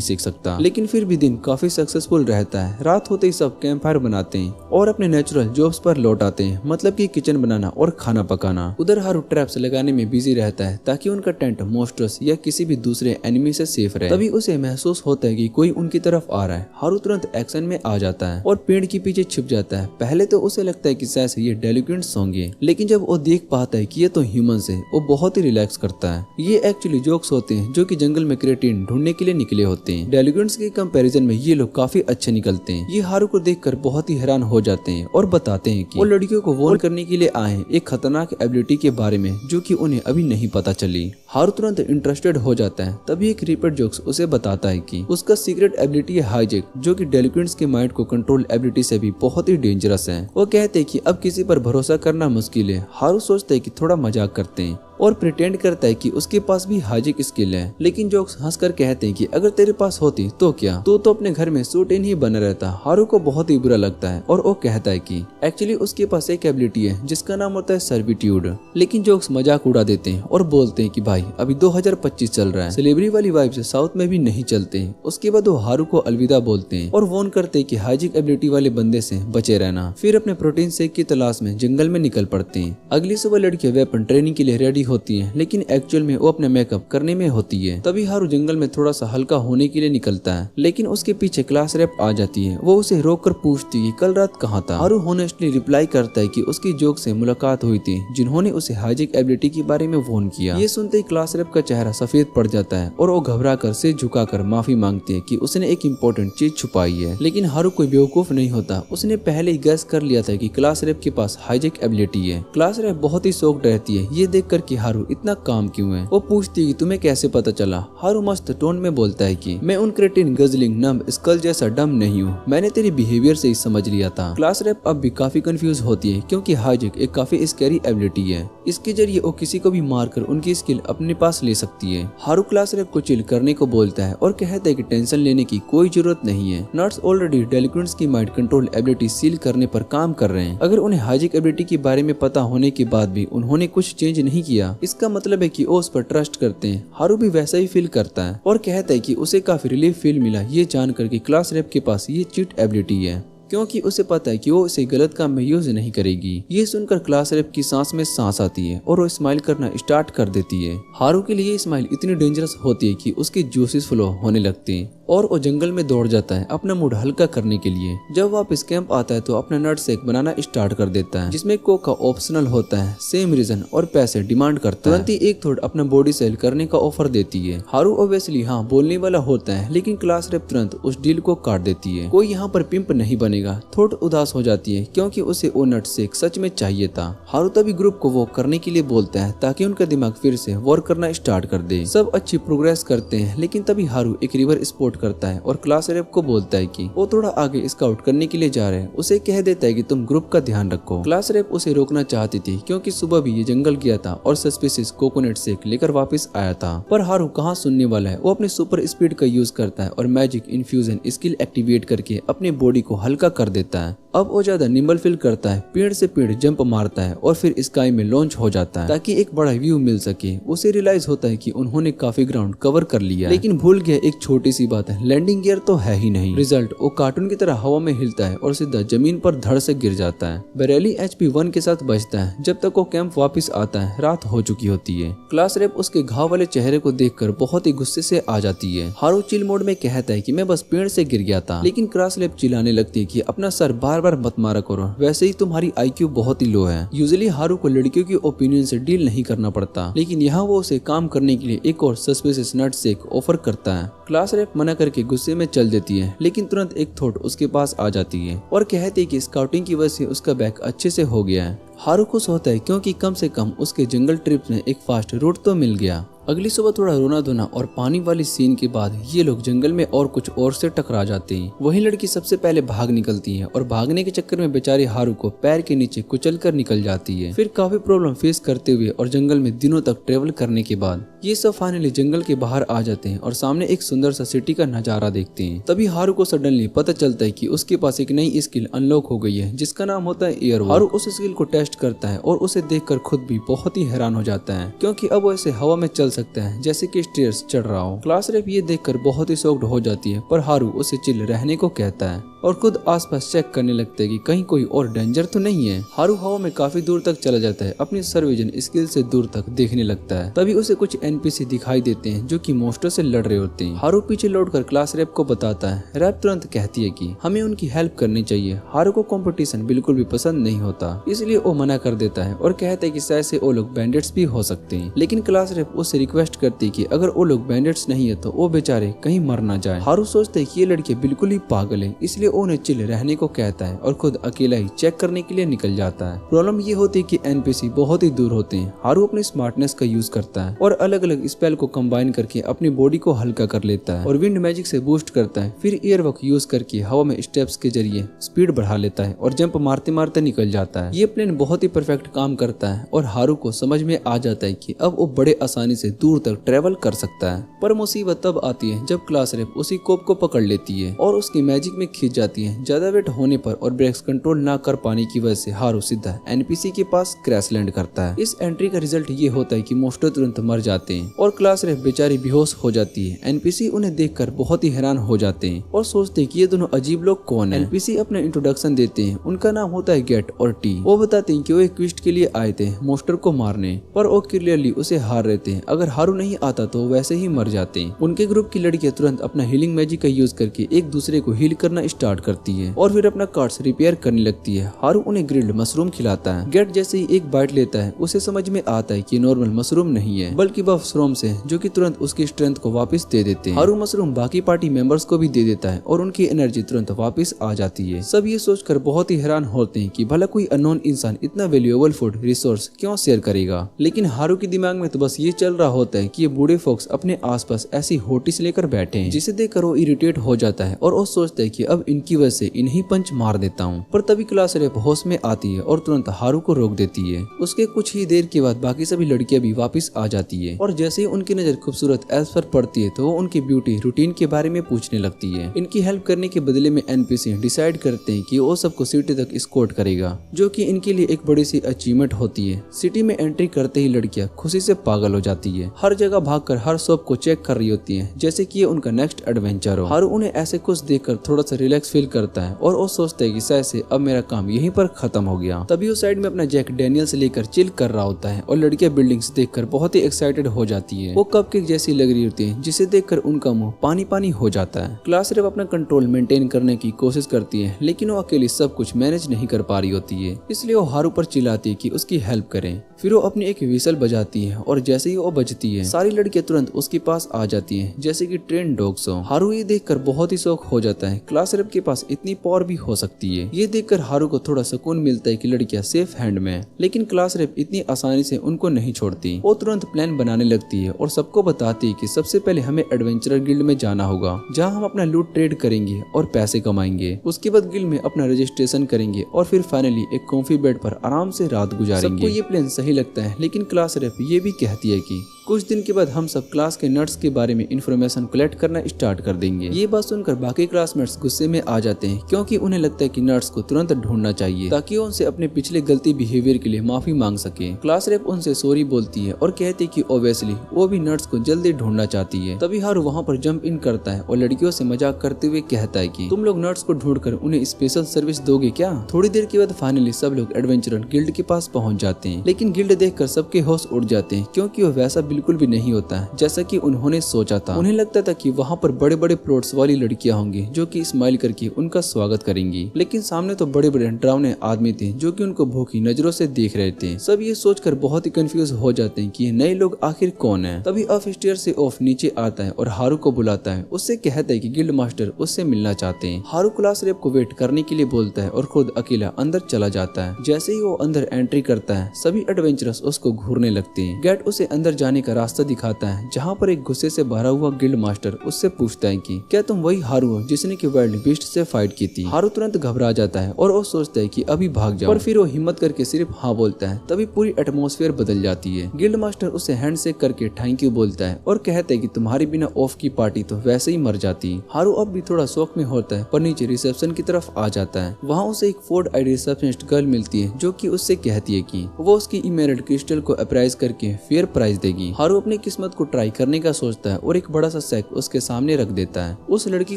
सीख सकता। लेकिन फिर भी दिन काफी सक्सेसफुल रहता है। रात होते ही सब कैंप फायर बनाते हैं और अपने नेचुरल जॉब्स पर लौट आते हैं, मतलब कि किचन बनाना और खाना पकाना। उधर हारू ट्रैप्स लगाने में बिजी रहता है ताकि उनका टेंट मॉन्स्टर्स या किसी भी दूसरे एनिमी से सेफ रहे। तभी उसे महसूस होता है कि कोई उनकी तरफ आ रहा है। हारू तुरंत एक्शन में आ जाता है और पेड़ की पीछे छिप जाता है। पहले तो उसे लगता है कि शायद ये डेलिक्वेंट्स होंगे, लेकिन जब वो देख पाता है कि ये तो ह्यूमंस है, वो बहुत ही रिलैक्स करता है। ये एक्चुअली जोक्स होते हैं जो कि जंगल में क्रेटिन ढूंढने के लिए निकले होते हैं। डेलिक्वेंट्स के कंपैरिजन में ये लोग काफी अच्छे निकलते हैं। ये हारू को देखकर बहुत ही हैरान हो जाते हैं और बताते हैं कि वो लड़कियों को वॉर्न करने के लिए आए हैं एक खतरनाक एबिलिटी के बारे में जो कि उन्हें अभी नहीं पता चली। हारू तुरंत इंटरेस्टेड हो जाता है। तभी एक रिपर जोक्स उसे बताता है कि उसका सीक्रेट एबिलिटी है हाईजेक, जो कि डेलिक्वेंट्स के माइंड को कंट्रोल एबिलिटी से भी बहुत ही डेंजरस है। वो कहते हैं कि अब किसी पर भरोसा करना मुश्किल है। हारू सोचता है कि थोड़ा मजाक करते हैं और प्रिटेंड करता है कि उसके पास भी हाजिक स्किल है, लेकिन जोक्स हंसकर कहते हैं कि अगर तेरे पास होती तो क्या, तो अपने घर में सूट इन ही बना रहता। हारू को बहुत ही बुरा लगता है और वो कहता है कि एक्चुअली उसके पास एक एबिलिटी है जिसका नाम होता है सर्विट्यूड। लेकिन जोक्स मजाक उड़ा देते हैं और बोलते हैं कि भाई अभी 2025 चल रहा है, सेलिब्रिटी वाली वाइब्स साउथ में भी नहीं चलते। उसके बाद वो हारू को अलविदा बोलते हैं और वॉर्न करते हैं कि हाजिक एबिलिटी वाले बंदे से बचे रहना। फिर अपने प्रोटीन शेक की तलाश में जंगल में निकल पड़ते हैं। अगली सुबह लड़कियां वेपन ट्रेनिंग के लिए रेडी होती हैं, लेकिन एक्चुअल में वो अपने मेकअप करने में होती है। तभी हारू जंगल में थोड़ा सा हल्का होने के लिए निकलता है, लेकिन उसके पीछे क्लास रेप आ जाती है। वो उसे रोक कर पूछती है कल रात कहाँ था। हारू होनेस्टली रिप्लाई करता है कि उसकी जोक से मुलाकात हुई थी जिन्होंने उसे हाजिक एबिलिटी के बारे में वॉर्न किया। ये सुनते ही क्लास रेप का चेहरा सफेद पड़ जाता है और वो घबरा कर सिर झुकाकर माफी मांगती है कि उसने एक इम्पोर्टेंट चीज छुपाई है। लेकिन हारू कोई बेवकूफ नहीं होता। उसने पहले ही गैस कर लिया था कि क्लास रेप के पास हाईजेक एबिलिटी है। क्लास रेप बहुत ही शॉक्ड रहती है ये देखकर कि कि हारू इतना काम क्यों है। वो पूछती है कि तुम्हें कैसे पता चला। हारू मस्त टोन में बोलता है कि मैं उन क्रेटिन गजलिंग नम स्कल जैसा डम नहीं हूँ, मैंने तेरी बिहेवियर से ही समझ लिया था। क्लास रेप अब भी काफी कंफ्यूज होती है क्योंकि हाइजैक एक काफी स्कैरी एबिलिटी है। इसके जरिए वो किसी को भी मारकर उनकी स्किल अपने पास ले सकती है। हारू क्लास रेप को चिल करने को बोलता है और कहता है कि टेंशन लेने की कोई जरूरत नहीं है। नर्स ऑलरेडी डेलिक्वेंट्स की माइंड कंट्रोल एबिलिटी सील करने पर काम कर रहे हैं। अगर उन्हें हाइजैक एबिलिटी के बारे में पता होने के बाद भी उन्होंने कुछ चेंज नहीं किया, इसका मतलब है कि वो उस पर ट्रस्ट करते हैं। हारू भी वैसा ही फील करता है और कहता है कि उसे काफी रिलीफ फील मिला ये जानकर कि क्लास रेप के पास ये चीट एबिलिटी है, क्योंकि उसे पता है कि वो इसे गलत काम में यूज नहीं करेगी। ये सुनकर क्लास रेप की सांस में सांस आती है और वो स्माइल करना स्टार्ट कर देती है। हारू के लिए स्माइल इतनी डेंजरस होती है कि उसके जूसेस फ्लो होने लगते हैं और वो जंगल में दौड़ जाता है अपना मूड हल्का करने के लिए। जब वापस कैंप आता है तो अपना नट शेक बनाना स्टार्ट कर देता है जिसमें कोक का ऑप्शनल होता है। सेम रीजन और पैसे डिमांड करता है। तुरंत ही एक थोड़ा अपना बॉडी सेल करने का ऑफर देती है। हारू ऑब्वियसली हाँ बोलने वाला होता है, लेकिन क्लास रेप तुरंत उस डील को काट देती है। कोई यहाँ पर पिंप नहीं बनेगा। थोड़ा उदास हो जाती है क्योंकि उसे वो नट शेक सच में चाहिए था। हारू तभी ग्रुप को वॉक करने के लिए बोलता है ताकि उनका दिमाग फिर से वर्क करना स्टार्ट कर दे। सब अच्छी प्रोग्रेस करते हैं, लेकिन तभी हारू एक रिवर स्पॉट करता है और क्लास रेप को बोलता है कि वो थोड़ा आगे स्काउट करने के लिए जा रहे हैं। उसे कह देता है कि तुम ग्रुप का ध्यान रखो। क्लास रेप उसे रोकना चाहती थी क्योंकि सुबह भी ये जंगल गया था और सस्पिशियस कोकोनट शेक लेकर वापस आया था, पर हारू कहाँ सुनने वाला है। वो अपने सुपर स्पीड का यूज करता है और मैजिक इन्फ्यूजन स्किल एक्टिवेट करके अपने बॉडी को हल्का कर देता है। अब वो ज्यादा निम्बल फील करता है, पेड़ से पेड़ जंप मारता है और फिर स्काई में लॉन्च हो जाता है ताकि एक बड़ा व्यू मिल सके। उसे रियलाइज होता है कि उन्होंने काफी ग्राउंड कवर कर लिया, लेकिन भूल गया एक छोटी सी बात है, लैंडिंग गियर तो है ही नहीं। रिजल्ट वो कार्टून की तरह हवा में हिलता है और सीधा जमीन पर धड़ से गिर जाता है। बरेली HP 1 के साथ बचता है। जब तक वो कैंप वापस आता है रात हो चुकी होती है। क्लास रेप उसके घाव वाले चेहरे को देखकर बहुत ही गुस्से से आ जाती है। हारू चिल मोड में कहता है कि मैं बस पेड़ से गिर गया था, लेकिन क्लास रेप चिल्लाने लगती है कि अपना सर बार बार मत मारा करो, वैसे ही तुम्हारी IQ बहुत ही लो है। यूजुअली हारू को लड़कियों की ओपिनियन से डील नहीं करना पड़ता, लेकिन यहाँ वो उसे काम करने के लिए एक और सस्पिशियस नट शेक ऑफर करता है। क्लास रेप मना करके गुस्से में चल देती है, लेकिन तुरंत एक थॉट उसके पास आ जाती है और कहती है कि स्काउटिंग की वजह से उसका बैग अच्छे से हो गया है। हारू खुश होता है क्योंकि कम से कम उसके जंगल ट्रिप में एक फास्ट रूट तो मिल गया। अगली सुबह थोड़ा रोना धोना और पानी वाली सीन के बाद ये लोग जंगल में और कुछ और से टकरा जाते हैं। वही लड़की सबसे पहले भाग निकलती है और भागने के चक्कर में बेचारी हारू को पैर के नीचे कुचल कर निकल जाती है। फिर काफी प्रॉब्लम फेस करते हुए और जंगल में दिनों तक ट्रेवल करने के बाद ये सब फाइनली जंगल के बाहर आ जाते हैं और सामने एक सुंदर सा सिटी का नजारा देखते हैं। तभी हारू को सडनली पता चलता है कि उसके पास एक नई स्किल अनलॉक हो गई है जिसका नाम होता है एयर वॉक। हारू उस स्किल को टेस्ट करता है और उसे देखकर खुद भी बहुत ही हैरान हो जाता है क्योंकि अब वो ऐसे हवा में चल सकता है जैसे कि स्टेयर्स चढ़ रहा हो। क्लास रेप ये देखकर बहुत ही शॉक्ड हो जाती है, पर हारू उसे चिल रहने को कहता है और खुद आसपास चेक करने लगता है कि कहीं कोई और डेंजर तो नहीं है। हारू हवा में काफी दूर तक चला जाता है, अपनी सर्विजन स्किल से दूर तक देखने लगता है। तभी उसे कुछ NPC दिखाई देते हैं जो कि मॉन्स्टर से लड़ रहे होते हैं। हारू पीछे लौटकर क्लास रेप को बताता है। रेप तुरंत कहती है कि हमें उनकी हेल्प करनी चाहिए। हारू को कंपटीशन बिल्कुल भी पसंद नहीं होता, इसलिए वो मना कर देता है और कहता है कि शायद से वो लोग बैंडिट्स भी हो सकते हैं। लेकिन क्लास रेप उससे रिक्वेस्ट करती है कि अगर वो लोग बैंडिट्स नहीं है तो वो बेचारे कहीं मर ना जाए। हारू सोचते है कि ये लड़के बिल्कुल ही पागल है, इसलिए वो उन्हें चिल रहने को कहता है और खुद अकेला ही चेक करने के लिए निकल जाता है। प्रॉब्लम ये होती है कि NPC बहुत ही दूर होते हैं। हारू अपनी स्मार्टनेस का यूज करता है और अलग अलग स्पेल को कंबाइन करके अपनी बॉडी को हल्का कर लेता है और विंड मैजिक से बूस्ट करता है। फिर एयर वॉक यूज करके हवा में स्टेप्स के जरिए स्पीड बढ़ा लेता है और जंप मारते मारते निकल जाता है। ये प्लान बहुत ही परफेक्ट काम करता है और हारू को समझ में आ जाता है कि अब वो बड़े आसानी से दूर तक ट्रेवल कर सकता है। पर मुसीबत तब आती है जब क्लास रेप उसी कोप को पकड़ लेती है और उसकी मैजिक में खींच जाती है। ज्यादा वेट होने पर और ब्रेक्स कंट्रोल ना कर पाने की वजह से हारू सीधा NPC के पास क्रैश लैंड करता है। इस एंट्री का रिजल्ट ये होता है कि मॉन्स्टर तुरंत मर जाते हैं और क्लास रेप बेचारी बेहोश हो जाती है। NPC उन्हें देखकर बहुत ही हैरान हो जाते हैं और सोचते हैं कि ये दोनों अजीब लोग कौन है। NPC अपना इंट्रोडक्शन देते हैं। उनका नाम होता है गेट और टी। वो बताते हैं कि वो एक क्विस्ट के लिए आए थे मॉन्स्टर को मारने, पर वो क्लियरली उसे हार रहे थे। अगर हारू नहीं आता तो वैसे ही मर जाते हैं। उनके ग्रुप की लड़कियां तुरंत अपना हीलिंग मैजिक का यूज करके एक दूसरे को हील करना स्टार्ट स्टार्ट करती है और फिर अपना कार्ड्स रिपेयर करने लगती है। हारू उन्हें ग्रिल्ड मशरूम खिलाता है। गेट जैसे ही एक बाइट लेता है उसे समझ में आता है कि नॉर्मल मशरूम नहीं है बल्कि बफ श्रॉम्स है, जो कि तुरंत उसकी स्ट्रेंथ को वापस दे देते हैं। हारू मशरूम बाकी पार्टी मेंबर्स को भी दे देता है और उनकी एनर्जी तुरंत वापस आ जाती है। सब ये सोचकर बहुत ही हैरान होते हैं कि भला कोई अननोन इंसान इतना वैल्यूएबल फूड रिसोर्स क्यों शेयर करेगा। लेकिन हारू के दिमाग में तो बस ये चल रहा होता है कि ये बूढ़े फोक्स अपने आसपास ऐसी होटिस लेकर बैठे हैं, जिसे देखकर वो इरिटेट हो जाता है और वो सोचता है कि अब इनकी वजह से इन्हीं पंच मार देता हूँ। पर तभी क्लास रेप होश में आती है और तुरंत हारू को रोक देती है। उसके कुछ ही देर के बाद बाकी सभी लड़कियां भी वापस आ जाती है और जैसे ही उनकी नजर खूबसूरत एल्स पर पड़ती है तो वो उनकी ब्यूटी रूटीन के बारे में पूछने लगती है। इनकी हेल्प करने के बदले में एनपीसी डिसाइड करते हैं कि वो सबको सिटी तक एस्कॉर्ट करेगा, जो कि इनके लिए एक बड़ी सी अचीवमेंट होती है। सिटी में एंट्री करते ही लड़कियां खुशी से पागल हो जाती है। हर जगह भागकर हर शॉप को चेक कर रही होती है, जैसे कि ये उनका नेक्स्ट एडवेंचर हो। हारू उन्हें ऐसे कुछ देखकर थोड़ा सा रिलैक्स फील करता है और वो सोचता है कि शायद से अब मेरा काम यहीं पर खत्म हो गया। तभी वो साइड में अपना जैक डेनियल्स लेकर चिल कर रहा होता है और लड़कियां बिल्डिंग्स देखकर बहुत ही एक्साइटेड हो जाती है। वो कपकेक जैसी लग रही होती है, जिसे देखकर उनका मुंह पानी पानी हो जाता है। क्लास रेप अपना कंट्रोल मेंटेन करने की कोशिश करती है, लेकिन वो अकेली सब कुछ मैनेज नहीं कर पा रही होती है, इसलिए वो हारू पर चिल्लाती है कि उसकी हेल्प करें। फिर वो अपनी एक व्हिसल बजाती है और जैसे ही वो बजती है सारी लड़कियां तुरंत उसके पास आ जाती हैं, जैसे कि ट्रेन डॉग्स हो। हारू ये देखकर बहुत ही शौक हो जाता है, क्लास रेप के पास इतनी पावर भी हो सकती है। ये देखकर हारू को थोड़ा सुकून मिलता है कि लड़कियां सेफ हैंड में है। लेकिन क्लास रेप इतनी आसानी से उनको नहीं छोड़ती। वो तुरंत प्लान बनाने लगती है और सबको बताती है कि सबसे पहले हमें एडवेंचरर गिल्ड में जाना होगा, जहाँ हम अपना लूट ट्रेड करेंगे और पैसे कमाएंगे। उसके बाद गिल्ड में अपना रजिस्ट्रेशन करेंगे और फिर फाइनली एक कॉम्फी बेड पर आराम से रात गुजारेंगे। सबको ये प्लान सही लगता है, लेकिन क्लास रेप ये भी कहती है कि कुछ दिन के बाद हम सब क्लास के नर्ड्स के बारे में इंफॉर्मेशन कलेक्ट करना स्टार्ट कर देंगे। ये बात सुनकर बाकी क्लासमेट्स गुस्से में आ जाते हैं, क्योंकि उन्हें लगता है कि नर्ड्स को तुरंत ढूंढना चाहिए ताकि वो उनसे अपने पिछले गलती बिहेवियर के लिए माफी मांग सके। क्लास रेप उनसे सॉरी बोलती है और कहती है कि ऑब्वियसली वो भी नर्ड्स को जल्दी ढूंढना चाहती है। तभी हारू वहाँ पर जंप इन करता है और लड़कियों से मजाक करते हुए कहता है कि तुम लोग नर्ड्स को ढूंढकर उन्हें स्पेशल सर्विस दोगे क्या। थोड़ी देर के बाद फाइनली सब लोग एडवेंचरर गिल्ड के पास पहुँच जाते हैं, लेकिन गिल्ड देखकर सबके होश उड़ जाते हैं, क्योंकि वो वैसा बिल्कुल भी नहीं होता जैसा कि उन्होंने सोचा था। उन्हें लगता था कि वहाँ पर बड़े बड़े प्लॉट्स वाली लड़कियां होंगी जो कि स्माइल करके उनका स्वागत करेंगी, लेकिन सामने तो बड़े बड़े डरावने आदमी थे जो कि उनको भूखी नजरों से देख रहे थे। सब ये सोचकर बहुत ही कंफ्यूज हो जाते हैं कि ये नए लोग आखिर कौन है। तभी अपस्टेयर से ऑफ नीचे आता है और हारू को बुलाता है। उससे कहता है कि गिल्ड मास्टर उससे मिलना चाहते हैं। हारू क्लास रेप को वेट करने के लिए बोलता है और खुद अकेला अंदर चला जाता है। जैसे ही वो अंदर एंट्री करता है सभी एडवेंचरस उसको घूरने लगते हैं। गेट उसे अंदर जाने का रास्ता दिखाता है, जहाँ पर एक गुस्से से भरा हुआ गिल्ड मास्टर उससे पूछता है कि क्या तुम वही हारू हो जिसने कि वाइल्ड बीस्ट से फाइट की थी। हारू तुरंत घबरा जाता है और वो सोचता है कि अभी भाग जाओ, पर फिर वो हिम्मत करके सिर्फ हाँ बोलता है। तभी पूरी एटमॉस्फेयर बदल जाती है। गिल्ड मास्टर उसे हैंड शेक करके थैंक यू बोलता है और कहता है कि तुम्हारे बिना ऑफ की पार्टी तो वैसे ही मर जाती। हारू अब भी थोड़ा शौक में होता है, पर नीचे रिसेप्शन की तरफ आ जाता है। वहाँ उसे एक फोर्ड आईडी रिसेप्शनिस्ट गर्ल मिलती है जो कि उससे कहती है कि वो उसकी इमेरल्ड क्रिस्टल को अप्राइज करके फेयर प्राइस देगी। हारू अपनी किस्मत को ट्राई करने का सोचता है और एक बड़ा सा सैक उसके सामने रख देता है। उस लड़की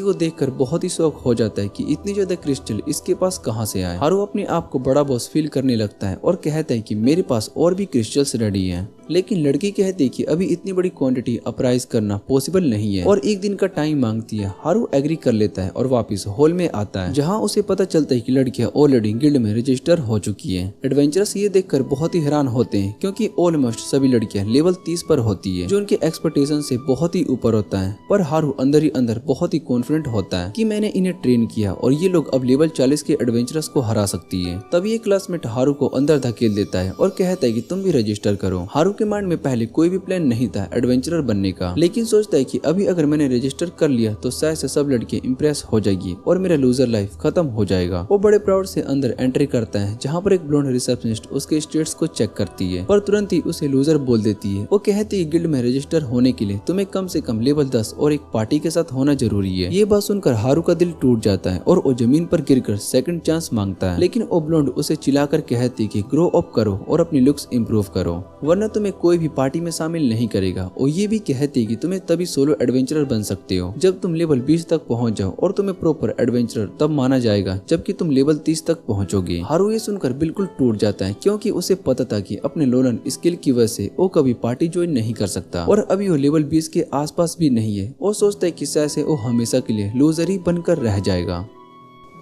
को देखकर बहुत ही शौक हो जाता है कि इतनी ज्यादा क्रिस्टल इसके पास कहाँ से आए। हारू अपने आप को बड़ा बॉस फील करने लगता है और कहता है कि मेरे पास और भी क्रिस्टल्स रेडी हैं। लेकिन लड़की कहती है कि अभी इतनी बड़ी क्वांटिटी अप्राइज करना पॉसिबल नहीं है और एक दिन का टाइम मांगती है। हारू एग्री कर लेता है और वापस हॉल में आता है, जहां उसे पता चलता है कि लड़कियां ऑलरेडी गिल्ड में रजिस्टर हो चुकी है। एडवेंचरस ये देखकर बहुत ही हैरान होते हैं, क्योंकि ऑलमोस्ट सभी लड़कियां लेवल 30 पर होती है, जो उनके एक्सपेक्टेशन से बहुत ही ऊपर होता है। पर हारू अंदर ही अंदर बहुत ही कॉन्फिडेंट होता है कि मैंने इन्हें ट्रेन किया और ये लोग अब लेवल 40 के एडवेंचरस को हरा सकती है। तभी एक क्लासमेट हारू को अंदर धकेल देता है और कहता है कि तुम भी रजिस्टर करो। हारू के माइंड में पहले कोई भी प्लान नहीं था एडवेंचरर बनने का, लेकिन सोचता है कि अभी अगर मैंने रजिस्टर कर लिया तो शायद से सब लड़कियां इंप्रेस हो जाएगी और मेरा लूजर लाइफ खत्म हो जाएगा। वो बड़े प्राउड से अंदर एंट्री करता है, जहाँ पर एक ब्लोंड रिसेप्शनिस्ट उसके स्टेट्स को चेक करती है, पर तुरंत ही उसे लूजर बोल देती है। वो कहती है गिल्ड में रजिस्टर होने के लिए तुम्हें कम से कम लेवल 10 और एक पार्टी के साथ होना जरूरी है। ये बात सुनकर हारू का दिल टूट जाता है और वो जमीन पर गिरकर सेकंड चांस मांगता है, लेकिन वो ब्लोंड उसे चिल्लाकर कहती है कि ग्रो अप करो और अपनी लुक्स इम्प्रूव करो, वरना तुम्हें कोई भी पार्टी में शामिल नहीं करेगा। और ये भी कहती है कि तुम्हें तभी सोलो एडवेंचरर बन सकते हो जब तुम लेवल 20 तक पहुंच जाओ, और तुम्हें प्रॉपर एडवेंचरर तब माना जाएगा जबकि तुम लेवल 30 तक पहुंचोगे। हारू ये सुनकर बिल्कुल टूट जाता है, क्योंकि उसे पता था कि अपने लोलन स्किल की वजह से वो कभी पार्टी ज्वाइन नहीं कर सकता और अभी वो लेवल 20 के आसपास भी नहीं है। वो सोचता है कि शायद से वो हमेशा के लिए लूजर ही बनकर रह जाएगा।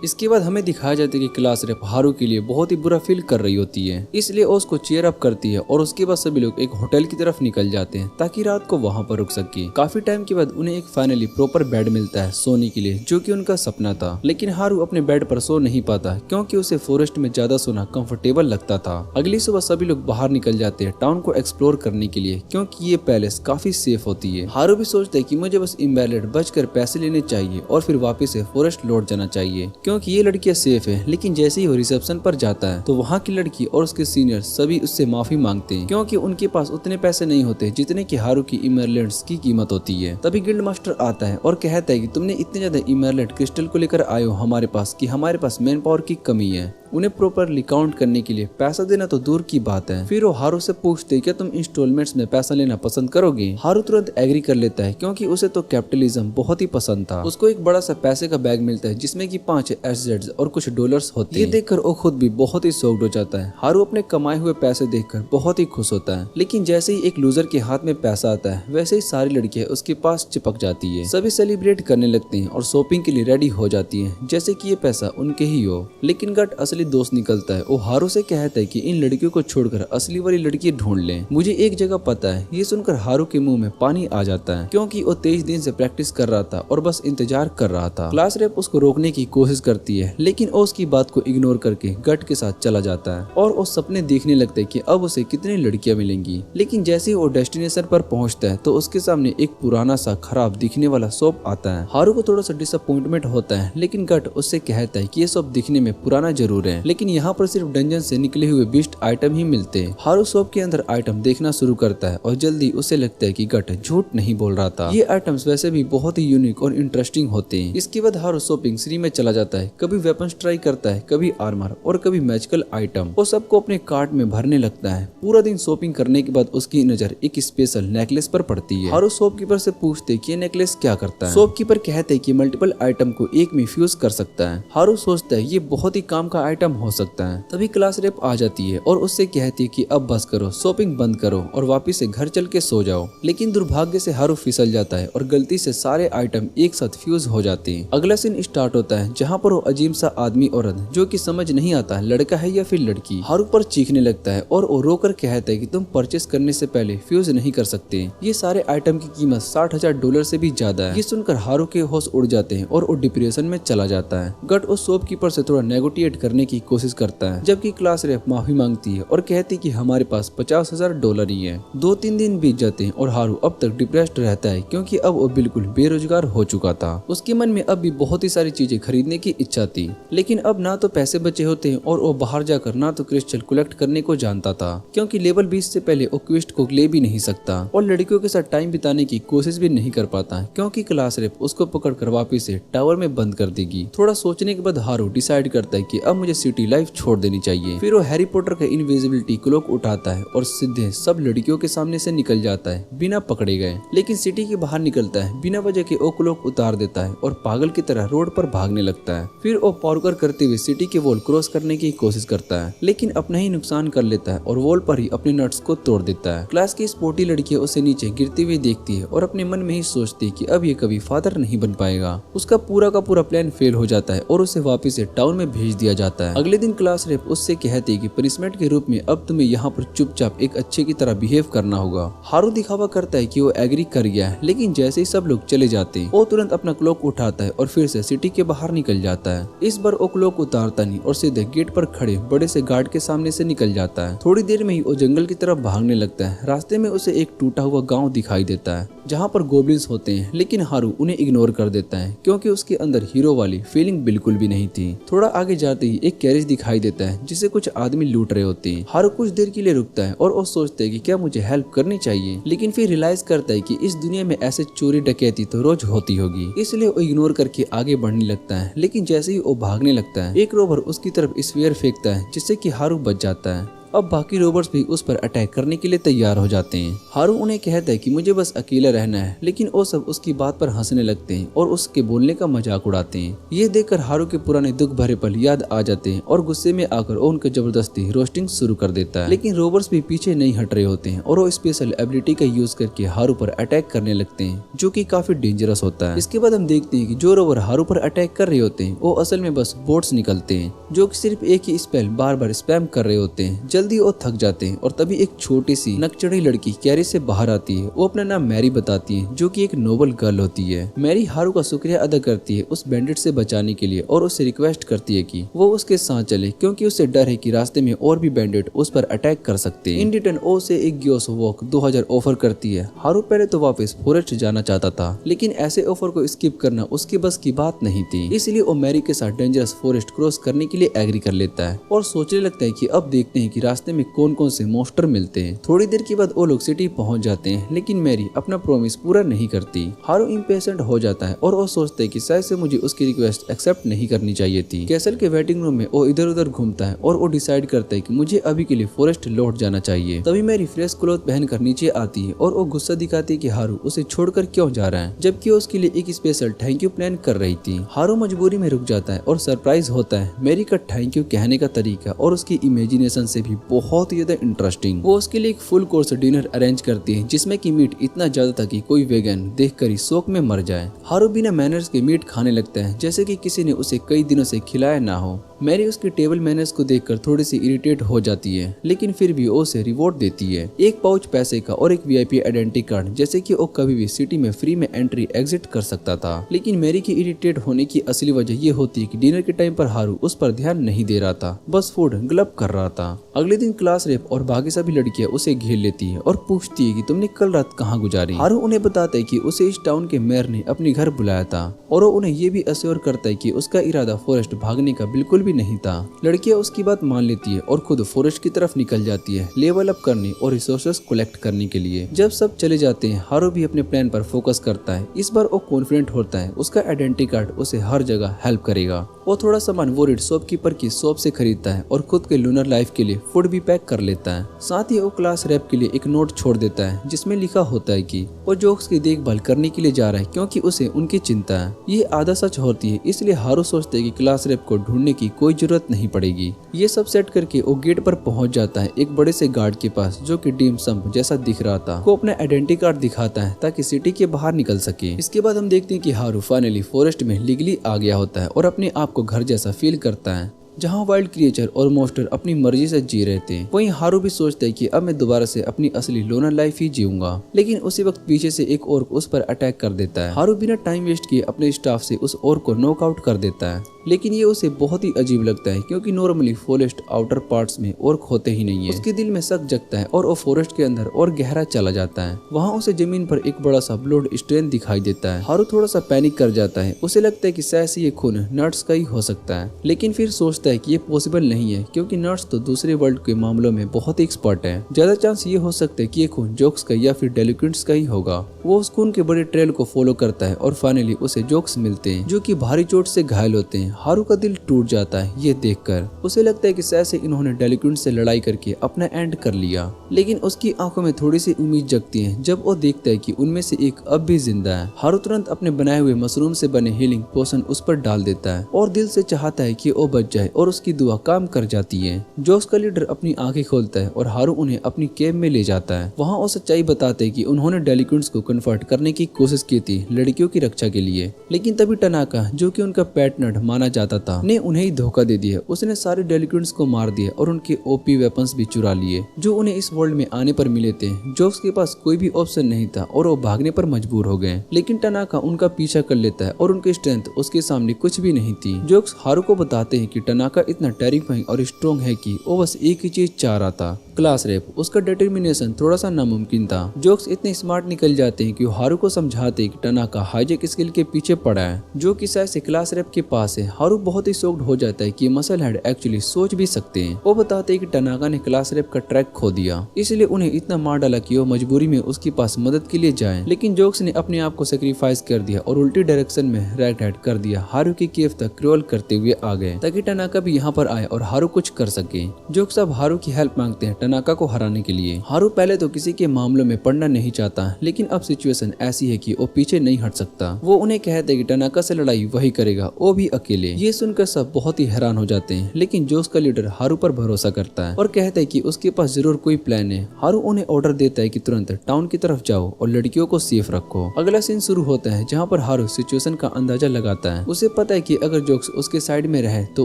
इसके बाद हमें दिखाया जाता है कि क्लास रेप हारू के लिए बहुत ही बुरा फील कर रही होती है, इसलिए वो उसको चीयर अप करती है और उसके बाद सभी लोग एक होटल की तरफ निकल जाते हैं ताकि रात को वहाँ पर रुक सके। काफी टाइम के बाद उन्हें एक फाइनली प्रॉपर बेड मिलता है सोने के लिए, जो कि उनका सपना था। लेकिन हारू अपने बेड पर सो नहीं पाता क्योंकि उसे फॉरेस्ट में ज्यादा सोना कंफर्टेबल लगता था। अगली सुबह सभी लोग बाहर निकल जाते हैं टाउन को एक्सप्लोर करने के लिए, क्योंकि ये पैलेस काफी सेफ होती है। हारू भी सोचता है कि मुझे बस इम्बैलेड बचकर पैसे लेने चाहिए और फिर वापस से फॉरेस्ट लौट जाना चाहिए, क्योंकि ये लड़कियां सेफ है। लेकिन जैसे ही वो रिसेप्शन पर जाता है तो वहाँ की लड़की और उसके सीनियर सभी उससे माफी मांगते हैं, क्योंकि उनके पास उतने पैसे नहीं होते जितने की हारू की इमरलेंड्स की कीमत होती है। तभी गिल्ड मास्टर आता है और कहता है कि तुमने इतने ज्यादा इमरलेंड क्रिस्टल को लेकर आए हो हमारे पास कि हमारे पास मैन पावर की कमी है। उन्हें प्रॉपरली काउंट करने के लिए पैसा देना तो दूर की बात है। फिर वो हारू से पूछते क्या तुम इंस्टॉलमेंट्स में पैसा लेना पसंद करोगे। हारू तुरंत एग्री कर लेता है क्योंकि उसे तो कैपिटलिज्म बहुत ही पसंद था। उसको एक बड़ा सा पैसे का बैग मिलता है जिसमें कि 5 एसेट्स और कुछ डॉलर्स होते हैं। ये देखकर वो खुद भी बहुत ही शॉक्ड हो जाता है। हारू अपने कमाए हुए पैसे देखकर बहुत ही खुश होता है, लेकिन जैसे ही एक लूजर के हाथ में पैसा आता है वैसे ही सारी लड़कियां उसके पास चिपक जाती है। सभी सेलिब्रेट करने लगते हैं और शॉपिंग के लिए रेडी हो जाती है जैसे कि ये पैसा उनके ही हो। लेकिन गट असली दोस्त निकलता है। वो हारू से कहता है कि इन लड़कियों को छोड़कर असली वाली लड़की ढूंढ लें, मुझे एक जगह पता है। ये सुनकर हारू के मुंह में पानी आ जाता है क्योंकि वो 23 दिन से प्रैक्टिस कर रहा था और बस इंतजार कर रहा था। क्लास रेप उसको रोकने की कोशिश करती है, लेकिन वो उसकी बात को इग्नोर करके गट के साथ चला जाता है और वो सपने देखने लगता है कि अब उसे कितनी लड़कियां मिलेंगी। लेकिन जैसे ही वो डेस्टिनेशन पर पहुंचता है तो उसके सामने एक पुराना सा खराब दिखने वाला शॉप आता है। हारू को थोड़ा सा डिसअपॉइंटमेंट होता है, लेकिन गट उससे कहता है कि ये शॉप दिखने में पुराना जरूर है, लेकिन यहाँ पर सिर्फ डंजन से निकले हुए बीस्ट आइटम ही मिलते हैं। हारू शॉप के अंदर आइटम देखना शुरू करता है और जल्दी उसे लगता है कि गट झूठ नहीं बोल रहा था। ये आइटम्स वैसे भी बहुत ही यूनिक और इंटरेस्टिंग होते हैं। इसके बाद हारू शॉपिंग श्री में चला जाता है, कभी वेपन्स ट्राई करता है, कभी आर्मर और कभी मैजिकल आइटम। वो सबको अपने कार्ट में भरने लगता है। पूरा दिन शॉपिंग करने के बाद उसकी नजर एक स्पेशल नेकलेस पर पड़ती है। हारू शॉपकीपर से पूछते कि ये नेकलेस क्या करता है। शॉपकीपर कहते हैं कि मल्टीपल आइटम को एक में फ्यूज कर सकता है। हारू सोचता है ये बहुत ही काम का आइटम हो सकता है। तभी क्लास रेप आ जाती है और उससे कहती है कि अब बस करो, शॉपिंग बंद करो और वापस से घर चल के सो जाओ। लेकिन दुर्भाग्य से हारू फिसल जाता है और गलती से सारे आइटम एक साथ फ्यूज हो जाते हैं। अगला सीन स्टार्ट होता है जहाँ पर वो अजीब सा आदमी औरत जो कि समझ नहीं आता लड़का है या फिर लड़की हारू पर चीखने लगता है और वो रोकर कहता है कि तुम परचेस करने से पहले फ्यूज नहीं कर सकते। ये सारे आइटम की कीमत $60,000 से भी ज्यादा है। ये सुनकर हारू के होश उड़ जाते हैं और वो डिप्रेशन में चला जाता है। गट उस शॉपकीपर से थोड़ा नेगोटिएट करने की कोशिश करता है, जबकि क्लास रेप माफी मांगती है और कहती कि हमारे पास $50,000 ही है। 2-3 दिन बीत जाते हैं और हारू अब तक डिप्रेस्ड रहता है क्योंकि अब वो बिल्कुल बेरोजगार हो चुका था। उसके मन में अब भी बहुत ही सारी चीजें खरीदने की इच्छा थी, लेकिन अब ना तो पैसे बचे होते हैं और वो बाहर जाकर ना तो क्रिस्टल कलेक्ट करने को जानता था, क्योंकि लेवल 20 से पहले वो क्वेस्ट को ले भी नहीं सकता और लड़कियों के साथ टाइम बिताने की कोशिश भी नहीं कर पाता क्योंकि क्लास रेप उसको पकड़ कर वापिस से टावर में बंद कर देगी। थोड़ा सोचने के बाद हारू डिसाइड करता है कि अब मुझे सिटी लाइफ छोड़ देनी चाहिए। फिर वो हैरी पॉटर का इनविजिबिलिटी क्लोक उठाता है और सीधे सब लड़कियों के सामने से निकल जाता है बिना पकड़े गए। लेकिन सिटी के बाहर निकलता है, बिना वजह के वो क्लोक उतार देता है और पागल की तरह रोड पर भागने लगता है। फिर वो पार्कोर करते हुए सिटी के वॉल क्रॉस करने की कोशिश करता है, लेकिन अपना ही नुकसान कर लेता है और वॉल पर ही अपने नट्स को तोड़ देता है। क्लास की स्पोर्टी लड़कियां उसे नीचे गिरती हुई देखती है और अपने मन में ही सोचती है कि अब ये कभी फादर नहीं बन पाएगा। उसका पूरा का पूरा प्लान फेल हो जाता है और उसे वापस से टाउन में भेज दिया जाता है। अगले दिन क्लास रेप उससे कहती है कि पनिशमेंट के रूप में अब तुम्हें यहाँ पर चुपचाप एक अच्छे की तरह बिहेव करना होगा। हारू दिखावा करता है कि वो एग्री कर गया है, लेकिन जैसे ही सब लोग चले जाते हैं वो तुरंत अपना क्लोक उठाता है और फिर से सिटी के बाहर निकल जाता है। इस बार वो क्लोक उतारता नहीं और सीधे गेट पर खड़े बड़े से गार्ड के सामने से निकल जाता है। थोड़ी देर में ही वो जंगल की तरफ भागने लगता है। रास्ते में उसे एक टूटा हुआ गाँव दिखाई देता है जहाँ पर गोब्लिन्स होते हैं, लेकिन हारू उन्हें इग्नोर कर देता है क्योंकि उसके अंदर हीरो वाली फीलिंग बिल्कुल भी नहीं थी। थोड़ा आगे जाते ही एक कैरेज दिखाई देता है जिसे कुछ आदमी लूट रहे होते हैं। हारू कुछ देर के लिए रुकता है और वो सोचता है कि क्या मुझे हेल्प करनी चाहिए, लेकिन फिर रियलाइज करता है कि इस दुनिया में ऐसे चोरी डकैती तो रोज होती होगी, इसलिए वो इग्नोर करके आगे बढ़ने लगता है। लेकिन जैसे ही वो भागने लगता है एक रोबर उसकी तरफ स्फीयर फेंकता है जिससे कि हारू बच जाता है। अब बाकी रोबोट्स भी उस पर अटैक करने के लिए तैयार हो जाते हैं। हारू उन्हें कहता है कि मुझे बस अकेला रहना है, लेकिन वो सब उसकी बात पर हंसने लगते हैं और उसके बोलने का मजाक उड़ाते हैं। ये देखकर हारू के पुराने दुख भरे पल याद आ जाते हैं और गुस्से में आकर वो उनको जबरदस्ती रोस्टिंग शुरू कर देता है। लेकिन रोबोट्स भी पीछे नहीं हट रहे होते हैं और वो स्पेशल एबिलिटी का यूज करके हारू पर अटैक करने लगते हैं, जो कि काफी डेंजरस होता है। इसके बाद हम देखते हैं कि जो रोबोट हारू पर अटैक कर रहे होते हैं वो असल में बस बोट्स निकलते हैं, जो कि सिर्फ एक ही स्पेल बार बार स्पैम कर रहे होते हैं। जल्दी वो थक जाते हैं और तभी एक छोटी सी नकचढ़ी लड़की कैरी से बाहर आती है। वो अपना नाम मैरी बताती है, जो कि एक नोबल गर्ल होती है। मैरी हारू का शुक्रिया अदा करती है उस बैंडिट से बचाने के लिए और उससे रिक्वेस्ट करती है कि वो उसके साथ चले, क्योंकि उसे डर है कि रास्ते में और भी बैंडिट उस पर अटैक कर सकते हैं। इन रिटर्न ओ से एक ग्योस वॉक 2000 ऑफर करती है। हारू पहले तो वापस फॉरेस्ट जाना चाहता था, लेकिन ऐसे ऑफर को स्किप करना उसकी बस की बात नहीं थी, इसलिए वो मैरी के साथ डेंजरस फॉरेस्ट क्रॉस करने के लिए एग्री कर लेता है और सोचने लगता है कि अब देखते हैं कि रास्ते में कौन कौन से मॉन्स्टर मिलते हैं। थोड़ी देर के बाद वो लोग सिटी पहुंच जाते हैं, लेकिन मैरी अपना प्रॉमिस पूरा नहीं करती। हारू इम्पेशेंट हो जाता है और वो सोचता है कि शायद से मुझे उसकी रिक्वेस्ट एक्सेप्ट नहीं करनी चाहिए थी। कैसल के वेटिंग रूम में वो इधर उधर घूमता है और वो डिसाइड करता है कि मुझे अभी के लिए फॉरेस्ट लौट जाना चाहिए। तभी मैरी फ्रेश क्लॉथ पहनकर नीचे आती है और वो गुस्सा दिखाती है कि हारू उसे छोड़कर क्यों जा रहा है, जबकि वो उसके लिए एक स्पेशल थैंक यू प्लान कर रही थी। हारू मजबूरी में रुक जाता है और सरप्राइज होता है मैरी का थैंक यू कहने का तरीका और उसकी इमेजिनेशन से भी बहुत ज्यादा इंटरेस्टिंग। वो उसके लिए एक फुल कोर्स डिनर अरेंज करती है, जिसमें की मीट इतना ज्यादा था कि कोई वेगन देखकर ही शौक में मर जाए। हारू बिना मैनर्स के मीट खाने लगता है, जैसे कि किसी ने उसे कई दिनों से खिलाया ना हो। मैरी उसकी टेबल मैनर्स को देखकर थोड़ी सी इरिटेट हो जाती है, लेकिन फिर भी वो उसे रिवॉर्ड देती है, एक पाउच पैसे का और एक वीआईपी आइडेंटिटी कार्ड, जैसे कि वो कभी भी सिटी में फ्री में एंट्री एग्जिट कर सकता था। लेकिन मैरी की इरिटेट होने की असली वजह ये होती है कि डिनर के टाइम पर हारू उस पर ध्यान नहीं दे रहा था, बस फूड ग्लब कर रहा था। अगले दिन क्लास रेप और बाकी सभी लड़कियां उसे घेर लेती है और पूछती है कि तुमने कल रात कहाँ गुजारी। हारू उन्हें बताता है कि उसे इस टाउन के मेयर ने अपने घर बुलाया था और वो उन्हें ये भी अश्योर करता है कि उसका इरादा फॉरेस्ट भागने का बिल्कुल भी नहीं था। लड़कियां उसकी बात मान लेती है और खुद फॉरेस्ट की तरफ निकल जाती है लेवल अप करने और रिसोर्सेस कलेक्ट करने के लिए। जब सब चले जाते हैं, हारू भी अपने प्लान पर फोकस करता है। इस बार वो कॉन्फिडेंट होता है उसका आइडेंटिटी कार्ड उसे हर जगह हेल्प करेगा। वो थोड़ा सामान वोरिड शॉपकीपर की शॉप से खरीदता है और खुद के लूनर लाइफ के लिए फूड भी पैक कर लेता है। साथ ही वो क्लास रैप के लिए एक नोट छोड़ देता है, जिसमें लिखा होता है कि वो जोक्स की देखभाल करने के लिए जा रहा है, क्योंकि उसे उनकी चिंता है। ये आधा सच होती है, इसलिए हारू सोचते है कि क्लास रैप को ढूंढने की कोई जरूरत नहीं पड़ेगी। ये सब सेट करके वो गेट पर पहुंच जाता है एक बड़े से गार्ड के पास, जो कि डीम सम्प जैसा दिख रहा था। वो अपना आइडेंटिटी कार्ड दिखाता है ताकि सिटी के बाहर निकल सके। इसके बाद हम देखते हैं कि हारू फाइनली फॉरेस्ट में लीगली आ गया होता है और अपने आप को घर जैसा फील करता है, जहाँ वाइल्ड क्रिएचर और मॉन्स्टर अपनी मर्जी से जी रहे थे। वहीं हारू भी सोचता है कि अब मैं दोबारा से अपनी असली लोनर लाइफ ही जीऊंगा। लेकिन उसी वक्त पीछे से एक ऑर्क उस पर अटैक कर देता है। हारू बिना टाइम वेस्ट किए अपने स्टाफ से उस ऑर्क को नॉकआउट कर देता है, लेकिन ये उसे बहुत ही अजीब लगता है, क्योंकि नॉर्मली फॉरेस्ट आउटर पार्ट्स में ऑर्क होते ही नहीं है। उसके दिल में शक जगता है और वो फॉरेस्ट के अंदर और गहरा चला जाता है। वहाँ उसे जमीन पर एक बड़ा सा ब्लड स्टेन दिखाई देता है। हारू थोड़ा सा पैनिक कर जाता है, उसे लगता है कि शायद से ये खून नर्स का ही हो सकता है, लेकिन फिर सोचता है कि ये पॉसिबल नहीं है, क्योंकि नर्स तो दूसरे वर्ल्ड के मामलों में बहुत ही एक्सपर्ट है। ज्यादा चांस ये हो सकता है कि ये खून जोक्स का या फिर डेलिक्वेंट्स का ही होगा। वो उस खून के बड़े ट्रेल को फॉलो करता है और फाइनली उसे जोक्स मिलते हैं, जो कि भारी चोट से घायल होते हैं। हारू का दिल टूट जाता है ये देखकर। उसे लगता है कि शायद से इन्होंने डेलिक्वेंट से लड़ाई करके अपना एंड कर लिया, लेकिन उसकी आंखों में थोड़ी सी उम्मीद जगती है जब वो देखता है कि उनमें से एक अब भी जिंदा है। हारू तुरंत अपने बनाए हुए मशरूम से बने हीलिंग पोशन उस पर डाल देता है और दिल से चाहता है कि वो बच जाए, और उसकी दुआ काम कर जाती है। जोक्स का लीडर अपनी आंखें खोलता है और हारू उन्हें अपनी केव में ले जाता है। वहाँ वो सच्चाई बताते हैं कि उन्होंने डेलिक्वेंट्स को कन्वर्ट करने की कोशिश की थी लड़कियों की रक्षा के लिए, लेकिन तभी टनाका, जो कि उनका पेट नट माना जाता था, ने उन्हें ही धोखा दे दिया। उसने सारे डेलिक्वेंट्स को मार दिया और उनके ओपी वेपन्स भी चुरा लिए, जो उन्हें इस वर्ल्ड में आने पर मिले थे। जोक्स के पास कोई भी ऑप्शन नहीं था और वो भागने पर मजबूर हो गए, लेकिन टनाका उनका पीछा कर लेता है और उनकी स्ट्रेंथ उसके सामने कुछ भी नहीं थी। जोक्स हारू को बताते हैं कि टनाका इतना टेरिफाइंग और स्ट्रॉन्ग है कि वो बस एक ही चीज चाह रहा था, क्लास रेप, उसका डिटर्मिनेशन थोड़ा सा नामुमकिन था। जोक्स इतने स्मार्ट निकल जाते हैं कि वो हारू को समझाते हैं कि टनाका हाईजेक स्किल के पीछे पड़ा है, जो कि शायद से क्लास रेप के पास है। हारू बहुत ही शॉक्ड हो जाता है कि मसल हेड एक्चुअली सोच भी सकते हैं। वो बताते हैं कि टनाका ने क्लास रेप का ट्रैक खो दिया, इसलिए उन्हें इतना मार डाला कि वो मजबूरी में उसके पास मदद के लिए जाए। लेकिन जोक्स ने अपने आप को सेक्रीफाइस कर दिया और उल्टी डायरेक्शन में राइट हेड कर दिया। हारू की केव तक क्रॉल करते हुए आ गए ताकि टनाका भी यहाँ पर आए और हारू कुछ कर सके। जोक्स अब हारू की हेल्प मांगते हैं टनाका को हराने के लिए। हारू पहले तो किसी के मामलों में पड़ना नहीं चाहता, लेकिन अब सिचुएशन ऐसी है कि वो पीछे नहीं हट सकता। वो उन्हें कहते हैं कि टनाका से लड़ाई वही करेगा, वो भी अकेले। ये सुनकर सब बहुत ही हैरान हो जाते हैं, लेकिन जोक्स का लीडर हारू पर भरोसा करता है और कहता है कि उसके पास जरूर कोई प्लान है। हारू उन्हें ऑर्डर देता है कि तुरंत टाउन की तरफ जाओ और लड़कियों को सेफ रखो। अगला सीन शुरू होता है जहाँ पर हारू सिचुएशन का अंदाजा लगाता है। उसे पता है कि अगर जोक्स उसके साइड में रहे तो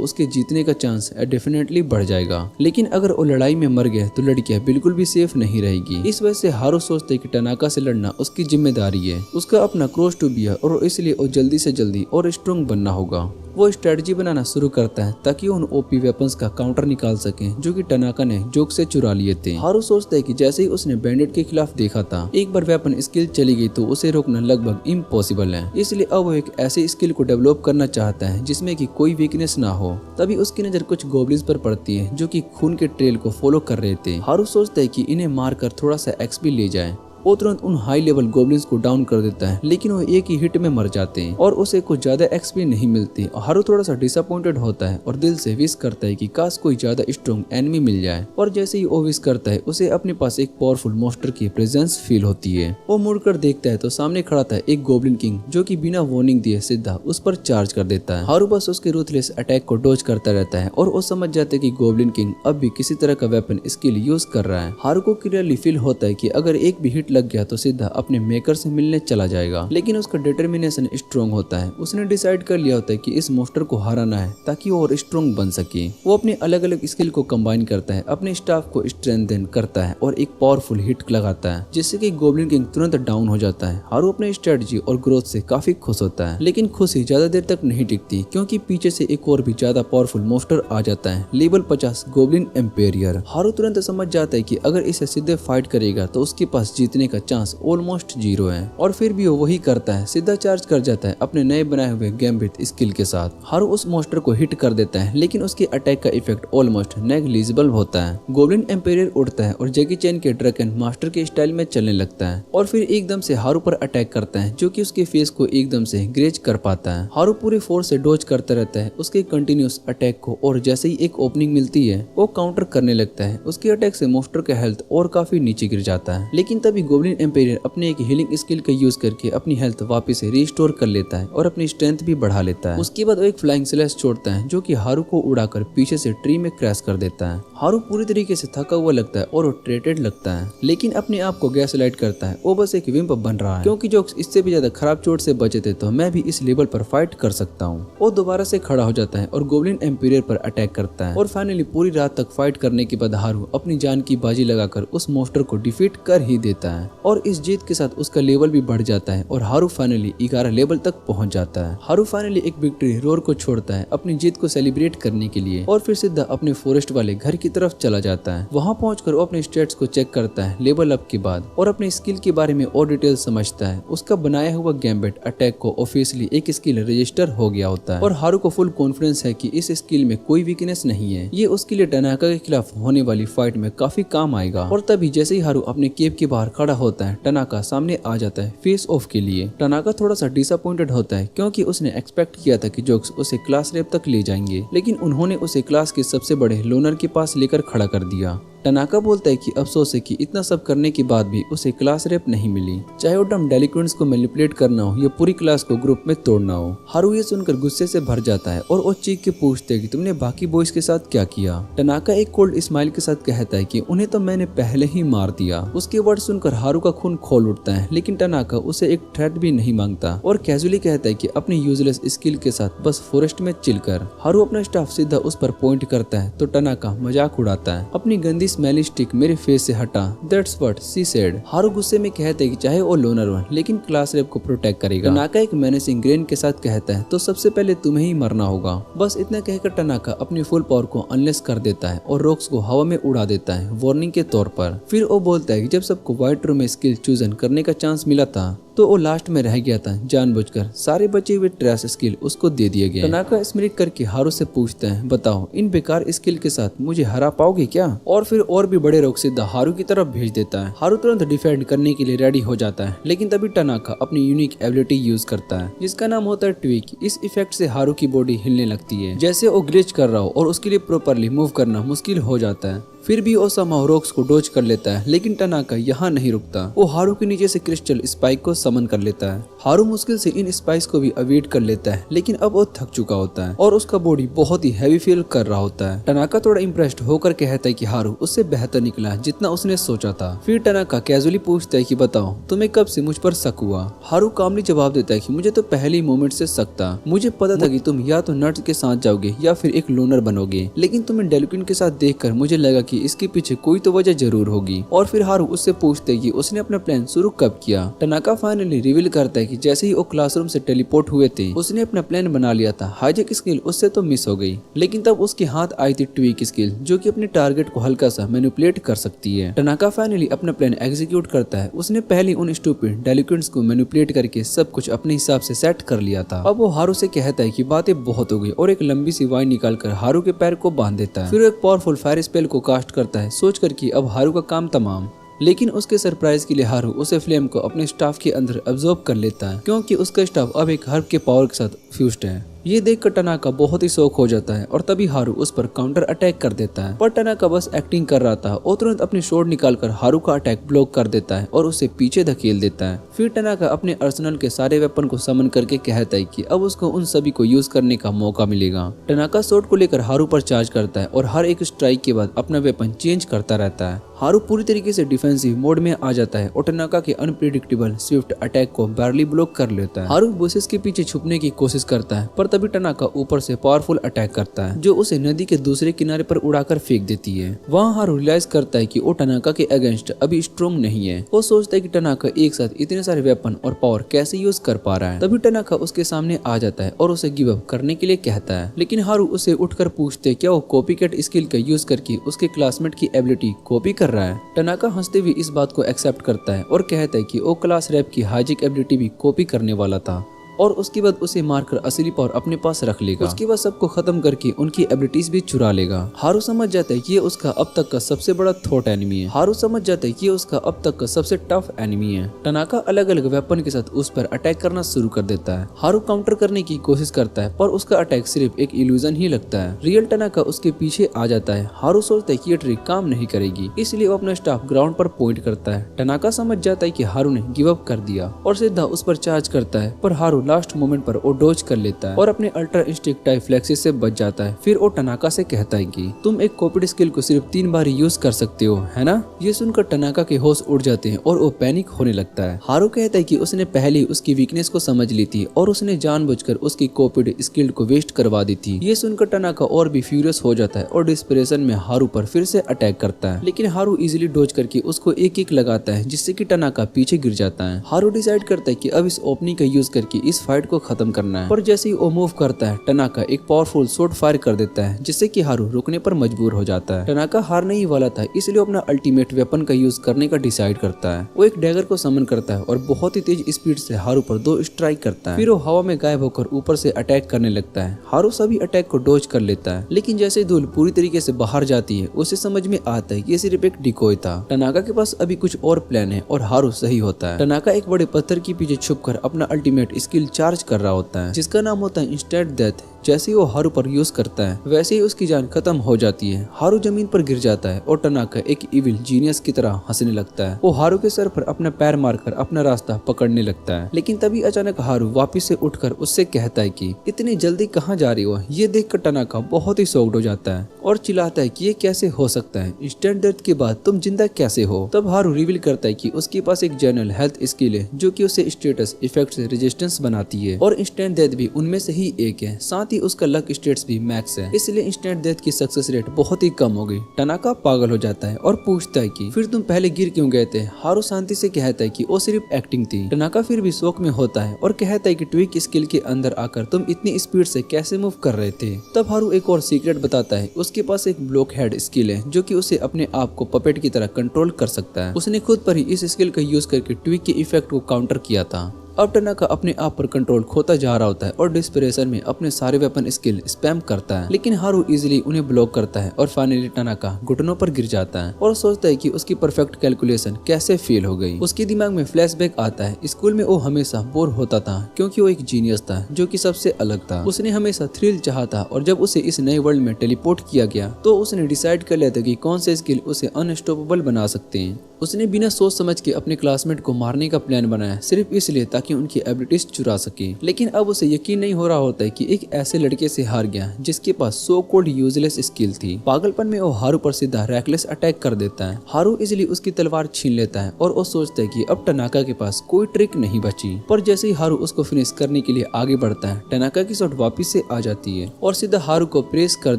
उसके जीतने का चांस डेफिनेटली बढ़ जाएगा, लेकिन अगर वो लड़ाई में मर गया तो लड़कियां बिल्कुल भी सेफ नहीं रहेगी। इस वजह से हारू सोचते है कि टनाका से लड़ना उसकी जिम्मेदारी है, उसका अपना क्रॉस टू बी है और इसलिए वो जल्दी से जल्दी और स्ट्रॉन्ग बनना होगा। वो स्ट्रेटजी बनाना शुरू करता है ताकि उन ओपी वेपन्स का काउंटर निकाल सके जो कि टनाका ने जोक से चुरा लिए थे। हारू सोचता है कि जैसे ही उसने बैंडिट के खिलाफ देखा था, एक बार वेपन स्किल चली गई तो उसे रोकना लगभग इम्पॉसिबल है। इसलिए अब वो एक ऐसे स्किल को डेवलप करना चाहता है जिसमें कि कोई वीकनेस ना हो। तभी उसकी नजर कुछ गोब्लिन्स पर पड़ती है जो कि खून के ट्रेल को फॉलो कर रहे थे। हारू सोचता है कि इन्हें मारकर थोड़ा सा एक्सपी ले जाए। वो तुरंत उन हाई लेवल गोब्लिन्स को डाउन कर देता है, लेकिन वो एक ही हिट में मर जाते हैं और उसे कुछ ज्यादा एक्सपी नहीं मिलती। हारू थोड़ा सा डिसअपॉइंटेड होता है और दिल से विश करता है कि काश कोई ज्यादा स्ट्रॉन्ग एनिमी मिल जाए। और जैसे ही वो विश करता है, उसे अपने पास एक पावरफुल मॉन्स्टर की प्रेजेंस फील होती है। वो मुड़कर देखता है तो सामने खड़ा था एक गोब्लिन किंग जो कि बिना वार्निंग दिए सीधा उस पर चार्ज कर देता है। हारू बस उसके रूथलेस अटैक को डॉज करता रहता है और वो समझ जाते है कि गोब्लिन किंग अब भी किसी तरह का वेपन स्किल यूज कर रहा है। हारू को क्लियरली फील होता है कि अगर एक भी हिट लग गया तो सीधा अपने मेकर से मिलने चला जाएगा, लेकिन उसका डिटर्मिनेशन स्ट्रॉन्ग होता है। उसने डिसाइड कर लिया होता है कि इस मॉन्स्टर को हराना है ताकि वो और स्ट्रॉन्ग बन सके। वो अपने अलग अलग स्किल को कंबाइन करता है, अपने स्टाफ को स्ट्रेंथन करता है और एक पावरफुल हिट लगाता है जिससे कि गोब्लिन किंग तुरंत डाउन हो जाता है। हारू अपने स्ट्रेटजी और ग्रोथ से काफी खुश होता है, लेकिन खुशी ज्यादा देर तक नहीं टिकती क्योंकि पीछे से एक और भी ज्यादा पावरफुल मॉन्स्टर आ जाता है, लेवल 50 गोब्लिन एम्पेरियर। हारू तुरंत समझ जाता है कि अगर इसे सीधे फाइट करेगा तो उसके पास जीतने का चांस ऑलमोस्ट 0 है, और फिर भी वो वही करता है, सीधा चार्ज कर जाता है अपने नए बनाए हुए गैम्बिट स्किल के साथ। हारू उस मॉन्स्टर को हिट कर देता है, लेकिन उसके अटैक का इफेक्ट ऑलमोस्ट नेग्लिजिबल होता है। गोब्लिन एम्पेरियर उड़ता है और जैकी चैन के ड्रैगन मास्टर के स्टाइल में चलने लगता है और फिर एकदम से हारू पर अटैक करता है जो कि उसके फेस को एकदम से ग्रेज कर पाता है। हारू पूरी फोर्स से डॉज करता रहता है उसके कंटिन्यूस अटैक को, और जैसे ही एक ओपनिंग मिलती है वो काउंटर करने लगता है। उसके अटैक से मॉन्स्टर का हेल्थ और काफी नीचे गिर जाता है, लेकिन तभी गोब्लिन एम्पेरियर अपने एक हीलिंग स्किल का यूज करके अपनी हेल्थ वापस रिस्टोर कर लेता है और अपनी स्ट्रेंथ भी बढ़ा लेता है। उसके बाद वो एक फ्लाइंग स्लैश छोड़ता है जो कि हारू को उड़ाकर पीछे से ट्री में क्रैश कर देता है। हारू पूरी तरीके से थका हुआ लगता है और वो ट्रेटेड लगता है, लेकिन अपने आप को गैस लाइट करता है। वो बस एक विम्प बन रहा है क्योंकि जोक्स इससे भी ज्यादा खराब चोट से बचे थे तो मैं भी इस लेवल पर फाइट कर सकता हूँ। वो दोबारा से खड़ा हो जाता है और गोब्लिन एम्पेरियर पर अटैक करता है और फाइनली पूरी रात तक फाइट करने के बाद हारू अपनी जान की बाजी लगाकर उस मॉन्स्टर को डिफीट कर ही देता है और इस जीत के साथ उसका लेवल भी बढ़ जाता है और हारू फाइनली 11 लेवल तक पहुंच जाता है। हारू फाइनली एक विक्ट्री रोर को छोड़ता है अपनी जीत को सेलिब्रेट करने के लिए और फिर सीधा अपने फॉरेस्ट वाले घर की तरफ चला जाता है। वहां पहुंचकर वो अपने स्टेट्स को चेक करता है लेवल अप के बाद और अपने स्किल के बारे में और डिटेल समझता है। उसका बनाया हुआ गैम्बिट अटैक को ऑफिशियली एक स्किल रजिस्टर हो गया होता है और हारू को फुल कॉन्फिडेंस है कि इस स्किल में कोई वीकनेस नहीं है। ये उसके लिए टनाका के खिलाफ होने वाली फाइट में काफी काम आएगा। और तभी जैसे ही हारू अपने केव के बाहर खड़ा होता है, टनाका सामने आ जाता है फेस ऑफ के लिए। टनाका थोड़ा सा डिसअपॉइंटेड होता है क्योंकि उसने एक्सपेक्ट किया था कि जोक्स उसे क्लास रेप तक ले जाएंगे, लेकिन उन्होंने उसे क्लास के सबसे बड़े लोनर के पास लेकर खड़ा कर दिया। टनाका बोलता है कि अफसोस है कि इतना सब करने के बाद भी उसे क्लास रेप नहीं मिली, चाहे वो डम डेलिक्वेंट्स को मैनिपुलेट करना हो या पूरी क्लास को ग्रुप में तोड़ना हो। हारू ये सुनकर गुस्से से भर जाता है और वो चीख के पूछते है कि तुमने बाकी बॉयज के साथ क्या किया। टनाका एक कोल्ड स्माइल के साथ कहता है कि उन्हें तो मैंने पहले ही मार दिया। उसके वर्ड सुनकर हारू का खून खोल उठता है, लेकिन टनाका उसे एक थ्रेट भी नहीं मांगता और कैजुअली कहता है कि अपनी यूजलेस स्किल के साथ बस फॉरेस्ट में चिल कर। हारू अपना स्टाफ सीधा उस पर पॉइंट करता है तो टनाका मजाक उड़ाता है, अपनी गंदी स्मेली स्टिक मेरे फेस से हटा, दैट्स व्हाट शी सेड। हारू गुस्से में कहता है कि चाहे वो लोनर हो लेकिन क्लास रेप को प्रोटेक्ट करेगा। टनाका एक मेनेसिंग ग्रेन के साथ कहता है तो सबसे पहले तुम्हें ही मरना होगा। बस इतना कहकर टनाका अपनी फुल पावर को अनलेस कर देता है और रॉक्स को हवा में उड़ा देता है वार्निंग के तौर पर। फिर वो बोलता है कि जब सबको व्हाइट रूम में स्किल चूजन करने का चांस मिला था तो वो लास्ट में रह गया था, जानबूझकर सारे बचे हुए ट्रैश स्किल उसको दे दिए गए। टनाका स्मृत करके हारू से पूछता है बताओ इन बेकार स्किल के साथ मुझे हरा पाओगे क्या? और फिर और भी बड़े रोक सीधा हारू की तरफ भेज देता है। हारू तुरंत डिफेंड करने के लिए रेडी हो जाता है लेकिन तभी टनाका अपनी यूनिक एबिलिटी यूज करता है जिसका नाम होता है ट्विक। इस इफेक्ट से हारू की बॉडी हिलने लगती है जैसे वो ग्लिच कर रहा हो और उसके लिए प्रॉपरली मूव करना मुश्किल हो जाता है। फिर भी वो समहाउ रॉक्स को डोज कर लेता है लेकिन टनाका यहाँ नहीं रुकता। वो हारू के नीचे से क्रिस्टल स्पाइक को समन कर लेता है। हारू मुश्किल से इन स्पाइक्स को भी अवॉइड कर लेता है लेकिन अब वो थक चुका होता है और उसका बॉडी बहुत ही हैवी फील कर रहा होता है। टनाका थोड़ा इम्प्रेस्ड होकर कहता है कि हारू उससे बेहतर निकला जितना उसने सोचा था। फिर टनाका कैजुअली पूछता है कि बताओ तुम्हें कब से मुझ पर शक हुआ? हारू कामली जवाब देता है कि मुझे तो पहले ही मोमेंट से शक था। मुझे पता था कि तुम या तो नट्स के साथ जाओगे या फिर एक लोनर बनोगे, लेकिन तुम्हें डेल्फिन के साथ देखकर मुझे लगा कि इसके पीछे कोई तो वजह जरूर होगी। और फिर हारू उससे पूछते है कि उसने अपना प्लान शुरू कब किया। टनाका फाइनली रिवील करता है कि जैसे ही वो क्लासरूम से टेलीपोर्ट हुए थे उसने अपना प्लान बना लिया था। हाईजैक स्किल उससे तो मिस हो गई लेकिन तब उसके हाथ आई थी ट्विक स्किल जो कि अपने टारगेट को हल्का सा मैनिपुलेट कर सकती है। टनाका फाइनली अपना प्लान एग्जीक्यूट करता है। उसने पहले उन स्टूपिड डेलिक्वेंट्स को मैनिपुलेट करके सब कुछ अपने हिसाब से सेट कर लिया था। अब वो हारू से कहता है कि बातें बहुत हो गई और एक लंबी सी वाइन निकालकर हारू के पैर को बांध देता है। फिर एक पावरफुल फायर स्पेल को कास्ट करता है सोच कर कि अब हारू का काम तमाम। लेकिन उसके सरप्राइज के लिए हारू उसे फ्लेम को अपने स्टाफ के अंदर अब्सॉर्ब कर लेता है क्योंकि उसका स्टाफ अब एक हर्ब के पावर के साथ फ्यूज्ड है। ये देखकर टनाका बहुत ही शौक हो जाता है और तभी हारू उस पर काउंटर अटैक कर देता है। पर टनाका बस एक्टिंग कर रहा था और तुरंत अपनी शॉट निकालकर हारू का अटैक ब्लॉक कर देता है और उसे पीछे धकेल देता है। फिर टनाका अपने अर्सनल के सारे वेपन को समन करके कहता है कि अब उसको उन सभी को यूज करने का मौका मिलेगा। टनाका शॉट को लेकर हारू पर चार्ज करता है और हर एक स्ट्राइक के बाद अपना वेपन चेंज करता रहता है। हारू पूरी तरीके से डिफेंसिव मोड में आ जाता है और टनाका के अनप्रिडिक्टेबल स्विफ्ट अटैक को बारली ब्लॉक कर लेता है। हारू बुशेस के पीछे छुपने की कोशिश करता है पर तभी टनाका ऊपर से पावरफुल अटैक करता है जो उसे नदी के दूसरे किनारे पर उड़ाकर फेंक देती है। वहाँ हारू रियलाइज करता है कि वो टनाका के अगेंस्ट अभी स्ट्रॉन्ग नहीं है। वो सोचता है कि टनाका एक साथ इतने सारे वेपन और पावर कैसे यूज कर पा रहा है। तभी टनाका उसके सामने आ जाता है और उसे गिव अप करने के लिए कहता है लेकिन हारू उसे उठकर पूछते क्या वो कॉपीकैट स्किल का यूज करके उसके क्लासमेट की एबिलिटी कॉपी कर रहा है। टनाका हंसते हुए इस बात को एक्सेप्ट करता है और कहता है कि वो क्लास रैप की हाइजिक एबिलिटी भी कॉपी करने वाला था और उसके बाद उसे मारकर असली पावर अपने पास रख लेगा। उसके बाद सबको खत्म करके उनकी एबिलिटीज भी चुरा लेगा। हारू समझ जाता है कि ये उसका अब तक का सबसे बड़ा थ्रोट एनिमी है। हारू समझ जाता है कि ये उसका अब तक का सबसे टफ एनिमी है। टनाका अलग अलग वेपन के साथ उस पर अटैक करना शुरू कर देता है। हारू काउंटर करने की कोशिश करता है पर उसका अटैक सिर्फ एक इल्यूजन ही लगता है। रियल टनाका उसके पीछे आ जाता है। हारू सोचता है कि ये ट्रिक काम नहीं करेगी इसलिए वो अपना स्टाफ ग्राउंड पर पॉइंट करता है। टनाका समझ जाता है कि हारू ने गिव अप कर दिया और सीधा उस पर चार्ज करता है पर हारू लास्ट मोमेंट पर वो डोज कर लेता है और अपने अल्ट्रा इंस्टिंक्ट टाइफ्लेक्सिस से बच जाता है। फिर वो टनाका से कहता है कि तुम एक कॉपीड स्किल को सिर्फ 3 बार यूज कर सकते हो, है ना? ये सुनकर टनाका के होश उड़ जाते हैं और वो पैनिक होने लगता है। हारू कहता है कि उसने पहले ही उसकी वीकनेस को समझ ली थी और उसने जानबूझकर उसकी कॉपीड स्किल को वेस्ट करवा दी थी। ये सुनकर टनाका और भी फ्यूरियस हो जाता है और डिस्परेशन में हारू पर फिर से अटैक करता है लेकिन हारू इजिली डोज करके उसको एक एक लगाता है जिससे कि टनाका पीछे गिर जाता है। हारू डिसाइड करता है कि अब इस ओपनिंग का यूज करके इस फाइट को खत्म करना है पर जैसे ही वो मूव करता है टनाका एक पावरफुल शॉट फायर कर देता है जिससे कि हारू रुकने पर मजबूर हो जाता है। टनाका हारने ही वाला था इसलिए अपना अल्टीमेट वेपन का यूज करने का डिसाइड करता है। वो एक डैगर को समन करता है और बहुत ही तेज स्पीड से हारू पर 2 स्ट्राइक करता है। फिर वो हवा में गायब होकर ऊपर से अटैक करने लगता है। हारू सभी अटैक को डॉज कर लेता है लेकिन जैसे धूल पूरी तरीके से बाहर जाती है उसे समझ में आता है कि ये सिर्फ एक डिकोय था। टनाका के पास अभी कुछ और प्लान है और हारू सही होता है। टनाका एक बड़े पत्थर के पीछे छुपकर अपना अल्टीमेट स्किल चार्ज कर रहा होता है जिसका नाम होता है इंस्टेंट डेथ। जैसे ही वो हारू पर यूज करता है वैसे ही उसकी जान खत्म हो जाती है। हारू जमीन पर गिर जाता है और टनाका एक इविल जीनियस की तरह हंसने लगता है। वो हारू के सर पर अपना पैर मारकर अपना रास्ता पकड़ने लगता है लेकिन तभी अचानक हारू वापस से उठकर उससे कहता है कि इतनी जल्दी कहाँ जा रही हो? ये देखकर टनाका बहुत ही शॉक्ड हो जाता है और चिल्लाता है कि ये कैसे हो सकता है? इंस्टेंट डेथ के बाद तुम जिंदा कैसे हो? तब हारू रिवील करता है कि उसके पास एक जनरल हेल्थ स्किल है जो कि उसे स्टेटस इफेक्ट से रेजिस्टेंस बनाती है और इंस्टेंट डेथ भी उनमें से ही एक है। साथ साथ ही उसका लक स्टेट्स भी मैक्स है, इसलिए इंस्टेंट डेथ की सक्सेस रेट बहुत ही कम हो गई। टनाका पागल हो जाता है और पूछता है कि फिर तुम पहले गिर क्यों गए थे। हारू शांति से कहता है कि वो सिर्फ एक्टिंग थी। टनाका फिर भी शौक में होता है और कहता है कि ट्विक स्किल के अंदर आकर तुम इतनी स्पीड से कैसे मूव कर रहे थे। तब हारू एक और सीक्रेट बताता है, उसके पास एक ब्लॉक हेड स्किल है जो कि उसे अपने आप को पपेट की तरह कंट्रोल कर सकता है। उसने खुद पर ही इस स्किल का यूज करके ट्विक के इफेक्ट को काउंटर किया था। अब टनाका अपने आप पर कंट्रोल खोता जा रहा होता है और डिस्परेशन में अपने सारे वेपन स्किल स्पैम करता है, लेकिन हारू इजीली उन्हें ब्लॉक करता है और फाइनली टनाका घुटनों पर गिर जाता है और सोचता है कि उसकी परफेक्ट कैलकुलेशन कैसे फेल हो गई। उसके दिमाग में फ्लैशबैक आता है। स्कूल में वो हमेशा बोर होता था क्योंकि वो एक जीनियस था जो कि सबसे अलग था। उसने हमेशा थ्रिल चाहा था और जब उसे इस नए वर्ल्ड में टेलीपोर्ट किया गया तो उसने डिसाइड कर लिया था कि कौन से स्किल उसे अनस्टॉपेबल बना सकते हैं। उसने बिना सोच समझ के अपने क्लासमेट को मारने का प्लान बनाया, सिर्फ इसलिए ताकि उनकी एबिलिटीज चुरा सके। लेकिन अब उसे यकीन नहीं हो रहा होता है कि एक ऐसे लड़के से हार गया जिसके पास सो कॉल्ड यूजलेस स्किल थी। पागलपन में वो हारू पर सीधा रैकलेस अटैक कर देता है। हारू इजिली उसकी तलवार छीन लेता है और वो सोचता है कि अब टनाका के पास कोई ट्रिक नहीं बची। पर जैसे ही हारू उसको फिनिश करने के लिए आगे बढ़ता है, टनाका की शॉट वापिस से आ जाती है और सीधा हारू को प्रेस कर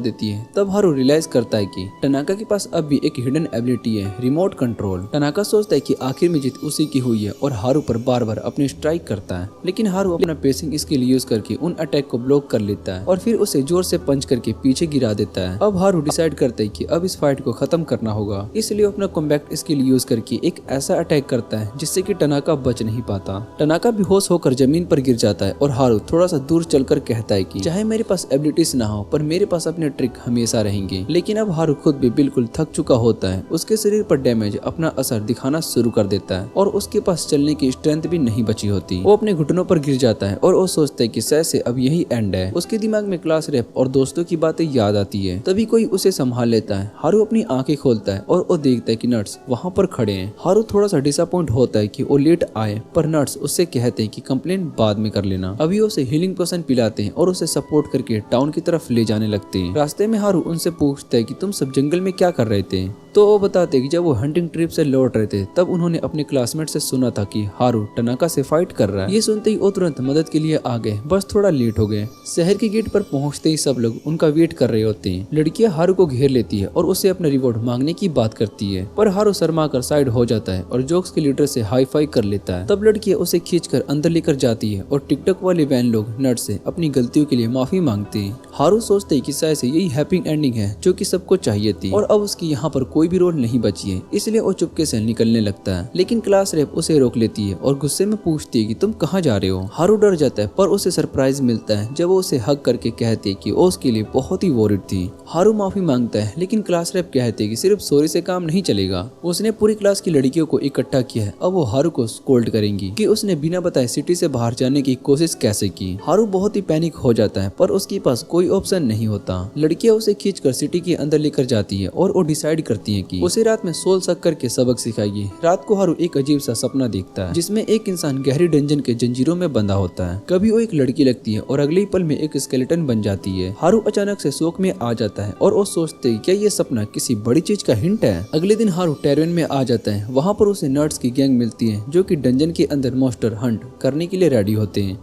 देती है। तब हारू रियलाइज करता है कि टनाका के पास अब भी एक हिडन एबिलिटी है, रिमोट कंट्रोल। टनाका सोचता है कि आखिर में जीत उसी की हुई है और हारू पर बार बार अपनी स्ट्राइक करता है, लेकिन हारू अपना पेसिंग स्किल यूज करके उन अटैक को ब्लॉक कर लेता है और फिर उसे जोर से पंच करके पीछे गिरा देता है। अब हारू डिसाइड करता है कि अब इस फाइट को खत्म करना होगा, इसलिए अपना कॉम्बैक्ट स्किल यूज करके एक ऐसा अटैक करता है जिससे कि टनाका बच नहीं पाता। टनाका बेहोश होकर जमीन पर गिर जाता है और हारू थोड़ा सा दूर चलकर कहता है कि चाहे मेरे पास एबिलिटीज ना हो पर मेरे पास अपने ट्रिक हमेशा रहेंगे। लेकिन अब हारू खुद भी बिल्कुल थक चुका होता है। उसके शरीर पर डैमेज अपना असर दिखाना शुरू कर देता है और उसके पास चलने की स्ट्रेंथ भी नहीं बची होती। वो अपने घुटनों पर गिर जाता है और वो सोचता है कि शायद से अब यही एंड है। उसके दिमाग में क्लास रेप और दोस्तों की बातें याद आती है। तभी कोई उसे संभाल लेता है। हारू अपनी आंखें खोलता है और वो देखता है कि नट्स वहाँ पर खड़े हैं। हारू थोड़ा सा डिसअपॉइंट होता है कि वो लेट आए, पर नट्स उससे कहते हैं कि कंप्लेंट बाद में कर लेना। अभी उसे हीलिंग पोशन पिलाते हैं और उसे सपोर्ट करके टाउन की तरफ ले जाने लगते हैं। रास्ते में हारू उनसे पूछता है कि तुम सब जंगल में क्या कर रहे थे, तो वो बताते कि जब वो हंटिंग ट्रिप से लौट रहे थे तब उन्होंने अपने क्लासमेट से सुना था कि हारू टनाका से फाइट कर रहा है। ये सुनते ही वो तुरंत मदद के लिए आ गए, बस थोड़ा लेट हो गए। शहर के गेट पर पहुंचते ही सब लोग उनका वेट कर रहे होते हैं। लड़कियां हारू को घेर लेती है और उसे अपना रिवॉर्ड मांगने की बात करती है, पर हारू शर्मा कर साइड हो जाता है और जोक्स के लीडर से हाई फाई कर लेता है। तब लड़कियां उसे खींचकर अंदर लेकर जाती है और टिकटॉक वाले वैन लोग नट से अपनी गलतियों के लिए माफी मांगते हैं। हारू सोचते हैं कि शायद से यही हैप्पी एंडिंग है जो कि सबको चाहिए थी और अब उसकी यहाँ पर कोई भी रोल नहीं बची है, इसलिए वो चुपके से निकलने लगता है। लेकिन क्लास रेप उसे रोक लेती है और गुस्से में पूछती है कि तुम कहाँ जा रहे हो। हारू डर जाता है पर उसे सरप्राइज मिलता है जब वो उसे हग करके कहती है कि वो उसके लिए बहुत ही वॉरिड थी। हारू माफी मांगता है लेकिन क्लास रेप कहती है कि सिर्फ सॉरी से काम नहीं चलेगा। उसने पूरी क्लास की लड़कियों को इकट्ठा किया है, अब वो हारू को स्कोल्ड करेंगी कि उसने बिना बताए सिटी से बाहर जाने की कोशिश कैसे की। हारू बहुत ही पैनिक हो जाता है पर उसके पास कोई ऑप्शन नहीं होता। लड़कियां उसे खींचकर सिटी के अंदर लेकर जाती है और वो डिसाइड करती है कि उसे रात में सोल शक्कर के सबक सिखाएगी। रात को हारू एक अजीब सा सपना देखता है जिसमें एक इंसान गहरी डंजन के जंजीरों में बंधा होता है। कभी वो एक लड़की लगती है और अगले ही पल में एक स्केलेटन बन जाती है। हारू अचानक से शोक में आ जाता है और वो सोचते हैं क्या ये सपना किसी बड़ी चीज का हिंट है। अगले दिन हारू टेरेन में आ जाता है। वहाँ पर उसे नर्ड्स की गैंग मिलती है जो कि डंजन के अंदर मॉन्स्टर हंट करने के लिए रेडी होते हैं।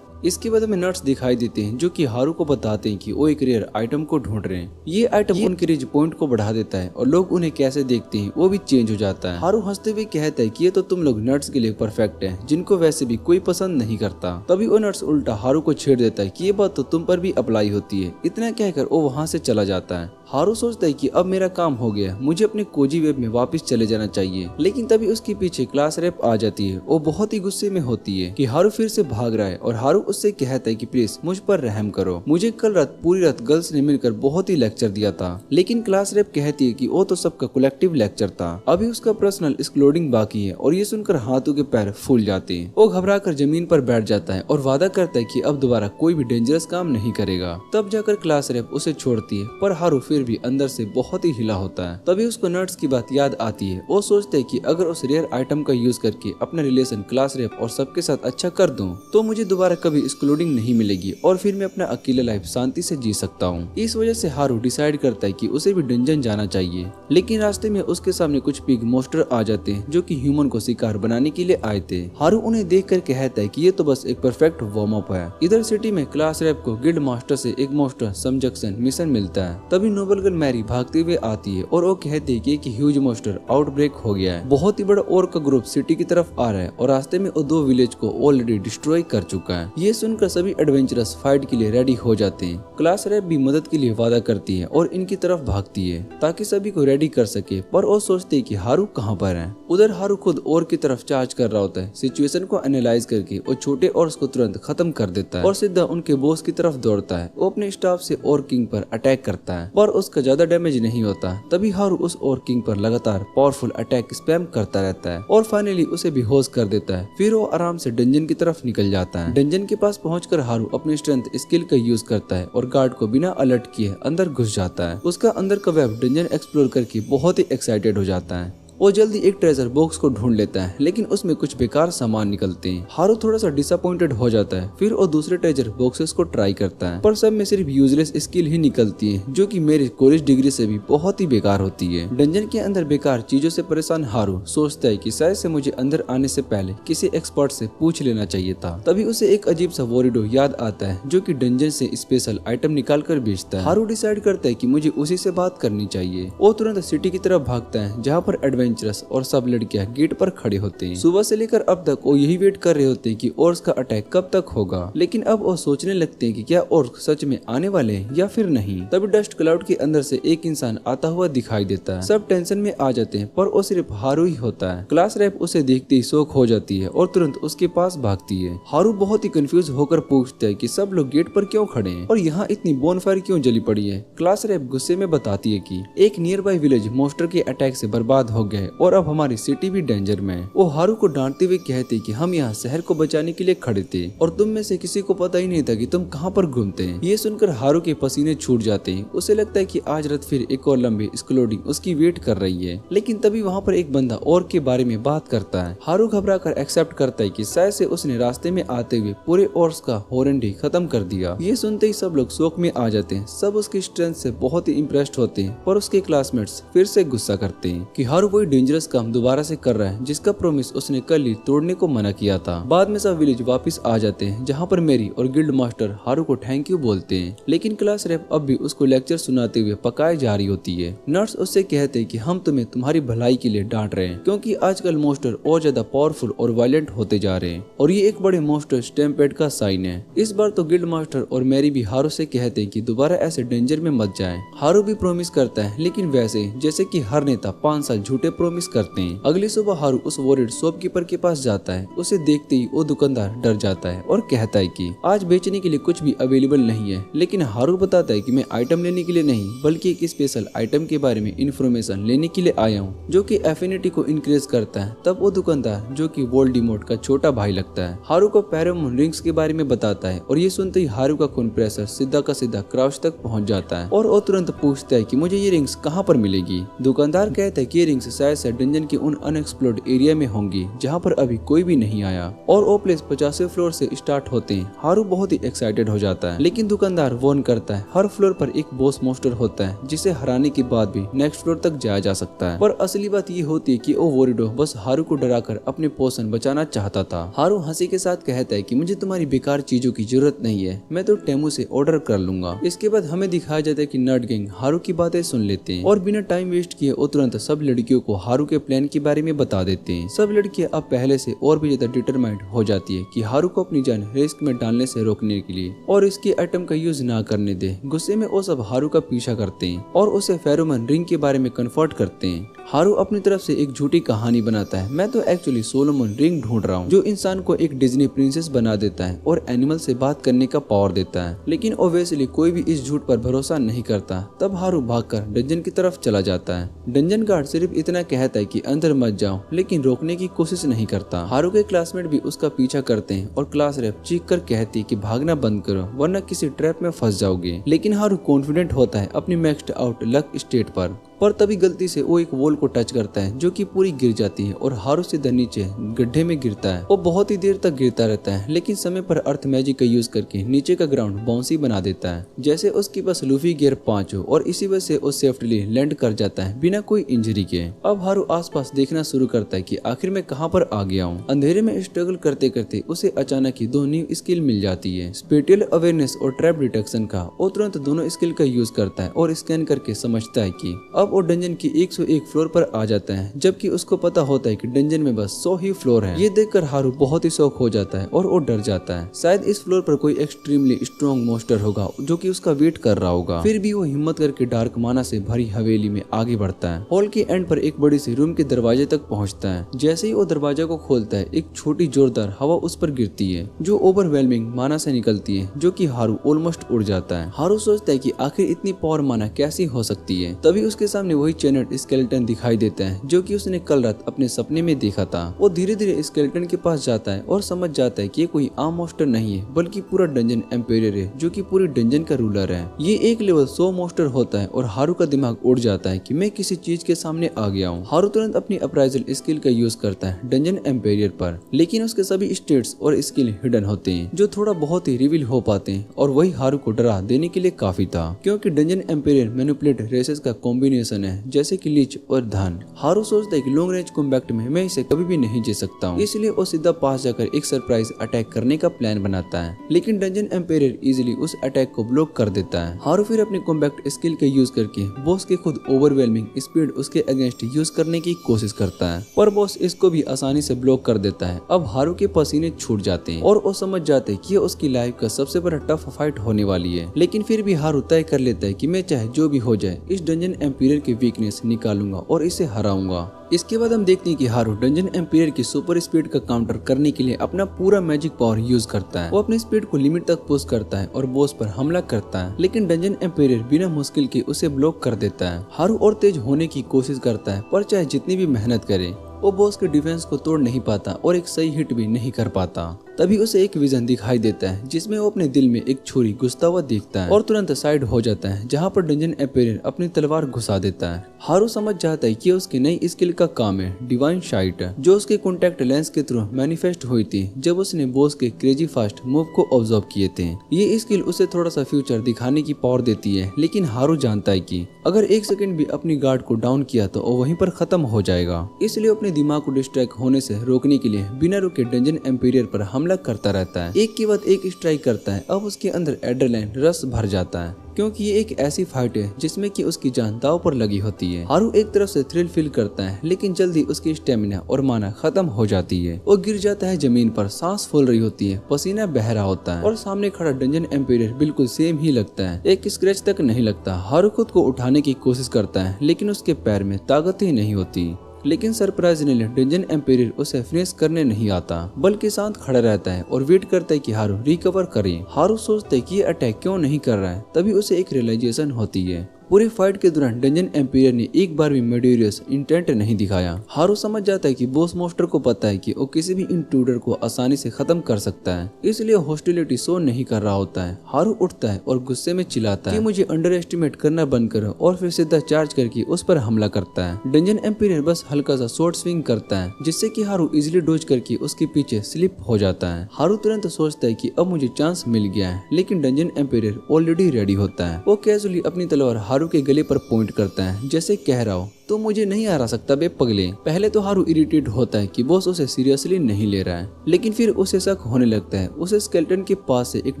इसके बाद हमें नट्स दिखाई देते हैं जो कि हारू को बताते हैं कि वो एक रेयर आइटम को ढूंढ रहे हैं। ये आइटम उनके रिच पॉइंट को बढ़ा देता है और लोग उन्हें कैसे देखते हैं वो भी चेंज हो जाता है। हारू हंसते हुए कहता है कि ये तो तुम लोग नट्स के लिए परफेक्ट है जिनको वैसे भी कोई पसंद नहीं करता। तभी वो नट्स उल्टा हारू को छेड़ देता है कि ये बात तो तुम पर भी अप्लाई होती है। इतना कहकर वो वहाँ से चला जाता है। हारू सोचता है कि अब मेरा काम हो गया, मुझे अपने कोजी वेब में वापस चले जाना चाहिए। लेकिन तभी उसके पीछे क्लास रेप आ जाती है। वो बहुत ही गुस्से में होती है कि हारू फिर से भाग रहा है और हारू उससे कहता है कि प्लीज मुझ पर रहम करो, मुझे कल रात पूरी रात गर्ल्स ने मिलकर बहुत ही लेक्चर दिया था। लेकिन क्लास रेप कहती है कि वो तो सबका कलेक्टिव लेक्चर था, अभी उसका पर्सनल एक्सप्लोडिंग बाकी है। और ये सुनकर हाथों के पैर फूल जाते हैं। वो घबरा कर जमीन पर बैठ जाता है और वादा करता है कि अब दोबारा कोई भी डेंजरस काम नहीं करेगा। तब जाकर क्लास रेप उसे छोड़ती है पर हारू फिर मॉन्स्टर भी अंदर से बहुत ही हिला होता है। तभी उसको नर्स की बात याद आती है। वो सोचते है कि अगर उस रेयर आइटम का यूज करके अपना रिलेशन क्लास रेप और सबके साथ अच्छा कर दूं तो मुझे दोबारा कभी एक्सक्लूडिंग नहीं मिलेगी और फिर मैं अपना अकेला लाइफ शांति से जी सकता हूँ। इस वजह से हारू डिसाइड करता है कि उसे भी डंजन जाना चाहिए, लेकिन रास्ते में उसके सामने कुछ पिग मॉन्स्टर आ जाते हैं जो कि ह्यूमन को शिकार बनाने के लिए आए थे। हारू उन्हें देख कर कहता है कि ये तो बस एक परफेक्ट वार्म अप है। इधर सिटी में क्लास रेप को गिल्ड मास्टर से एक मॉन्स्टर सबजक्शन मिशन मिलता है। तभी नोबल गर्ल मैरी भागते हुए आती है और वो कहती है कि एक ह्यूज मॉन्स्टर आउटब्रेक हो गया है। बहुत ही बड़ा और का ग्रुप सिटी की तरफ आ रहा है और रास्ते में वो 2 विलेज को ऑलरेडी डिस्ट्रॉय कर चुका है। ये सुनकर सभी एडवेंचरस फाइट के लिए रेडी हो जाते हैं। क्लास रेप भी मदद के लिए वादा करती है और इनकी तरफ भागती है ताकि सभी को रेडी कर सके, पर वो सोचते है कि हारू कहाँ पर है। उधर हारू खुद और की तरफ चार्ज कर रहा होता है। सिचुएशन को एनालाइज करके वो छोटे ऑर्क्स को तुरंत खत्म कर देता है और सीधा उनके बॉस की तरफ दौड़ता है। वो अपने स्टाफ से ऑर्क किंग पर अटैक करता है पर उसका ज्यादा डैमेज नहीं होता। तभी हारू उस ऑर्क किंग पर लगातार पावरफुल अटैक स्पैम करता रहता है और फाइनली उसे बेहोश कर देता है। फिर वो आराम से डंजन की तरफ निकल जाता है। डंजन के पास पहुंचकर हारू अपनी स्ट्रेंथ स्किल का यूज करता है और गार्ड को बिना अलर्ट किए अंदर घुस जाता है। उसका अंदर का वेब डंजन एक्सप्लोर करके बहुत ही एक्साइटेड हो जाता है। वो जल्दी एक ट्रेजर बॉक्स को ढूंढ लेता है, लेकिन उसमें कुछ बेकार सामान निकलते हैं। हारू थोड़ा सा डिसअपॉइंटेड हो जाता है। फिर वो दूसरे ट्रेजर बॉक्सेस को ट्राई करता है, पर सब में सिर्फ यूजलेस स्किल ही निकलती है, जो कि मेरी कॉलेज डिग्री से भी बहुत ही बेकार होती है। डंजन के अंदर बेकार चीजों से परेशान हारू सोचता है कि शायद से मुझे अंदर आने से पहले किसी एक्सपर्ट से पूछ लेना चाहिए था। तभी उसे एक अजीब सा वॉरिडो याद आता है जो कि डंजन से स्पेशल आइटम निकाल कर बेचता है। हारू डिसाइड करता है कि मुझे उसी से बात करनी चाहिए। वो तुरंत सिटी की तरफ भागता है जहाँ पर एडवेंचरस और सब लड़कियां गेट पर खड़े होते हैं। सुबह से लेकर अब तक वो यही वेट कर रहे होते हैं कि ऑर्क्स का अटैक कब तक होगा, लेकिन अब वो सोचने लगते हैं कि क्या ऑर्क्स सच में आने वाले हैं या फिर नहीं। तभी डस्ट क्लाउड के अंदर से एक इंसान आता हुआ दिखाई देता है। सब टेंशन में आ जाते हैं पर वो सिर्फ हारू ही होता है। क्लास रेप उसे देखते ही शॉक हो जाती है और तुरंत उसके पास भागती है। हारू बहुत ही कंफ्यूज होकर पूछता है कि सब लोग गेट पर क्यों खड़े हैं और यहाँ इतनी बोनफायर क्यों जली पड़ी है। क्लास रेप गुस्से में बताती है कि एक नियर बाय विलेज मॉन्स्टर के अटैक से बर्बाद हो गए और अब हमारी सिटी भी डेंजर में है। वो हारू को डांटते हुए कहते कि हम यहाँ शहर को बचाने के लिए खड़े थे और तुम में से किसी को पता ही नहीं था कि तुम कहाँ पर घूमते हैं। ये सुनकर हारू के पसीने छूट जाते हैं। उसे लगता है कि आज रात फिर एक और लंबी एक्सप्लोडिंग उसकी वेट कर रही है, लेकिन तभी वहाँ पर एक बंदा और के बारे में बात करता है। हारू घबरा कर एक्सेप्ट करता है कि शायद से उसने रास्ते में आते हुए पूरे ऑर्क्स का हॉर्न ही खत्म कर दिया। ये सुनते ही सब लोग शौक में आ जाते हैं। सब उसकी स्ट्रेंथ से बहुत ही इम्प्रेस्ड होते हैं, पर उसके क्लासमेट्स फिर से गुस्सा करते हैं कि हारू कोई डेंजरस काम दोबारा से कर रहा है जिसका प्रॉमिस उसने कल ही तोड़ने को मना किया था। बाद में सब विलेज वापस आ जाते हैं जहाँ पर मेरी और गिल्ड मास्टर हारू को थैंक यू बोलते हैं, लेकिन क्लास रेप अब भी उसको लेक्चर सुनाते हुए पकाई जा रही होती है। नर्स उससे कहते हैं कि हम तुम्हें तुम्हारी भलाई के लिए डांट रहे हैं क्योंकि आजकल मॉन्स्टर और ज्यादा पावरफुल और वायलेंट होते जा रहे हैं और ये एक बड़े मॉन्स्टर स्टैम्पेड का साइन है। इस बार तो गिल्ड मास्टर और मैरी भी हारू से कहते हैं कि दोबारा ऐसे डेंजर में मत जाएं। हारू भी प्रॉमिस करता है, लेकिन वैसे जैसे कि हर नेता 5 साल झूठे प्रॉमिस करते हैं। अगली सुबह हारू उस वॉरिड शॉपकीपर के पास जाता है। उसे देखते ही वो दुकानदार डर जाता है और कहता है कि आज बेचने के लिए कुछ भी अवेलेबल नहीं है, लेकिन हारू बताता है कि मैं आइटम लेने के लिए नहीं बल्कि एक स्पेशल आइटम के बारे में इंफॉर्मेशन लेने के लिए आया हूँ जो कि एफिनिटी को इंक्रीज करता है। तब वो दुकानदार जो कि वोल्डेमॉर्ट का छोटा भाई लगता है हारू को फेरोमोन रिंग्स के बारे में बताता है और ये सुनते ही हारू का खून प्रेशर सीधा का सीधा क्राउच तक पहुंच जाता है और वो तुरंत पूछता है कि मुझे ये रिंग्स कहाँ पर मिलेगी। दुकानदार कहता है कि ये रिंग्स शायद से डंजन के उन अनएक्सप्लोर्ड एरिया में होंगी जहाँ पर अभी कोई भी नहीं आया और वो प्लेस 50वें फ्लोर से स्टार्ट होते हैं। हारू बहुत ही एक्साइटेड हो जाता है, लेकिन दुकानदार वार्न करता है हर फ्लोर पर एक बॉस मॉन्स्टर होता है जिसे हराने के बाद भी नेक्स्ट फ्लोर तक जाया जा सकता है। पर असली बात ये होती है कि वो वोरिडो बस हारू को डराकर अपने पोषण बचाना चाहता था। हारू हंसी के साथ कहता है कि मुझे तुम्हारी बेकार चीजों की जरूरत नहीं है, मैं तो टेमू से ऑर्डर कर लूंगा। इसके बाद हमें दिखाया जाता है कि नर्ड गैंग हारू की बातें सुन लेते हैं और बिना टाइम वेस्ट किए वो तुरंत सब लड़कियों को हारू के प्लान के बारे में बता देते हैं। सब लड़कियां अब पहले से और भी ज्यादा डिटरमाइंड हो जाती है कि हारू को अपनी जान रिस्क में डालने से रोकने के लिए और इसके आइटम का यूज ना करने दे। गुस्से में वो सब हारू का पीछा करते हैं और उसे फेरोमोन रिंग के बारे में कन्फर्ट करते हैं। हारू अपनी तरफ से एक झूठी कहानी बनाता है, मैं तो एक्चुअली सोलोमन रिंग ढूंढ रहा हूँ, जो इंसान को एक डिज्नी प्रिंसेस बना देता है और एनिमल से बात करने का पावर देता है। लेकिन ऑब्वियसली कोई भी इस झूठ पर भरोसा नहीं करता। तब हारू भागकर डंजन की तरफ चला जाता है। डंजन गार्ड सिर्फ इतना कहता है कि अंदर मत जाओ, लेकिन रोकने की कोशिश नहीं करता। हारू के क्लासमेट भी उसका पीछा करते हैं और क्लास रेप चीख कर कहती है कि भागना बंद करो वरना किसी ट्रैप में फंस जाओगे। लेकिन हारू कॉन्फिडेंट होता है अपनी मैक्स्ड आउट लक स्टेट पर तभी गलती से वो एक वॉल को टच करता है जो कि पूरी गिर जाती है और हारू सीधा नीचे गड्ढे में गिरता है। वो बहुत ही देर तक गिरता रहता है, लेकिन समय पर अर्थ मैजिक का यूज करके नीचे का ग्राउंड बाउंसी बना देता है, जैसे उसके पास लूफी गियर 5 हो, और इसी वजह से वो सेफ्टली लैंड कर जाता है बिना कोई इंजरी के। अब हारू आसपास देखना शुरू करता है कि आखिर में कहाँ पर आ गया हूँ। अंधेरे में स्ट्रगल करते करते उसे अचानक ही 2 न्यू स्किल मिल जाती है, स्पेटियल अवेयरनेस और ट्रैप डिटेक्शन का। वो तुरंत दोनों स्किल का यूज करता है और स्कैन करके समझता है कि अब वो डंजन की 101 फ्लोर पर आ जाता है, जबकि उसको पता होता है कि डंजन में बस 100 ही फ्लोर है। ये देखकर हारू बहुत ही शौक हो जाता है और वो डर जाता है। शायद इस फ्लोर पर कोई एक्सट्रीमली स्ट्रॉन्ग मॉन्स्टर होगा जो कि उसका वेट कर रहा होगा। फिर भी वो हिम्मत करके डार्क माना से भरी हवेली में आगे बढ़ता है। हॉल के एंड पर एक बड़ी सी रूम के दरवाजे तक पहुंचता है। जैसे ही वो दरवाजा को खोलता है, एक छोटी जोरदार हवा उस पर गिरती है जो ओवरवेलमिंग माना से निकलती है, जो कि हारू ऑलमोस्ट उड़ जाता है। हारू सोचता है कि आखिर इतनी पावर माना कैसी हो सकती है। तभी उसके सामने वही चैनेट स्केलेटन दिखाई देता है जो कि उसने कल रात अपने सपने में देखा था। वो धीरे धीरे स्केलेटन के पास जाता है और समझ जाता है कि ये कोई आम मॉन्स्टर नहीं है, बल्कि पूरा डंजन एम्पायर है जो कि पूरी डंजन का रूलर है। ये एक लेवल 100 मॉन्स्टर होता है और हारू का दिमाग उड़ जाता है कि मैं किसी चीज के सामने आ गया हूँ। हारू तुरंत अपनी अप्राइजल स्किल का यूज करता है डंजन एम्पायर पर, लेकिन उसके सभी स्टेट्स और स्किल हिडन होते हैं जो थोड़ा बहुत ही रिवील हो पाते हैं, और वही हारू को डरा देने के लिए काफी था, क्योंकि डंजन एम्पायर मैनिपुलेट रेसेस का कॉम्बिनेशन है, जैसे कि लीच और धन। हारू सोचता है कि लॉन्ग रेंज कॉम्बैट में मैं इसे कभी भी नहीं जीत सकता हूँ, इसलिए वो सीधा पास जाकर एक सरप्राइज अटैक करने का प्लान बनाता है। लेकिन डंजन एम्पायर इजीली उस अटैक को ब्लॉक कर देता है। हारू फिर अपने कॉम्बैट स्किल का यूज करके बॉस के खुद ओवरवेलमिंग स्पीड उसके अगेंस्ट यूज करने की कोशिश करता है, पर बॉस इसको भी आसानी से ब्लॉक कर देता है। अब हारू के पसीने छूट जाते हैं और वो समझ जाते हैं कि उसकी लाइफ का सबसे बड़ा टफ फाइट होने वाली है। लेकिन फिर भी हारू तय कर लेता है कि मैं चाहे जो भी हो जाए इस डंजन एम्पायर की वीकनेस निकालूंगा और इसे हराऊंगा। इसके बाद हम देखते हैं कि हारू डंजन एम्पायर की सुपर स्पीड का काउंटर करने के लिए अपना पूरा मैजिक पावर यूज करता है। वो अपनी स्पीड को लिमिट तक पुश करता है और बॉस पर हमला करता है, लेकिन डंजन एम्पायर बिना मुश्किल के उसे ब्लॉक कर देता है। हारू और तेज होने की कोशिश करता है, पर चाहे जितनी भी मेहनत करे वो बॉस के डिफेंस को तोड़ नहीं पाता और एक सही हिट भी नहीं कर पाता। तभी उसे एक विजन दिखाई देता है जिसमें वो अपने दिल में एक छुरी घुसता हुआ देखता है और तुरंत साइड हो जाता है, जहाँ पर डंजन एम्पायर अपनी तलवार घुसा देता है। हारू समझ जाता है कि उसकी नई स्किल का काम है डिवाइन शाइट, जो उसके कॉन्टैक्ट लेंस के थ्रू मैनिफेस्ट हुई थी जब उसने बॉस के क्रेजी फास्ट मूव को ऑब्जर्व किए थे। ये स्किल उसे थोड़ा सा फ्यूचर दिखाने की पावर देती है, लेकिन हारू जानता है कि अगर 1 सेकंड भी अपनी गार्ड को डाउन किया तो वो वहीं पर खत्म हो जाएगा। इसलिए अपने दिमाग को डिस्ट्रैक्ट होने से रोकने के लिए बिना रुके डंजन एम्पायर पर हमला करता रहता है। एक के बाद एक स्ट्राइक करता है। अब उसके अंदर एड्रेनलिन रश भर जाता है, क्योंकि ये एक ऐसी फाइट है जिसमें कि उसकी जान दांव पर लगी होती है। हारू एक तरफ से थ्रिल फील करता है, लेकिन जल्दी उसकी स्टेमिना और माना खत्म हो जाती है। वो गिर जाता है जमीन पर, सांस फूल रही होती है, पसीना बह रहा होता है और सामने खड़ा डंजन एम्पायर बिल्कुल सेम ही लगता है, एक स्क्रैच तक नहीं लगता। हारू खुद को उठाने की कोशिश करता है, लेकिन उसके पैर में ताकत ही नहीं होती। लेकिन सरप्राइजिंगली डंजन एम्पायर उसे फिनिश करने नहीं आता, बल्कि शांत खड़ा रहता है और वेट करता है कि हारू रिकवर करे। हारू सोचता है कि ये अटैक क्यों नहीं कर रहा है। तभी उसे एक रियलाइजेशन होती है, पूरी फाइट के दौरान डंजन एम्पायर ने एक बार भी मेडिरियस इंटेंट नहीं दिखाया। हारू समझ जाता है कि बॉस मॉन्स्टर को पता है कि वो किसी भी इंट्रूडर को आसानी से खत्म कर सकता है, इसलिए हॉस्टिलिटी शो नहीं कर रहा होता है। हारू उठता है और गुस्से में चिल्लाता है कि मुझे अंडर एस्टिमेट करना बंद करो, और फिर सीधा चार्ज करके उस पर हमला करता है। डंजन एम्पायर बस हल्का सा शॉर्ट स्विंग करता है, जिससे कि हारू इजिली डोज करके उसके पीछे स्लिप हो जाता है। हारू तुरंत सोचता है कि अब मुझे चांस मिल गया है, लेकिन डंजन एम्पायर ऑलरेडी रेडी होता है। वो कैजुअली अपनी तलवार हारू के गले पर पॉइंट करता है, जैसे कह रहा हो तो मुझे नहीं हरा सकता बे पगले। पहले तो हारू इरिटेट होता है कि बॉस उसे सीरियसली नहीं ले रहा है, लेकिन फिर उसे शक होने लगता है। उसे स्केलेटन के पास से एक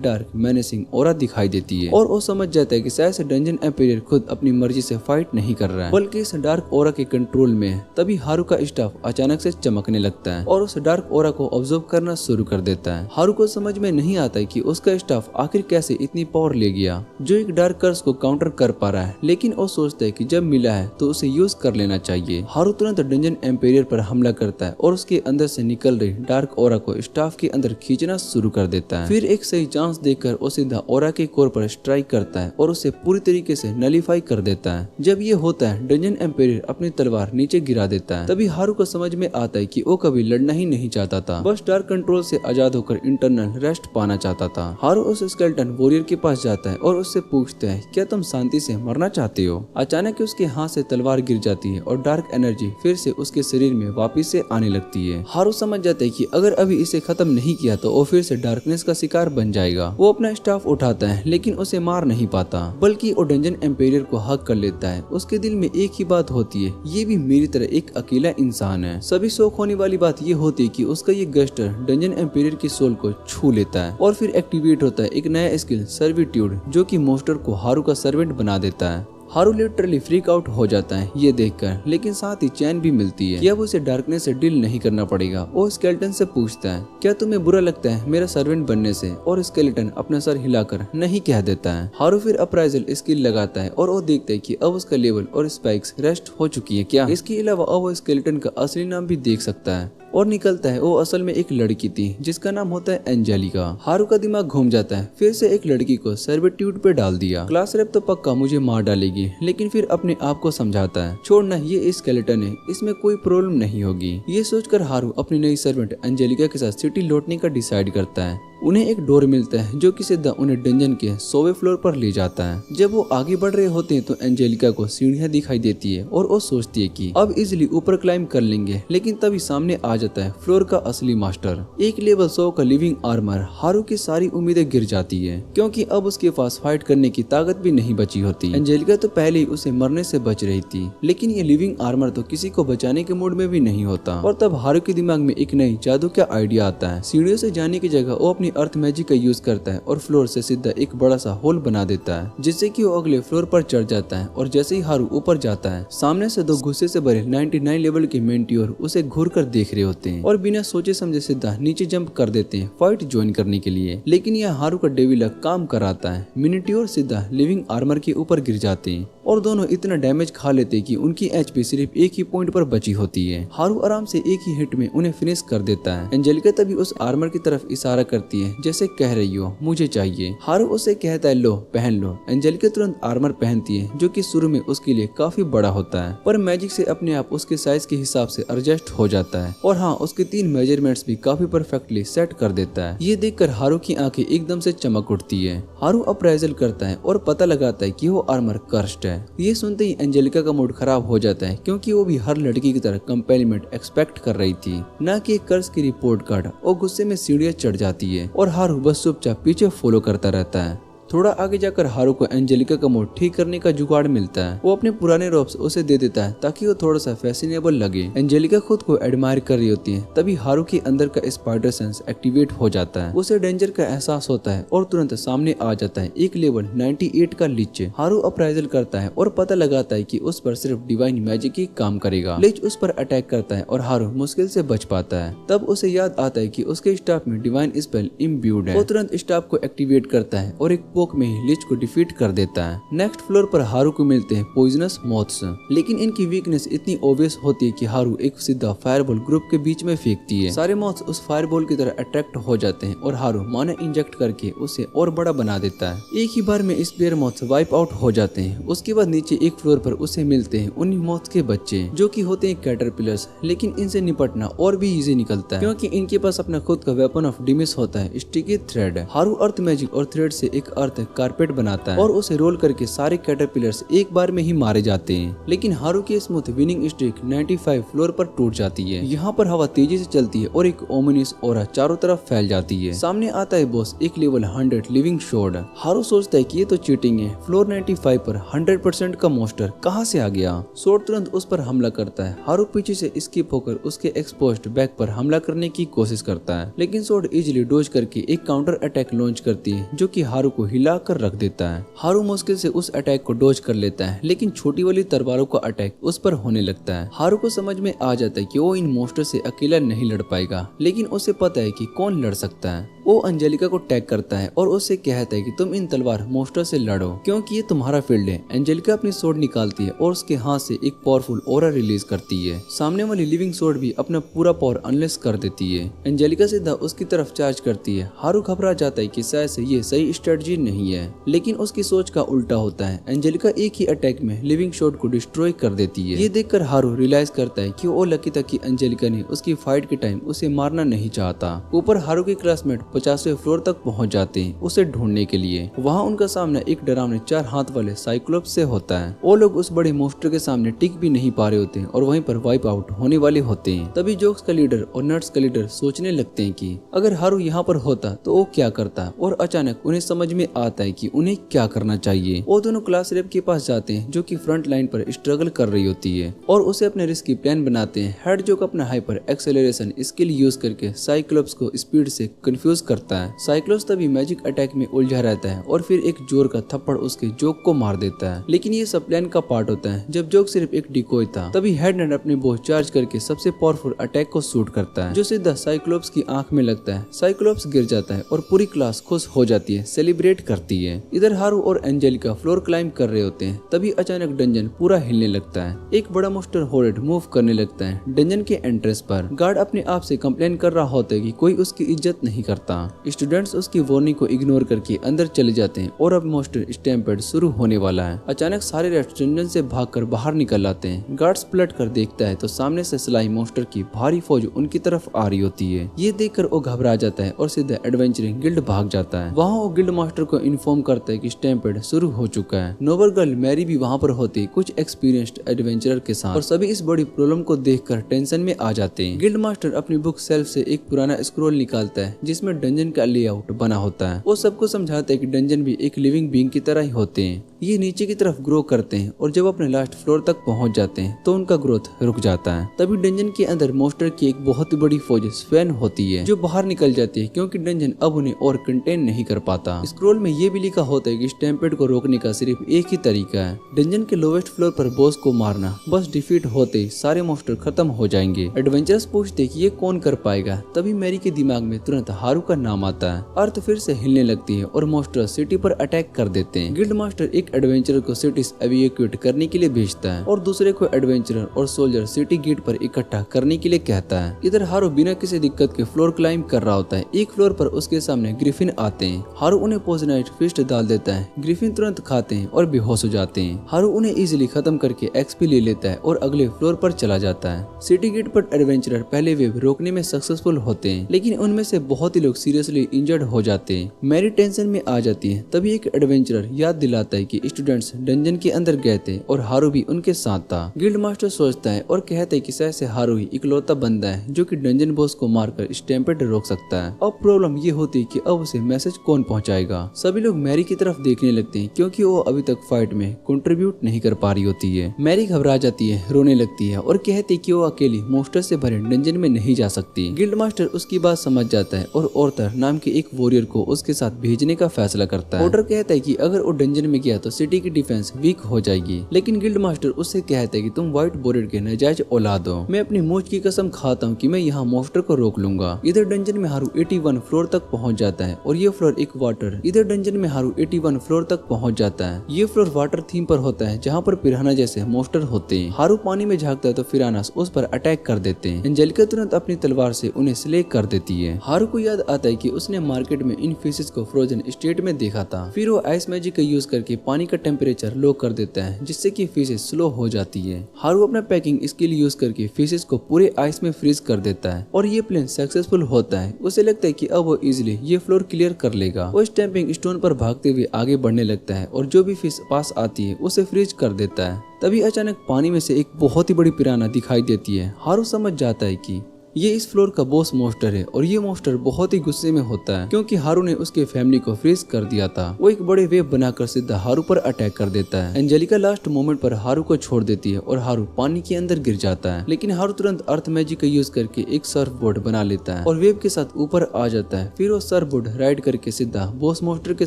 डार्क मेनेसिंग ऑरा दिखाई देती है और वो समझ जाता है कि शायद से डंजन एम्पायर खुद अपनी मर्जी से फाइट नहीं कर रहा है, बल्कि इस डार्क ऑरा के कंट्रोल में है। तभी हारू का स्टाफ अचानक से चमकने लगता है और उस डार्क ऑरा को ऑब्जर्व करना शुरू कर देता है। हारू को समझ में नहीं आता है कि उसका स्टाफ आखिर कैसे इतनी पावर ले गया जो एक डार्क कर्स को काउंटर कर पा रहा है, लेकिन वो सोचता है कि जब मिला है तो उसे यूज कर लेना चाहिए। हारू तुरंत डंजन एम्पेरियर पर हमला करता है और उसके अंदर से निकल रही डार्क ओरा को स्टाफ के अंदर खींचना शुरू कर देता है। फिर एक सही चांस देखकर वो सीधा ओरा के कोर पर स्ट्राइक करता है और उसे पूरी तरीके से नलीफाई कर देता है। जब ये होता है डंजन एम्पेरियर अपनी तलवार नीचे गिरा देता है। तभी हारू को समझ में आता है कि वो कभी लड़ना ही नहीं चाहता था, बस डार्क कंट्रोल से आजाद होकर इंटरनल रेस्ट पाना चाहता था। हारू उस स्केलेटन वॉरियर के पास जाता है और उससे पूछता है क्या तुम शांति से मरना चाहते हो। अचानक उसके हाथ से तलवार गिर जाती है और डार्क एनर्जी फिर से उसके शरीर में वापिस से आने लगती है। हारू समझ जाता है कि अगर अभी इसे खत्म नहीं किया तो वो फिर से डार्कनेस का शिकार बन जाएगा। वो अपना स्टाफ उठाता है लेकिन उसे मार नहीं पाता, बल्कि वो डंजन एम्पेरियर को हक कर लेता है। उसके दिल में एक ही बात होती है, ये भी मेरी तरह एक अकेला इंसान है। सभी शौक होने वाली बात ये होती है कि उसका ये गस्टर डंजन एम्पेरियर की सोल को छू लेता है और फिर एक्टिवेट होता है एक नया स्किल सर्विट्यूड, जो कि मोस्टर को हारू का सर्वेंट बना देता है। हारू लिटरली फ्रीक आउट हो जाता है ये देखकर, लेकिन साथ ही चैन भी मिलती है कि अब उसे डार्कनेस से डील नहीं करना पड़ेगा। वो स्केलेटन से पूछता है क्या तुम्हें बुरा लगता है मेरा सर्वेंट बनने से, और स्केलेटन अपना सर हिलाकर नहीं कह देता है। हारू फिर अप्राइजल स्किल लगाता है और वो देखता है कि अब उसका लेवल और स्पाइक्स रेस्ट हो चुकी है क्या। इसके अलावा अब वो स्केलेटन का असली नाम भी देख सकता है और निकलता है वो असल में एक लड़की थी जिसका नाम होता है एंजेलिका। हारू का दिमाग घूम जाता है, फिर से एक लड़की को सर्विट्यूड पे डाल दिया। क्लास रेप तो पक्का मुझे मार डालेगी, लेकिन फिर अपने आप को समझाता है छोड़ना, ये स्केलेटन है, इसमें कोई प्रॉब्लम नहीं होगी। ये सोचकर हारू अपनी नई सर्वेंट एंजेलिका के साथ सिटी लौटने का डिसाइड करता है। उन्हें एक डोर मिलता है जो कि सीधा उन्हें डंजन के 100वें फ्लोर पर ले जाता है। जब वो आगे बढ़ रहे होते हैं तो एंजेलिका को सीढ़ियां दिखाई देती है और वो सोचती है कि अब इजिली ऊपर क्लाइम कर लेंगे, लेकिन तभी सामने आ जाता है फ्लोर का असली मास्टर, एक लेवल 100 का लिविंग आर्मर। हारू की सारी उम्मीदें गिर जाती है क्योंकि अब उसके पास फाइट करने की ताकत भी नहीं बची होती। एंजेलिका तो पहले ही उसे मरने से बच रही थी, लेकिन ये लिविंग आर्मर तो किसी को बचाने के मूड में भी नहीं होता। और तब हारू के दिमाग में एक नई जादू का आइडिया आता है। सीढ़ियों से जाने की जगह वो अपनी अर्थ मैजिक का यूज करता है और फ्लोर से सीधा एक बड़ा सा होल बना देता है, जिससे कि वो अगले फ्लोर पर चढ़ जाता है। और जैसे ही हारू ऊपर जाता है, सामने से दो गुस्से से भरे 99 लेवल के मेंटियोर उसे घूर कर देख रहे होते हैं और बिना सोचे समझे सीधा नीचे जंप कर देते हैं फाइट ज्वाइन करने के लिए। लेकिन यह हारू का डेविल काम कराता है। मिनिट्योर सीधा लिविंग आर्मर के ऊपर गिर जाते हैं और दोनों इतना डैमेज खा लेते हैं कि उनकी एचपी सिर्फ एक ही पॉइंट पर बची होती है। हारू आराम से एक ही हिट में उन्हें फिनिश कर देता है। एंजेलिका तभी उस आर्मर की तरफ इशारा करती है जैसे कह रही हो मुझे चाहिए। हारू उसे कहता है लो पहन लो। एंजेलिका तुरंत आर्मर पहनती है जो कि शुरू में उसके लिए काफी बड़ा होता है, पर मैजिक से अपने आप उसके साइज के हिसाब से एडजस्ट हो जाता है। और हाँ, उसके 3 मेजरमेंट्स भी काफी परफेक्टली सेट कर देता है। ये देखकर हारू की आंखें एकदम से चमक उठती है। हारू अप्राइजल करता है और पता लगाता है कि वो आर्मर कर्स्ड है। ये सुनते ही एंजेलिका का मूड खराब हो जाता है क्योंकि वो भी हर लड़की की तरह कंपेलिमेंट एक्सपेक्ट कर रही थी, न कि एक कर्ज की रिपोर्ट कार्ड। और गुस्से में सीढ़ियां चढ़ जाती है और हारू बस चुपचाप पीछे फॉलो करता रहता है। थोड़ा आगे जाकर हारू को एंजेलिका का मूड ठीक करने का जुगाड़ मिलता है। वो अपने पुराने रोब्स उसे दे देता है ताकि वो थोड़ा सा फैसिनेबल लगे। एंजेलिका खुद को एडमायर कर रही होती है, तभी हारू के अंदर का स्पाइडर सेंस एक्टिवेट हो जाता है। उसे डेंजर का एहसास होता है और तुरंत सामने आ जाता है एक लेवल 98 का लीच। हारू अप्राइजल करता है और पता लगाता है कि उस पर सिर्फ डिवाइन मैजिक ही काम करेगा। लीच उस पर अटैक करता है और हारू मुश्किल से बच पाता है। तब उसे याद आता है कि उसके स्टाफ में डिवाइन स्पेल इम्ब्यूड है। वो तुरंत स्टाफ को एक्टिवेट करता है और एक में ही लीच को डिफीट कर देता है। नेक्स्ट फ्लोर पर हारू को मिलते हैं पॉइजनस मॉथ्स, लेकिन इनकी वीकनेस इतनी ऑब्वियस होती है कि हारू एक सीधा फायरबॉल ग्रुप के बीच में फेंकती है। सारे मॉथ्स उस फायरबॉल की तरह अट्रैक्ट हो जाते हैं और हारू माना इंजेक्ट करके उसे और बड़ा बना देता है। एक ही बार में स्पेयर मॉथ्स वाइप आउट हो जाते हैं। उसके बाद नीचे एक फ्लोर पर उसे मिलते हैं उन्हीं मॉथ्स के बच्चे जो कि होते हैं कैटरपिलर्स, लेकिन इनसे निपटना और भी इजी निकलता है क्योंकि इनके पास अपना खुद का वेपन ऑफ डिमिस होता है, स्टिकी थ्रेड। हारू अर्थ मैजिक और थ्रेड से एक अर्थ कारपेट बनाता है और उसे रोल करके सारे कैटरपिलर्स एक बार में ही मारे जाते हैं। लेकिन हारू की स्मूथ विनिंग स्ट्रीक 95 फ्लोर पर टूट जाती है। यहाँ पर हवा तेजी से चलती है और एक ओमिनियस ऑरा चारों तरफ फैल जाती है। सामने आता है बॉस एक लेवल 100 लिविंग शॉर्ड। हारू सोचता है कि ये तो चीटिंग है। फ्लोर 95 पर 100% का मोस्टर कहाँ से आ गया। शॉर्ड तुरंत उस पर हमला करता है। हारू पीछे से स्किप होकर उसके एक्सपोज्ड बैक पर हमला करने की कोशिश करता है, लेकिन शॉर्ड इजिली डोज करके एक काउंटर अटैक लॉन्च करती है जो कि हारू को हिला कर रख देता है। हारू मुश्किल से उस अटैक को डोज कर लेता है, लेकिन छोटी वाली तलवारों का अटैक उस पर होने लगता है। हारू को समझ में आ जाता है कि वो इन मोस्टर से अकेला नहीं लड़ पाएगा, लेकिन उसे पता है कि कौन लड़ सकता है। वो अंजेलिका को टैग करता है और उससे कहता है कि तुम इन तलवार मोस्टर से लड़ो क्योंकि ये तुम्हारा फील्ड है। एंजेलिका अपनी स्वॉर्ड निकालती है और उसके हाथ से एक पावरफुल ऑरा रिलीज करती है। सामने वाली लिविंग स्वॉर्ड भी अपना पूरा पावर अनलेस कर देती है। एंजेलिका सीधा उसकी तरफ चार्ज करती है। हारू घबरा जाता है कि शायद से ये सही स्ट्रेटजी नहीं है, लेकिन उसकी सोच का उल्टा होता है। एंजेलिका एक ही अटैक में लिविंग स्वॉर्ड को डिस्ट्रॉय कर देती है। ये देखकर हारू रियलाइज करता है कि वो लकी था कि एंजेलिका ने उसकी फाइट के टाइम उसे मारना नहीं चाहता। ऊपर हारू के क्लासमेट 50वें फ्लोर तक पहुंच जाते हैं उसे ढूंढने के लिए। वहाँ उनका सामना एक डरावने 4 हाथ वाले साइक्लोप्स से होता है। वो लोग उस बड़े मोस्टर के सामने टिक भी नहीं पा रहे होते हैं और वहीं पर वाइप आउट होने वाले होते हैं। तभी जोक्स का लीडर और नट्स का लीडर सोचने लगते हैं कि अगर हारू यहाँ पर होता तो वो क्या करता, और अचानक उन्हें समझ में आता है कि उन्हें क्या करना चाहिए। वो दोनों क्लास रेप के पास जाते हैं जो कि फ्रंट लाइन पर स्ट्रगल कर रही होती है और उसे अपने रिस्की प्लान बनाते हैं। हेड जोक अपना हाइपर एक्सेलरेशन स्किल यूज करके साइक्लोप्स को स्पीड से कंफ्यूज करता है। साइक्लोप्स तभी मैजिक अटैक में उलझा रहता है और फिर एक जोर का थप्पड़ उसके जोक को मार देता है। लेकिन ये सब प्लान का पार्ट होता है। जब जोक सिर्फ एक डिकोय था तभी हेड नेट अपने बो चार्ज करके सबसे पावरफुल अटैक को शूट करता है जो सीधा साइक्लोप्स की आंख में लगता है। साइक्लोप्स गिर जाता है और पूरी क्लास खुश हो जाती है, सेलिब्रेट करती है। इधर हारू और एंजेलिका फ्लोर क्लाइंब कर रहे होते हैं। तभी अचानक डंजन पूरा हिलने लगता है। एक बड़ा मोस्टर होरेड मूव करने लगता है। डंजन के एंट्रेंस पर गार्ड अपने आप से कंप्लेन कर रहा होता है कि कोई उसकी इज्जत नहीं करता। स्टूडेंट्स उसकी वार्निंग को इग्नोर करके अंदर चले जाते हैं और अब मोस्टर स्टैम्पेड शुरू होने वाला है। अचानक सारे रेस्ट डंजन से भागकर बाहर निकल आते हैं। गार्ड्स पलट कर देखता है तो सामने से स्लाई मोस्टर की भारी फौज उनकी तरफ आ रही होती है। ये देखकर वो घबरा जाता है और सीधा एडवेंचरिंग गिल्ड भाग जाता है। वहाँ वो गिल्ड मास्टर को इन्फॉर्म करता है कि स्टैम्पेड शुरू हो चुका है। नोबल गर्ल मैरी भी वहाँ पर होती कुछ एक्सपीरियंस्ड एडवेंचरर के साथ और सभी इस बड़ी प्रॉब्लम को देखकर टेंशन में आ जाते हैं। गिल्ड मास्टर अपनी बुक सेल्फ से एक पुराना स्क्रॉल निकालता है जिसमें डंजन का लेआउट बना होता है। वो सबको समझाता है कि डंजन भी एक लिविंग बीइंग की तरह ही होते हैं। ये नीचे की तरफ ग्रो करते हैं और जब अपने लास्ट फ्लोर तक पहुंच जाते हैं तो उनका ग्रोथ रुक जाता है। तभी डंजन के अंदर मोस्टर की एक बहुत बड़ी फौज स्वैन होती है जो बाहर निकल जाती है क्योंकि डंजन अब उन्हें और कंटेन नहीं कर पाता। स्क्रॉल में ये भी लिखा होता है कि स्टैम्पेड को रोकने का सिर्फ एक ही तरीका है, डंजन के लोवेस्ट फ्लोर पर बॉस को मारना। बस डिफीट होते ही सारे मोस्टर खत्म हो जाएंगे। एडवेंचरर्स पूछते कि ये कौन कर पाएगा। तभी मैरी के दिमाग में तुरंत हारू का नाम आता है। अर्थ फिर से हिलने लगती है और मोस्टर सिटी पर अटैक कर देते हैं। गिल्ड मास्टर एक एडवेंचरर को सिटी एविक्यूट करने के लिए भेजता है और दूसरे को एडवेंचरर और सोल्जर सिटी गेट पर इकट्ठा करने के लिए कहता है। इधर हारू बिना किसी दिक्कत के फ्लोर क्लाइंब कर रहा होता है। एक फ्लोर पर उसके सामने ग्रिफिन आते हैं। हारू उन्हें पोइजनस फिस्ट डाल देता है। ग्रिफिन तुरंत खाते हैं और बेहोश हो जाते हैं। हारू उन्हें इजीली खत्म करके एक्सपी ले लेता है और अगले फ्लोर पर चला जाता है। सिटी गेट पर एडवेंचरर पहले वेव रोकने में सक्सेसफुल होते हैं लेकिन उनमें से बहुत ही लोग सीरियसली इंजर्ड हो जाते हैं। मैरी टेंशन में आ जाती है। तभी एक एडवेंचरर याद दिलाता है कि स्टूडेंट्स डंजन के अंदर गए थे और हारू भी उनके साथ था। गिल्ड मास्टर सोचता है और कहता है कि शायद से हारू ही इकलौता बंदा है जो कि डंजन बॉस को मारकर स्टैम्पेड रोक सकता है। अब प्रॉब्लम ये होती है कि अब उसे मैसेज कौन पहुंचाएगा। सभी लोग मैरी की तरफ देखने लगते हैं क्योंकि वो अभी तक फाइट में कंट्रीब्यूट नहीं कर पा रही होती है। मैरी घबरा जाती है, रोने लगती है और कहती है कि वो अकेली मोस्टर से भरे डंजन में नहीं जा सकती। गिल्ड मास्टर उसकी बात समझ जाता है और ऑर्थर नाम के एक वॉरियर को उसके साथ भेजने का फैसला करता है। ऑर्डर कहता है कि अगर वो डंजन में गया तो सिटी की डिफेंस वीक हो जाएगी, लेकिन गिल्ड मास्टर उससे कहता है कि तुम व्हाइट वॉरियर के नाजायज औलाद हो। मैं अपनी मूंछ की कसम खाता हूँ कि मैं यहाँ मोस्टर को रोक लूंगा। इधर डंजन में हारू 81 फ्लोर तक पहुँच जाता है और ये फ्लोर एक वाटर। इधर डंजन में हारू 81 फ्लोर तक पहुँच जाता है। ये फ्लोर वाटर थीम पर होता है जहाँ पर पिराना जैसे मोस्टर होते हैं। हारू पानी में झाँकता है तो पिरानास उस पर अटैक कर देते हैं। एंजेलिका तुरंत अपनी तलवार से उन्हें स्ले कर देती है। हारू को याद आता है कि उसने मार्केट में इन फिशेस को फ्रोजन स्टेट में देखा था। फिर वो आइस मैजिक का यूज करके पानी का टेम्परेचर लो कर देता है जिससे कि फिशेस स्लो हो जाती है। हारू अपना पैकिंग स्किल यूज करके फिशेस को पूरे आइस में फ्रीज कर देता है और ये प्लान सक्सेसफुल होता है। उसे लगता है कि अब वो इजिली ये फ्लोर क्लियर कर लेगा। वो स्टैम्पिंग स्टोन पर भागते हुए आगे बढ़ने लगता है और जो भी फिश पास आती है उसे फ्रीज कर देता है। तभी अचानक पानी में से एक बहुत ही बड़ी पिराना दिखाई देती है। हारू समझ जाता है कि ये इस फ्लोर का बॉस मोस्टर है और ये मोस्टर बहुत ही गुस्से में होता है क्योंकि हारू ने उसके फैमिली को फ्रीज कर दिया था। वो एक बड़े वेव बनाकर सीधा हारू पर अटैक कर देता है। एंजेलिका लास्ट मोमेंट पर हारू को छोड़ देती है और हारू पानी के अंदर गिर जाता है, लेकिन हारू तुरंत अर्थ मैजिक का यूज करके एक सर्फ बोर्ड बना लेता है और वेव के साथ ऊपर आ जाता है। फिर वो सर्फ बोर्ड राइड करके सीधा बॉस मोस्टर के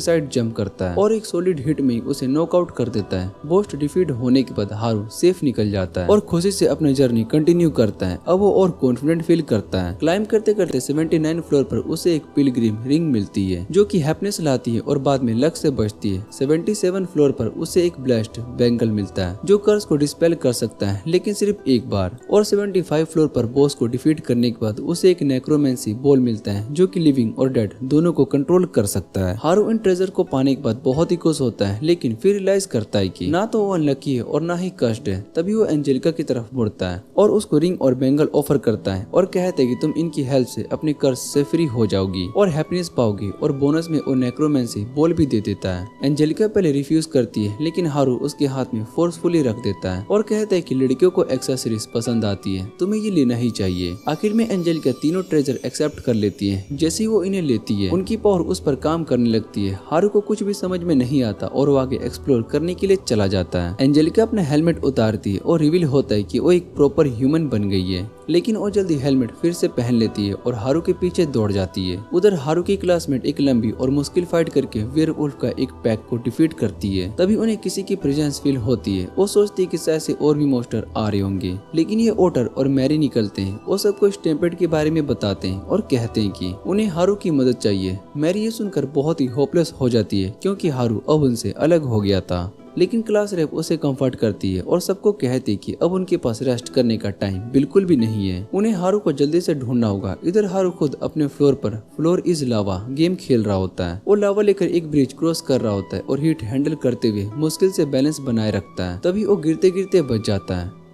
साइड जंप करता है और एक सॉलिड हिट में उसे नॉकआउट कर देता है। बॉस डिफीट होने के बाद हारू सेफ निकल जाता है और खुशी से अपनी जर्नी कंटिन्यू करता है। अब वो और कॉन्फिडेंट फील करता है। क्लाइंब करते करते 79 फ्लोर पर उसे एक पिलग्रिम रिंग मिलती है जो कि हैप्पीनेस लाती है और बाद में लक से बचती है। 77 फ्लोर पर उसे एक ब्लास्ट बैंगल मिलता है जो कर्स को डिस्पेल कर सकता है, लेकिन सिर्फ एक बार। और 75 फ्लोर पर बॉस को डिफीट करने के बाद उसे एक नेक्रोमेंसी बॉल मिलता है जो कि लिविंग और डेड दोनों को कंट्रोल कर सकता है। हारू इन ट्रेजर को पाने के बाद बहुत ही खुश होता है, लेकिन फिर रियलाइज करता है कि ना तो वो अनलकी है और ना ही कष्ट है। तभी वो एंजेलिका की तरफ मुड़ता है और उसको रिंग और बैंगल ऑफर करता है और कहता है कि तुम इनकी हेल्प से अपने कर्ज से फ्री हो जाओगी और हैप्पीनेस पाओगी, और बोनस में वो नेक्रोमेंसी बॉल भी दे देता है। एंजेलिका पहले रिफ्यूज करती है, लेकिन हारू उसके हाथ में फोर्सफुली रख देता है और कहता है कि लड़कियों को एक्सेसरीज पसंद आती है, तुम्हें ये लेना ही चाहिए। आखिर में एंजेलिका तीनों ट्रेजर एक्सेप्ट कर लेती है। जैसे ही वो इन्हें लेती है उनकी पावर उस पर काम करने लगती है। हारू को कुछ भी समझ में नहीं आता और वो आगे एक्सप्लोर करने के लिए चला जाता है। एंजेलिका अपना हेलमेट उतारती है और रिवील होता है कि वो एक प्रॉपर ह्यूमन बन गई है, लेकिन वो जल्दी हेलमेट फिर से पहन लेती है और हारू के पीछे दौड़ जाती है। उधर हारू की क्लासमेट एक लंबी और मुश्किल फाइट करके वेयरवुल्फ का एक पैक को डिफीट करती है। तभी उन्हें किसी की प्रेजेंस फील होती है। वो सोचती है कि शायद से और भी मॉन्स्टर आ रहे होंगे, लेकिन ये ओटर और मैरी निकलते हैं। वो सबको स्टैम्पेड के बारे में बताते हैं और कहते हैं कि उन्हें हारू की मदद चाहिए। मैरी ये सुनकर बहुत ही होपलेस हो जाती है क्योंकि हारू अब उनसे अलग हो गया था, लेकिन क्लास रेप उसे कंफर्ट करती है और सबको कहती है कि अब उनके पास रेस्ट करने का टाइम बिल्कुल भी नहीं है, उन्हें हारू को जल्दी से ढूंढना होगा। इधर हारू खुद अपने फ्लोर पर फ्लोर इज लावा गेम खेल रहा होता है। वो लावा लेकर एक ब्रिज क्रॉस कर रहा होता है और हीट हैंडल करते हुए मुश्किल से बैलेंस बनाए रखता है। तभी वो गिरते गिरते बच जाता है।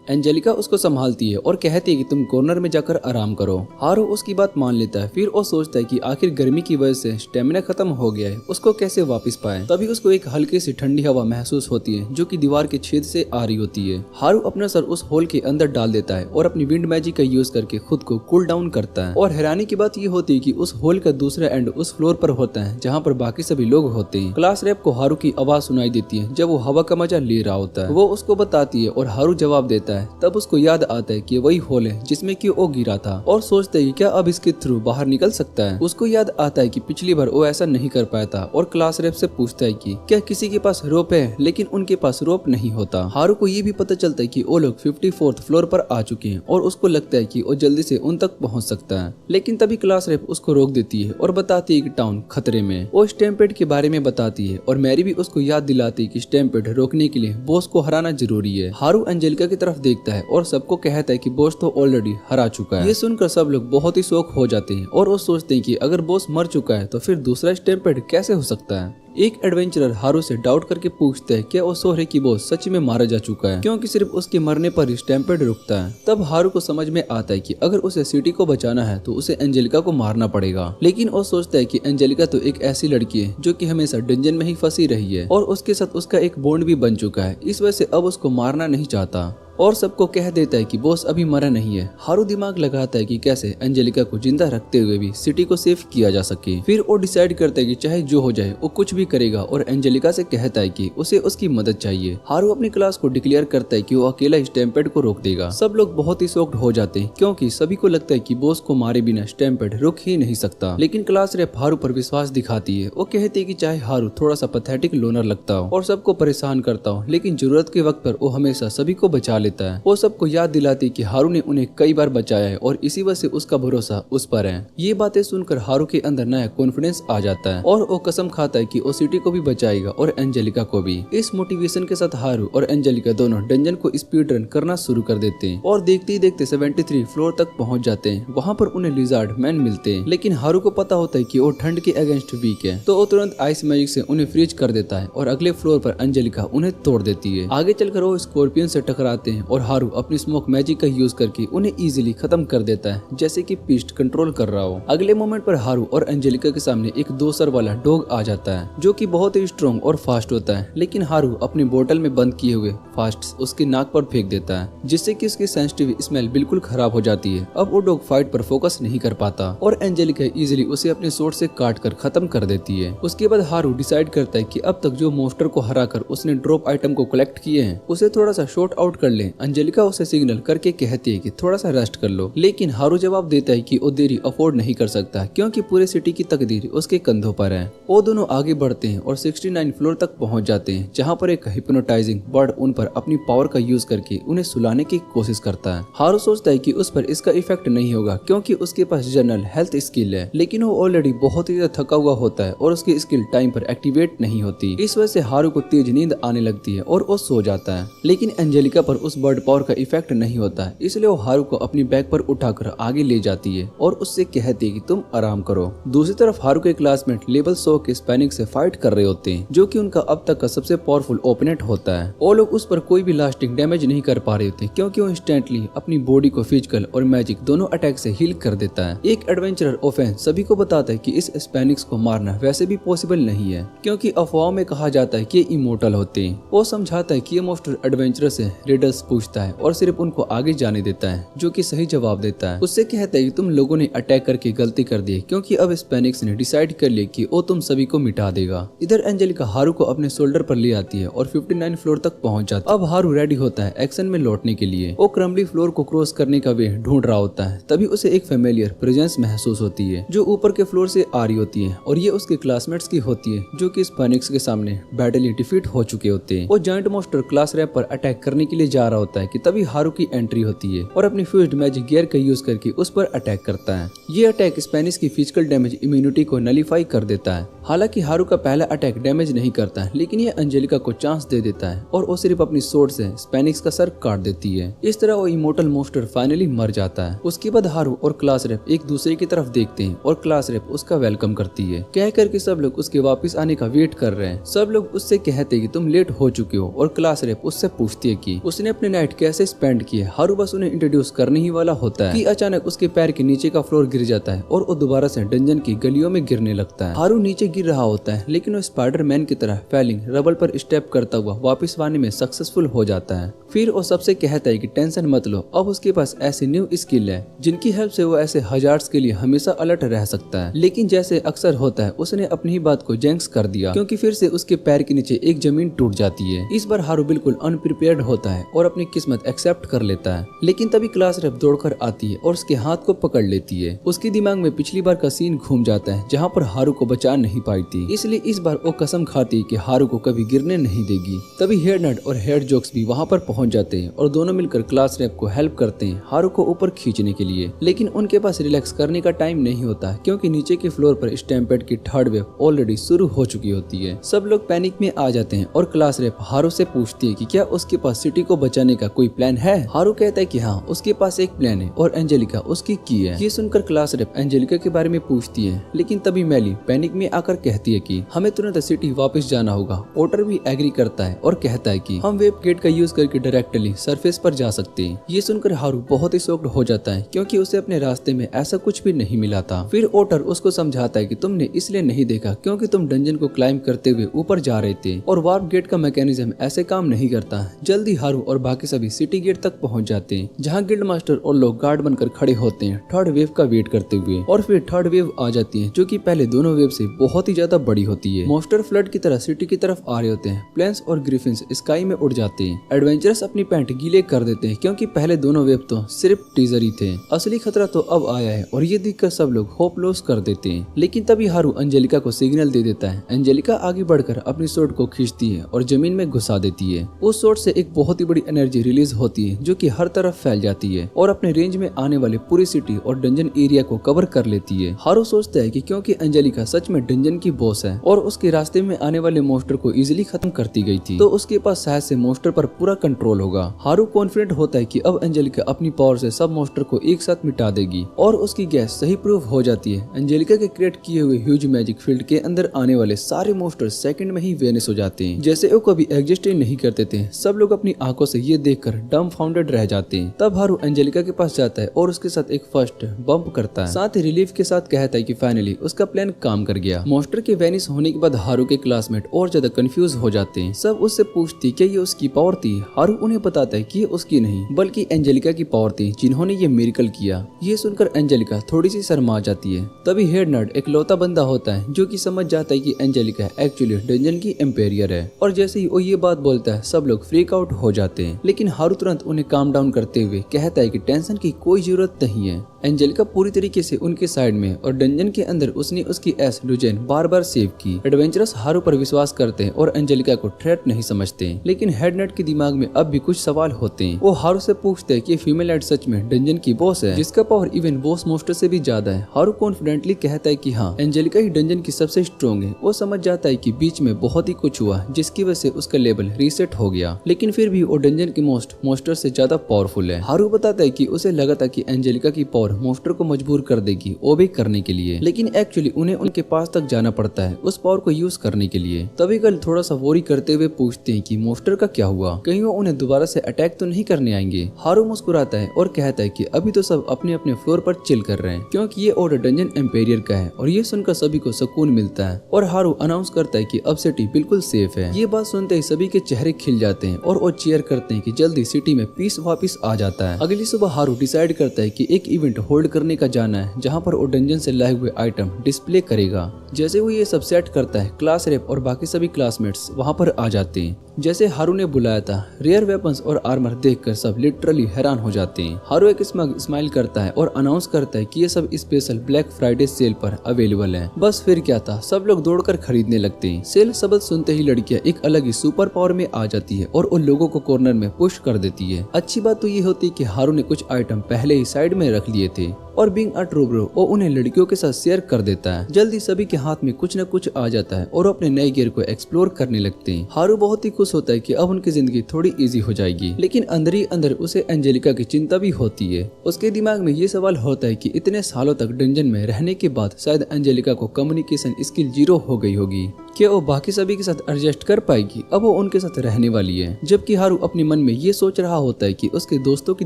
एंजेलिका उसको संभालती है और कहती है कि तुम कॉर्नर में जाकर आराम करो। हारू उसकी बात मान लेता है। फिर वो सोचता है कि आखिर गर्मी की वजह से स्टेमिना खत्म हो गया है, उसको कैसे वापस पाए। तभी उसको एक हल्की सी ठंडी हवा महसूस होती है जो कि दीवार के छेद से आ रही होती है। हारू अपना सर उस होल के अंदर डाल देता है और अपनी विंड मैजिक का यूज करके खुद को कूल डाउन करता है। और हैरानी की बात ये होती है कि उस होल का दूसरा एंड उस फ्लोर पर होता है जहाँ पर बाकी सभी लोग होते हैं। क्लास रेप को हारू की आवाज सुनाई देती है जब वो हवा का मजा ले रहा होता है। वो उसको बताती है और हारू जवाब देता है। तब उसको याद आता है कि वही होल है जिसमें कि वो गिरा था और सोचता है कि क्या अब इसके थ्रू बाहर निकल सकता है। उसको याद आता है कि पिछली बार वो ऐसा नहीं कर पाया था और क्लास रेप से पूछता है कि क्या किसी के पास रोप है, लेकिन उनके पास रोप नहीं होता। हारू को ये भी पता चलता है कि वो लोग 54th फ्लोर पर आ चुके हैं और उसको लगता है कि वो जल्दी से उन तक पहुंच सकता है, लेकिन तभी क्लास रेप उसको रोक देती है और बताती है कि टाउन खतरे में। वो स्टैम्पेड के बारे में बताती है और मैरी भी उसको याद दिलाती है कि स्टैम्पेड रोकने के लिए बॉस को हराना जरूरी है। हारू एंजेलिका की तरफ देखता है और सबको कहता है कि बॉस तो ऑलरेडी हरा चुका है। ये सुनकर सब लोग बहुत ही शॉक हो जाते हैं और वो सोचते हैं कि अगर बॉस मर चुका है तो फिर दूसरा स्टैम्पेड कैसे हो सकता है। एक एडवेंचरर हारू से डाउट करके पूछता है क्या वो सोरे की बॉस सच में मारा जा चुका है, क्योंकि सिर्फ उसके मरने पर स्टैम्पेड रुकता है। तब हारू को समझ में आता है कि अगर उसे सिटी को बचाना है तो उसे एंजेलिका को मारना पड़ेगा, लेकिन वो सोचता है कि एंजेलिका तो एक ऐसी लड़की है जो कि हमेशा डंजन में ही फंसी रही है और उसके साथ उसका एक बॉन्ड भी बन चुका है, इस वजह से अब उसको मारना नहीं चाहता और सबको कह देता है कि बॉस अभी मरा नहीं है। हारू दिमाग लगाता है कि कैसे एंजेलिका को जिंदा रखते हुए भी सिटी को सेव किया जा सके। फिर वो डिसाइड करता है कि चाहे जो हो जाए वो कुछ भी करेगा और एंजेलिका से कहता है कि उसे उसकी मदद चाहिए। हारू अपनी क्लास को डिक्लेयर करता है कि वो अकेला स्टैम्पेड को रोक देगा। सब लोग बहुत ही शॉक्ड हो जाते हैं क्योंकि सभी को लगता है कि बॉस को मारे बिना स्टैम्पेड रुक ही नहीं सकता, लेकिन क्लास रेप हारू पर विश्वास दिखाती है। वो कहती है कि चाहे हारू थोड़ा सा पैथेटिक लोनर लगता हो और सबको परेशान करता हो, लेकिन जरूरत के वक्त पर वो हमेशा सभी को बचा लेता है। वो सबको याद दिलाती कि हारू ने उन्हें कई बार बचाया है और इसी वजह से उसका भरोसा उस पर है। ये बातें सुनकर हारू के अंदर नया कॉन्फिडेंस आ जाता है और वो कसम खाता है कि वो सिटी को भी बचाएगा और एंजेलिका को भी। इस मोटिवेशन के साथ हारू और एंजेलिका दोनों डंजन को स्पीड रन करना शुरू कर देते हैं और देखते ही देखते 73 फ्लोर तक पहुंच जाते हैं। वहाँ पर उन्हें लिजार्ड मैन मिलते हैं, लेकिन हारू को पता होता है कि वो ठंड के अगेंस्ट वीक है, तो वो तुरंत आइस मैजिक से उन्हें फ्रीज कर देता है और अगले फ्लोर पर एंजेलिका उन्हें तोड़ देती है। आगे चलकर वो स्कॉर्पियन से टकराते हैं और हारू अपनी स्मोक मैजिक का यूज करके उन्हें इजीली खत्म कर देता है, जैसे कि पीस्ट कंट्रोल कर रहा हो। अगले मोमेंट पर हारू और एंजेलिका के सामने एक 2 सर वाला डॉग आ जाता है जो कि बहुत ही स्ट्रॉन्ग और फास्ट होता है, लेकिन हारू अपनी बोतल में बंद किए हुए फास्ट उसकी नाक पर फेंक देता है, जिससे कि उसकी सेंसिटिव स्मेल बिल्कुल खराब हो जाती है। अब वो डॉग फाइट पर फोकस नहीं कर पाता और एंजेलिका इजीली उसे अपने स्वॉर्ड से काट कर खत्म कर देती है। उसके बाद हारू डिसाइड करता है कि अब तक जो मॉन्स्टर को हराकर उसने ड्रॉप आइटम को कलेक्ट किए हैं उसे थोड़ा सा शॉर्ट आउट कर ले पहले अंजेलिका उसे सिग्नल करके कहती है कि थोड़ा सा रेस्ट कर लो, लेकिन हारू जवाब देता है कि वो देरी अफोर्ड नहीं कर सकता क्योंकि पूरे सिटी की तकदीर उसके कंधों पर है। वो दोनों आगे बढ़ते हैं और 69 फ्लोर तक पहुंच जाते हैं, जहां पर एक हिप्नोटाइजिंग बर्ड उन पर अपनी पावर का यूज करके उन्हें सुलाने की कोशिश करता है। हारू सोचता है कि उस पर इसका इफेक्ट नहीं होगा क्योंकि उसके पास जनरल हेल्थ स्किल है, लेकिन वो ऑलरेडी बहुत ही ज्यादा थका हुआ होता है और उसकी स्किल टाइम पर एक्टिवेट नहीं होती। इस वजह से हारू को तेज नींद आने लगती है और वो सो जाता है। लेकिन एंजेलिका पर उस बर्ड पावर का इफेक्ट नहीं होता है, इसलिए वो हारू को अपनी बैग पर उठाकर आगे ले जाती है और उससे कहती है कि तुम आराम करो। दूसरी तरफ हारू के क्लासमेट लेवल 100 के स्पैनिक से फाइट कर रहे होते हैं, जो कि उनका अब तक का सबसे पावरफुल ओपोनेंट होता है। वो लोग उस पर कोई भी लास्टिंग डैमेज नहीं कर पा रहे होते क्योंकि वो इंस्टेंटली अपनी बॉडी को फिजिकल और मैजिक दोनों अटैक से हील कर देता है। एक एडवेंचरर ओफेन सभी को बताता है कि इस स्पैनिक्स को मारना वैसे भी पॉसिबल नहीं है क्योंकि अफवाह में कहा जाता है कि ये इमोर्टल होते हैं। वो समझाता है कि ये मोस्टर एडवेंचरर से रिडल्स पूछता है और सिर्फ उनको आगे जाने देता है, जो कि सही जवाब देता है। उससे कहता है कि तुम लोगों ने अटैक करके गलती कर दी है क्योंकि अब स्पैनिक्स ने डिसाइड कर लिया कि वो तुम सभी को मिटा देगा। इधर एंजेलिका हारू को अपने शोल्डर पर ले आती है और 59 फ्लोर तक पहुंच जाती है। अब हारू रेडी होता है एक्शन में लौटने के लिए। वो क्रम्बली फ्लोर को क्रॉस करने का वे ढूंढ रहा होता है, तभी उसे एक फेमिलियर प्रेजेंस महसूस होती है जो ऊपर के फ्लोर से आ रही होती है और ये उसके क्लासमेट्स की होती है जो कि स्पैनिक्स के सामने बैटली डिफीट हो चुके होते हैं। वो जॉइंट मोस्टर क्लास रैप पर अटैक करने के लिए जा रहा होता है कि तभी हारू की एंट्री होती है और अपनी फ्यूज्ड मैजिक गियर का यूज करके उस पर अटैक करता है। ये अटैक स्पैनिश की फिजिकल डैमेज इम्यूनिटी को नलीफाई कर देता है। हालांकि हारू का पहला अटैक डैमेज नहीं करता है, लेकिन ये अंजेलिका को चांस दे देता है और वो सिर्फ अपनी स्वॉर्ड से स्पैनिक्स का सर काट देती है। इस तरह वो इमोर्टल मोस्टर फाइनली मर जाता है। उसके बाद हारू और क्लास रैप एक दूसरे की तरफ देखते हैं और क्लास रैप उसका वेलकम करती है, कह करके सब लोग उसके वापस आने का वेट कर रहे हैं। सब लोग उससे कहते हैं कि तुम लेट हो चुके हो और क्लास रैप उससे पूछती है कि उसने अपने नाइट कैसे स्पेंड किए। हारू बस उन्हें इंट्रोड्यूस करने ही वाला होता है कि अचानक उसके पैर के नीचे का फ्लोर गिर जाता है और वो दोबारा से डंजन की गलियों में गिरने लगता है। हारू नीचे गिर रहा होता है, लेकिन वो स्पाइडरमैन की तरह फैलिंग रबल पर स्टेप करता हुआ वापस आने में सक्सेसफुल हो जाता है। फिर वो सबसे कहता है कि टेंशन मत लो, अब उसके पास ऐसी न्यू स्किल है जिनकी हेल्प से वो ऐसे हजार्ड्स के लिए हमेशा अलर्ट रह सकता है। लेकिन जैसे अक्सर होता है उसने अपनी ही बात को जेंक्स कर दिया क्योंकि फिर से उसके पैर के नीचे एक जमीन टूट जाती है। इस बार हारू बिल्कुल अनप्रिपेयर्ड होता है और अपनी किस्मत एक्सेप्ट कर लेता है, लेकिन तभी क्लास रैप दौड़कर आती है और उसके हाथ को पकड़ लेती है। उसके दिमाग में पिछली बार का सीन घूम जाता है जहाँ पर हारू को बचा नहीं पाई थी, इसलिए इस बार वो कसम खाती है कि हारू को कभी गिरने नहीं देगी। तभी हेड नट और हेड जोक्स भी वहाँ पर पहुँच जाते हैं और दोनों मिलकर क्लास रैप को हेल्प करते हैं हारू को ऊपर खींचने के लिए। लेकिन उनके पास रिलैक्स करने का टाइम नहीं होता क्योंकि नीचे के फ्लोर पर स्टैम्पेड की थर्ड वेव ऑलरेडी शुरू हो चुकी होती है। सब लोग पैनिक में आ जाते हैं और क्लास रैप हारू से पूछती है कि क्या उसके पास सिटी को बचाने का कोई प्लान है। हारू कहता है कि हाँ, उसके पास एक प्लान है और एंजेलिका उसकी की है। ये सुनकर क्लास रैप एंजेलिका के बारे में पूछती है, लेकिन तभी मैली पैनिक में आकर कहती है कि हमें तुरंत सिटी वापस जाना होगा। ओटर भी एग्री करता है और कहता है कि हम वेब गेट का यूज करके डायरेक्टली सरफेस पर जा सकते हैं। ये सुनकर हारू बहुत ही शॉक्ड हो जाता है क्योंकि उसे अपने रास्ते में ऐसा कुछ भी नहीं मिला था। फिर ओटर उसको समझाता है कि तुमने इसलिए नहीं देखा क्योंकि तुम डंजन को क्लाइंब करते हुए ऊपर जा रहे थे और वार्प गेट का मैकेनिज्म ऐसे काम नहीं करता। जल्दी हारू और बाकी सभी सिटी गेट तक पहुंच जाते हैं जहां गिल्ड मास्टर और लोग गार्ड बनकर खड़े होते हैं थर्ड वेव का वेट करते हुए। और फिर थर्ड वेव आ जाती है जो कि पहले दोनों वेव से बहुत ही ज्यादा बड़ी होती है। मॉन्स्टर फ्लड की तरह सिटी की तरफ आ रहे होते हैं। प्लेन्स और ग्रिफिन्स स्काई में उड़ जाते हैं। एडवेंचरस अपनी पैंट गीले कर देते हैं क्योंकि पहले दोनों वेव तो सिर्फ टीजर ही थे, असली खतरा तो अब आया है और ये देखकर सब लोग होप लॉस कर देते हैं। लेकिन तभी हारू अंजेलिका को सिग्नल दे देता है। अंजेलिका आगे बढ़कर अपनी स्वॉर्ड को खींचती है और जमीन में घुसा देती है। उस स्वॉर्ड से एक बहुत ही बड़ी एनर्जी रिलीज होती है जो कि हर तरफ फैल जाती है और अपने रेंज में आने वाले पूरी सिटी और डंजन एरिया को कवर कर लेती है। हारू सोचता है कि क्योंकि अंजेलिका सच में डंजन की बॉस है और उसके रास्ते में आने वाले मॉन्स्टर को इजीली खत्म करती गई थी, तो उसके पास शायद से मॉन्स्टर पर पूरा कंट्रोल होगा। हारू कॉन्फिडेंट होता है कि अब अंजेलिका अपनी पावर से सब मॉन्स्टर को एक साथ मिटा देगी और उसकी गैस सही प्रूव हो जाती है। अंजेलिका के क्रिएट किए हुए ह्यूज मैजिक फील्ड के अंदर आने वाले सारे मॉन्स्टर सेकंड में ही वेनिश हो जाते हैं, जैसे वो कभी एग्जिस्ट ही नहीं करते थे। सब लोग अपनी आंखों से ये देखकर डम्बफाउंडेड रह जाते हैं। तब हारू अंजेलिका के पास जाता है और उसके साथ एक फर्स्ट बम्प करता है, साथ ही रिलीफ के साथ कहता है कि फाइनली उसका प्लान काम कर गया। मॉन्स्टर के वेनिश होने के बाद हारू के क्लासमेट और ज्यादा कंफ्यूज हो जाते हैं। सब उससे पूछती क्या ये उसकी पावर थी। हारू हारू उन्हें बताता है कि ये उसकी नहीं बल्कि एंजेलिका की पावर थी जिन्होंने ये मिरेकल किया। ये सुनकर एंजेलिका थोड़ी सी शर्मा जाती है। तभी हेड नर्ड एक लौता बंदा होता है जो कि समझ जाता है कि एंजेलिका एक्चुअली डंजन की एम्पेरियर है, और जैसे ही वो ये बात बोलता है सब लोग फ्रीक आउट हो जाते हैं। लेकिन हारू तुरंत उन्हें काम डाउन करते हुए कहता है कि टेंशन की कोई जरूरत नहीं है। एंजेलिका पूरी तरीके से उनके साइड में और डंजन के अंदर उसने उसकी एस लुजेन बार बार सेव की। एडवेंचरस हारू पर विश्वास करते हैं और एंजेलिका को थ्रेट नहीं समझते, लेकिन हेड नर्ड के दिमाग में अब भी कुछ सवाल होते हैं। वो हारू से पूछते हैं कि फीमेल हेड सच में डंजन की बॉस है जिसका पावर इवन बॉस मोस्टर से भी ज्यादा है। हारू कॉन्फिडेंटली कहता है कि हाँ, एंजेलिका ही डंजन की सबसे स्ट्रॉन्ग है। वो समझ जाता है कि बीच में बहुत ही कुछ हुआ जिसकी वजह से उसका लेवल रीसेट हो गया, लेकिन फिर भी वो डंजन के मोस्टर से ज्यादा पावरफुल है। हारू बताता है कि उसे लगा था कि एंजेलिका की पावर मोस्टर को मजबूर कर देगी वो भी करने के लिए, लेकिन एक्चुअली उन्हें उनके पास तक जाना पड़ता है उस पावर को यूज करने के लिए। तभी कल थोड़ा सा वोरी करते हुए पूछते हैं कि मोस्टर का क्या हुआ, कहीं वो उन्हें दोबारा से अटैक तो नहीं करने आएंगे। हारू मुस्कुराता है और कहता है कि अभी तो सब अपने अपने फ्लोर पर चिल कर रहे हैं क्योंकि ये ऑर्डर डंजन एम्पेरियर का है, और ये सुनकर सभी को सुकून मिलता है। और हारू अनाउंस करता है कि अब सिटी बिल्कुल सेफ है। ये बात सुनते ही सभी के चेहरे खिल जाते हैं और वो चीयर करते हैं कि जल्दी सिटी में पीस वापस आ जाता है। अगली सुबह हारू डिसाइड करता है कि एक इवेंट होल्ड करने का जाना है जहाँ पर वो डंजन से लाए हुए आइटम डिस्प्ले करेगा। जैसे वो ये सब सेट करता है, क्लास रेप और बाकी सभी क्लासमेट्स वहाँ पर आ जाते हैं जैसे हारू ने बुलाया था। रेयर वेपन्स और आर्मर देखकर सब लिटरली हैरान हो जाते हैं। हारू एक स्माइल करता है और अनाउंस करता है कि ये सब स्पेशल ब्लैक फ्राइडे सेल पर अवेलेबल है। बस फिर क्या था, सब लोग दौड़कर खरीदने लगते हैं। सेल शब्द सुनते ही लड़कियां एक अलग ही सुपर पावर में आ जाती है और उन लोगों को कॉर्नर में पुश कर देती है। अच्छी बात तो ये होती है कि हारू ने कुछ आइटम पहले ही साइड में रख लिए थे और बीइंग अ ट्रू ब्रो वो उन्हें लड़कियों के साथ शेयर कर देता है। जल्दी सभी के हाथ में कुछ न कुछ आ जाता है और अपने नए गियर को एक्सप्लोर करने लगते हैं। हारू बहुत ही खुश होता है कि अब उनकी जिंदगी थोड़ी इजी हो जाएगी, लेकिन अंदर ही अंदर उसे एंजेलिका की चिंता भी होती है। उसके दिमाग में ये सवाल होता है कि इतने सालों तक डंजन में रहने के बाद शायद एंजेलिका को कम्युनिकेशन स्किल 0 हो गई होगी। क्या वो बाकी सभी के साथ एडजस्ट कर पाएगी? अब वो उनके साथ रहने वाली है। जबकि हारू अपने मन में ये सोच रहा होता है कि उसके दोस्तों के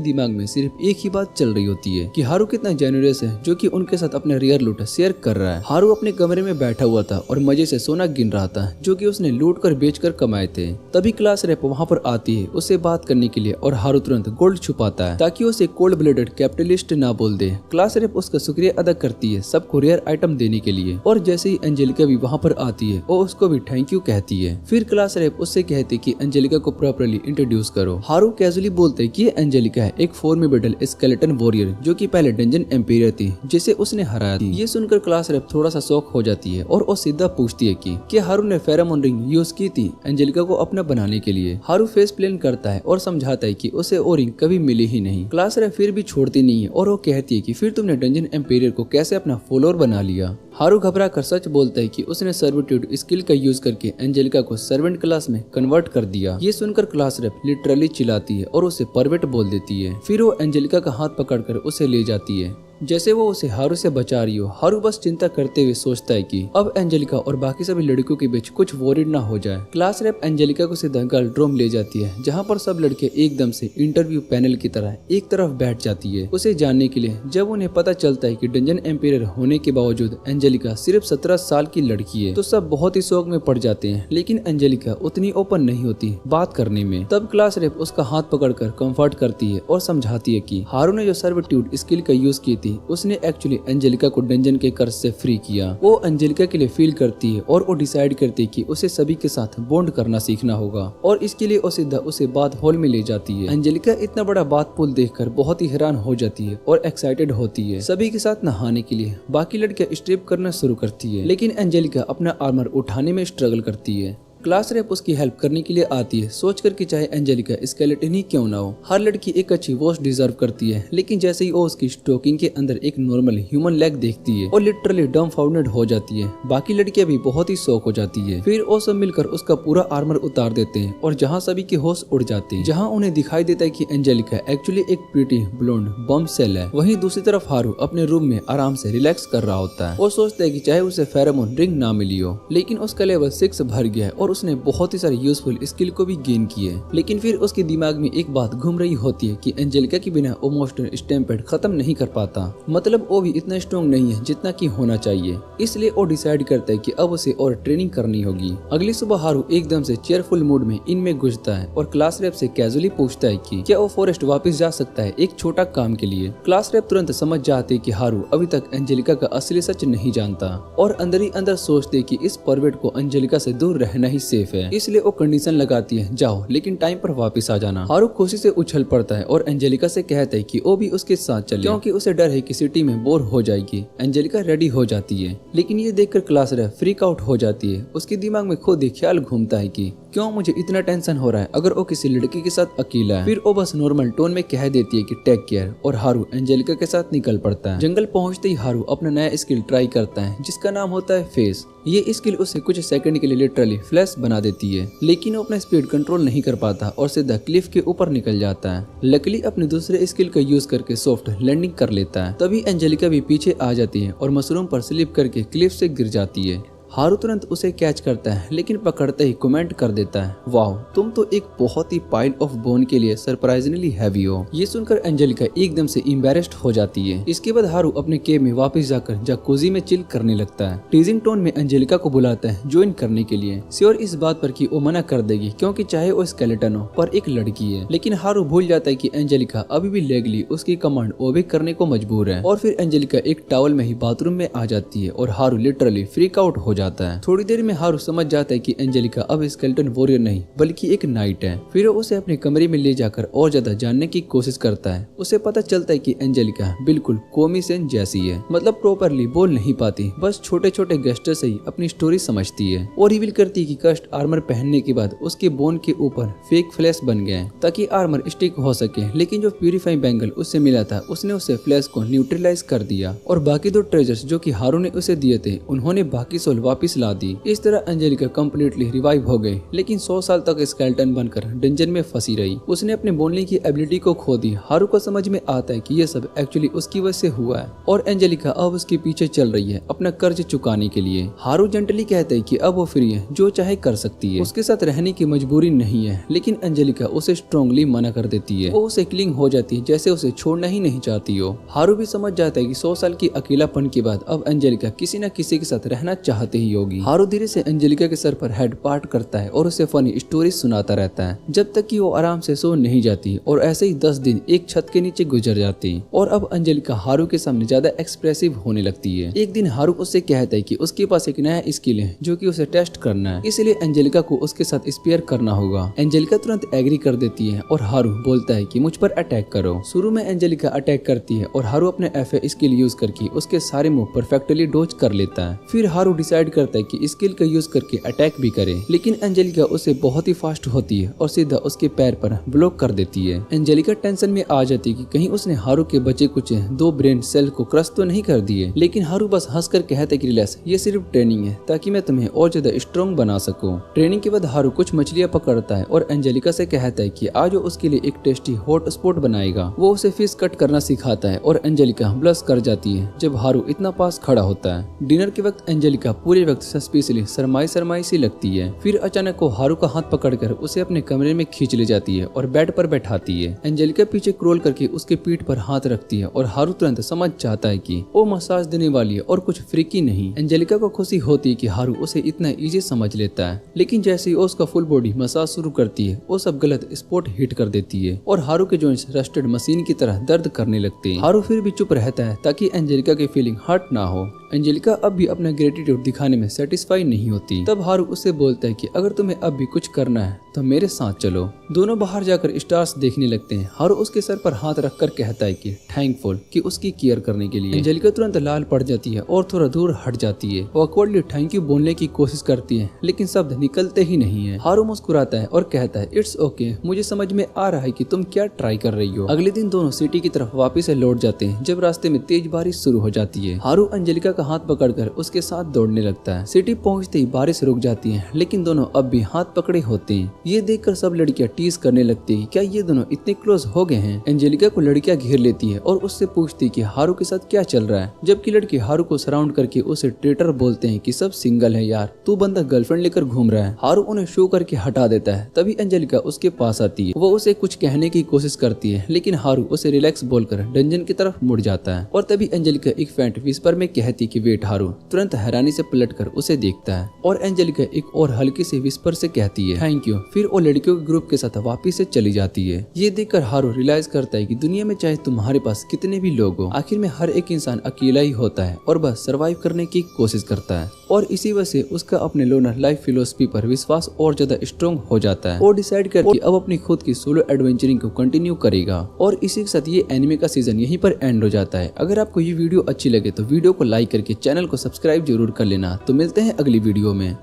दिमाग में सिर्फ एक ही बात चल रही होती है कि हारू कितना जेन्युइनस है जो कि उनके साथ अपने रियर लूट शेयर कर रहा है। हारू अपने कमरे में बैठा हुआ था और मजे से सोना गिन रहा था जो कि उसने लूट कर बेच कर कमाए थे। तभी क्लास रेप वहाँ पर आती है उससे बात करने के लिए और हारू तुरंत गोल्ड छुपाता है ताकि उसे कोल्ड ब्लडेड कैपिटलिस्ट ना बोल दे। क्लास रेप उसका शुक्रिया अदा करती है सबको रेयर आइटम देने के लिए, और जैसे ही एंजेलिका भी वहाँ पर आती है वो उसको भी थैंक यू कहती है। फिर क्लास रेप उससे कहती है कि एंजेलिका को प्रॉपर्ली इंट्रोड्यूस करो। हारू कैजुअली बोलते है कि ये एंजेलिका है, एक फॉर्मिडेबल स्केलेटन वॉरियर जो कि पहले डंजन एम्पेरियर थी जिसे उसने हराया थी। ये सुनकर क्लास रेप थोड़ा सा शॉक हो जाती है और वो सीधा पूछती है कि क्या हारू ने फेरोमोन रिंग यूज की थी एंजेलिका को अपना बनाने के लिए। हारू फेस प्लेन करता है और समझाता है कि उसे वो रिंग कभी मिली ही नहीं। क्लास रेप फिर भी छोड़ती नहीं है और वो कहती है कि फिर तुमने डंजन एम्पेरियर को कैसे अपना फॉलोअर बना लिया। हारू घबरा कर सच बोलता है कि उसने सर्विट्यूड स्किल का यूज करके एंजेलिका को सर्वेंट क्लास में कन्वर्ट कर दिया। ये सुनकर क्लास रेप लिटरली चिल्लाती है और उसे परवेट बोल देती है। फिर वो एंजेलिका का हाथ पकड़कर उसे ले जाती है जैसे वो उसे हारू से बचा रही हो। हारू बस चिंता करते हुए सोचता है कि अब एंजेलिका और बाकी सभी लड़कियों के बीच कुछ वॉरिड ना हो जाए। क्लास रेप एंजेलिका को सीधा गर्ल रूम ले जाती है जहाँ पर सब लड़के एकदम से इंटरव्यू पैनल की तरह एक तरफ बैठ जाती है उसे जानने के लिए। जब उन्हें पता चलता है कि डंजन एम्पेरियर होने के बावजूद एंजेलिका सिर्फ 17 साल की लड़की है तो सब बहुत ही शौक में पड़ जाते हैं, लेकिन एंजेलिका उतनी ओपन नहीं होती बात करने में। तब क्लास रेप उसका हाथ पकड़कर कंफर्ट करती है और समझाती है कि हारू ने जो सर्विट्यूड स्किल का यूज की थी उसने एक्चुअली एंजेलिका को डंजन के कर्ज से फ्री किया। वो एंजेलिका के लिए फील करती है और वो डिसाइड करती है कि उसे सभी के साथ बॉन्ड करना सीखना होगा, और इसके लिए वो सीधा उसे बात हॉल में ले जाती है। एंजेलिका इतना बड़ा बात पूल देखकर बहुत ही हैरान हो जाती है और एक्साइटेड होती है सभी के साथ नहाने के लिए। बाकी लड़कियां स्ट्रिप करना शुरू करती है, लेकिन एंजेलिका अपना आर्मर उठाने में स्ट्रगल करती है। क्लास रेप उसकी हेल्प करने के लिए आती है सोचकर कि चाहे एंजेलिका स्केलेटन ही क्यों ना हो, हर लड़की एक अच्छी वॉच डिजर्व करती है। लेकिन जैसे ही वो उसकी स्टॉकिंग के अंदर एक नॉर्मल ह्यूमन लेग देखती है और लिटरली डम्फाउंडेड हो जाती है। बाकी लड़कियां भी बहुत ही शौक हो जाती है। फिर वो सब मिलकर उसका पूरा आर्मर उतार देते हैं और जहाँ सभी के होश उड़ जाते हैं, जहाँ उन्हें दिखाई देता है कि एंजेलिका एक्चुअली एक प्रीटी ब्लोंड बम सेल है। वहीं दूसरी तरफ हारू अपने रूम में आराम से रिलैक्स कर रहा होता है। वो सोचता है कि चाहे उसे फेरोमोन रिंग ना मिली हो, लेकिन उसका लेवल 6 भर गया है और उसने बहुत ही सारे यूजफुल स्किल को भी गेन किए। लेकिन फिर उसके दिमाग में एक बात घूम रही होती है कि एंजेलिका के बिना वो मॉन्स्टर स्टैम्पेड खत्म नहीं कर पाता, मतलब वो भी इतना स्ट्रॉन्ग नहीं है जितना कि होना चाहिए। इसलिए वो डिसाइड करता है कि अब उसे और ट्रेनिंग करनी होगी। अगली सुबह हारू एकदम से चेयरफुल मूड में इनमें घुसता है और क्लास रेप से कैजुअली पूछता है कि क्या वो फॉरेस्ट वापस जा सकता है एक छोटा काम के लिए। क्लास रेप तुरंत समझ जाते कि हारू अभी तक एंजेलिका का असली सच नहीं जानता और अंदर ही अंदर सोचते कि इस परवेट को एंजेलिका से दूर रहना ही सेफ है। इसलिए वो कंडीशन लगाती है, जाओ लेकिन टाइम पर वापस आ जाना। हारू खुशी से उछल पड़ता है और एंजेलिका से कहता है कि वो भी उसके साथ चले, क्योंकि उसे डर है कि सिटी में बोर हो जाएगी। एंजेलिका रेडी हो जाती है, लेकिन ये देखकर क्लास रेप फ्रीक आउट हो जाती है। उसके दिमाग में खुद ही ख्याल घूमता है कि क्यों मुझे इतना टेंशन हो रहा है अगर वो किसी लड़की के साथ अकेला है। फिर वो बस नॉर्मल टोन में कह देती है कि टेक केयर, और हारू एंजेलिका के साथ निकल पड़ता है। जंगल पहुंचते ही हारू अपना नया स्किल ट्राई करता है जिसका नाम होता है फेस। ये स्किल उसे कुछ सेकंड के लिए लिटरली फ्लैश बना देती है, लेकिन वो अपना स्पीड कंट्रोल नहीं कर पाता और सीधा क्लिफ के ऊपर निकल जाता है। लकीली अपने दूसरे स्किल का यूज करके सॉफ्ट लैंडिंग कर लेता है। तभी एंजेलिका भी पीछे आ जाती है और मशरूम पर स्लिप करके क्लिफ से गिर जाती है। हारू तुरंत उसे कैच करता है, लेकिन पकड़ते ही कमेंट कर देता है, वाह तुम तो एक बहुत ही पाइल ऑफ बोन के लिए सरप्राइजिंगली हैवी हो। ये सुनकर एंजेलिका एकदम से एम्बैरेस्ड हो जाती है। इसके बाद हारू अपने केव में वापस जाकर जकूजी में चिल करने लगता है। टीजिंग टोन में एंजेलिका को बुलाता है ज्वाइन करने के लिए, श्योर इस बात पर कि वो मना कर देगी क्योंकि चाहे वो स्केलेटन हो पर एक लड़की है। लेकिन हारू भूल जाता है कि एंजेलिका अभी भी लीगली उसकी कमांड ओबे करने को मजबूर है। और फिर एंजेलिका एक टॉवल में ही बाथरूम में आ जाती है और हारू लिटरली फ्रीक आउट हो जाता है। थोड़ी देर में हारू समझ जाता है कि एंजेलिका अब स्केलेटन वॉरियर नहीं बल्कि एक नाइट है। फिर वो उसे अपने कमरे में ले जाकर और ज्यादा जानने की कोशिश करता है। उसे पता चलता है कि एंजेलिका बिल्कुल कोमी सेन जैसी है, मतलब प्रॉपरली बोल नहीं पाती, बस छोटे छोटे गेस्टर से ही अपनी स्टोरी समझती है। और रिवील करती है कि कस्ट आर्मर पहनने के बाद उसके बोन के ऊपर फेक फ्लैश बन गए ताकि आर्मर स्टिक हो सके, लेकिन जो प्यूरिफाइंग बैंगल उससे मिला था उसने उसे फ्लैश को न्यूट्रलाइज कर दिया। और बाकी दो ट्रेजर्स जो कि हारू ने उसे दिए थे उन्होंने बाकी सोल वापस ला दी। इस तरह एंजेलिका कंप्लीटली रिवाइव हो गई, लेकिन 100 साल तक स्केलेटन बनकर डंजन में फंसी रही। उसने अपने बोलने की एबिलिटी को खो दी। हारू को समझ में आता है कि ये सब एक्चुअली उसकी वजह से हुआ है और एंजेलिका अब उसके पीछे चल रही है अपना कर्ज चुकाने के लिए। हारू जेंटली कहते हैं कि अब वो फ्री है, जो चाहे कर सकती है, उसके साथ रहने की मजबूरी नहीं है। लेकिन एंजेलिका उसे स्ट्रांगली मना कर देती है। वो उसे क्लिंग हो जाती है जैसे उसे छोड़ना ही नहीं चाहती हो। हारू भी समझ जाता है कि 100 साल की अकेलापन के बाद अब एंजेलिका किसी न किसी के साथ रहना चाहते ही होगी। हारू धीरे से एंजेलिका के सर पर हेड पार्ट करता है और उसे फनी स्टोरी सुनाता रहता है जब तक कि वो आराम से सो नहीं जाती। और ऐसे ही 10 दिन एक छत के नीचे गुजर जाती और अब एंजेलिका हारू के सामने ज्यादा एक्सप्रेसिव होने लगती है। एक दिन हारू उससे कहता है कि उसके पास एक नया स्किल है जो कि उसे टेस्ट करना है, इसलिए एंजेलिका को उसके साथ स्पेयर करना होगा। एंजेलिका तुरंत एग्री कर देती है और हारू बोलता है कि मुझ पर अटैक करो। शुरू में एंजेलिका अटैक करती है और हारू अपने एफए स्किल यूज करके उसके सारे मूव परफेक्टली डोज कर लेता है। फिर हारू डिसाइड करता है कि स्किल का यूज करके अटैक भी करे, लेकिन एंजेलिका उससे बहुत ही फास्ट होती है और सीधा उसके पैर पर ब्लॉक कर देती है। एंजेलिका टेंशन में आ जाती है कि कहीं उसने हारू के बचे कुछ 2 ब्रेन सेल को क्रश तो नहीं कर दिए। लेकिन हारू बस हंसकर कहता है कि रिलैक्स, ये सिर्फ ट्रेनिंग है ताकि मैं तुम्हें और ज्यादा स्ट्रॉन्ग बना सकूं। ट्रेनिंग के बाद हारू कुछ मछलियां पकड़ता है और एंजेलिका से कहता है कि आज वो उसके लिए एक टेस्टी हॉट स्पॉट बनाएगा। वो उसे फिश कट करना सिखाता है और एंजेलिका ब्लश कर जाती है जब हारू इतना पास खड़ा होता है। डिनर के वक्त एंजेलिका पूरे वक्त सस्पिशियसली शर्माई सी लगती है। फिर अचानक वो हारू का हाथ पकड़कर उसे अपने कमरे में खींच ले जाती है और बेड पर बैठाती है। एंजेलिका पीछे क्रोल करके उसके पीठ पर हाथ रखती है और हारू तुरंत समझ जाता है कि वो मसाज देने वाली है और कुछ फ्रीकी नहीं। एंजेलिका को खुशी होती है कि हारू उसे इतना इजी समझ लेता है, लेकिन जैसे ही उसका फुल बॉडी मसाज शुरू करती है वो सब गलत स्पॉट हिट कर देती है और हारू के जॉइंट्स रस्टेड मशीन की तरह दर्द करने लगते हैं। हारू फिर भी चुप रहता है ताकि एंजेलिका की फीलिंग हर्ट ना हो। एंजेलिका अब भी अपना ग्रेटिट्यूड दिखाने में सेटिस्फाई नहीं होती। तब हारू उससे बोलता है कि अगर तुम्हें अब भी कुछ करना है तो मेरे साथ चलो। दोनों बाहर जाकर स्टार्स देखने लगते हैं। हारू उसके सर पर हाथ रखकर कहता है कि थैंकफुल कि उसकी केयर करने के लिए। एंजेलिका तुरंत लाल पड़ जाती है और थोड़ा दूर हट जाती है। वो ऑकवर्डली थैंक यू बोलने की कोशिश करती है, लेकिन शब्द निकलते ही नहीं है। हारू मुस्कुराता है और कहता है इट्स ओके, मुझे समझ में आ रहा है कि तुम क्या ट्राई कर रही हो। अगले दिन दोनों सिटी की तरफ वापस लौट जाते हैं जब रास्ते में तेज बारिश शुरू हो जाती है। हारू एंजेलिका का हाथ पकड़कर उसके साथ दौड़ने लगता है। सिटी पहुंचते ही बारिश रुक जाती है, लेकिन दोनों अब भी हाथ पकड़े होते हैं। ये देखकर सब लड़कियां टीज करने लगती है क्या ये दोनों इतने क्लोज हो गए हैं। एंजेलिका को लड़कियां घेर लेती है और उससे पूछती कि हारू के साथ क्या चल रहा है, जबकि लड़के हारू को सराउंड करके उसे ट्रेटर बोलते हैं कि सब सिंगल है यार, तू बंदा गर्लफ्रेंड लेकर घूम रहा है। हारू उन्हें शो करके हटा देता है। तभी एंजेलिका उसके पास आती है। वो उसे कुछ कहने की कोशिश करती है लेकिन हारू उसे रिलैक्स बोलकर डंजन की तरफ मुड़ जाता है। और तभी एंजेलिका एक फेंट विस्पर में कहती कि वेट। हारू तुरंत हैरानी से पलटकर उसे देखता है और एंजेलिका एक और हल्की से विस्पर से कहती है थैंक यू। फिर वो लड़कियों के ग्रुप के साथ वापिस से चली जाती है। ये देखकर हारू रियलाइज करता है कि दुनिया में चाहे तुम्हारे पास कितने भी लोग हो, आखिर में हर एक इंसान अकेला ही होता है और बस सरवाइव करने की कोशिश करता है। और इसी वजह से उसका अपने लोनर लाइफ फिलोसफी पर विश्वास और ज्यादा स्ट्रॉन्ग हो जाता है। वो डिसाइड करके अब अपनी खुद की सोलो एडवेंचरिंग को कंटिन्यू करेगा। और इसी के साथ ये एनिमे का सीजन यहीं पर एंड हो जाता है। अगर आपको ये वीडियो अच्छी लगे तो वीडियो को लाइक करके चैनल को सब्सक्राइब जरूर कर लेना। तो मिलते हैं अगली वीडियो में।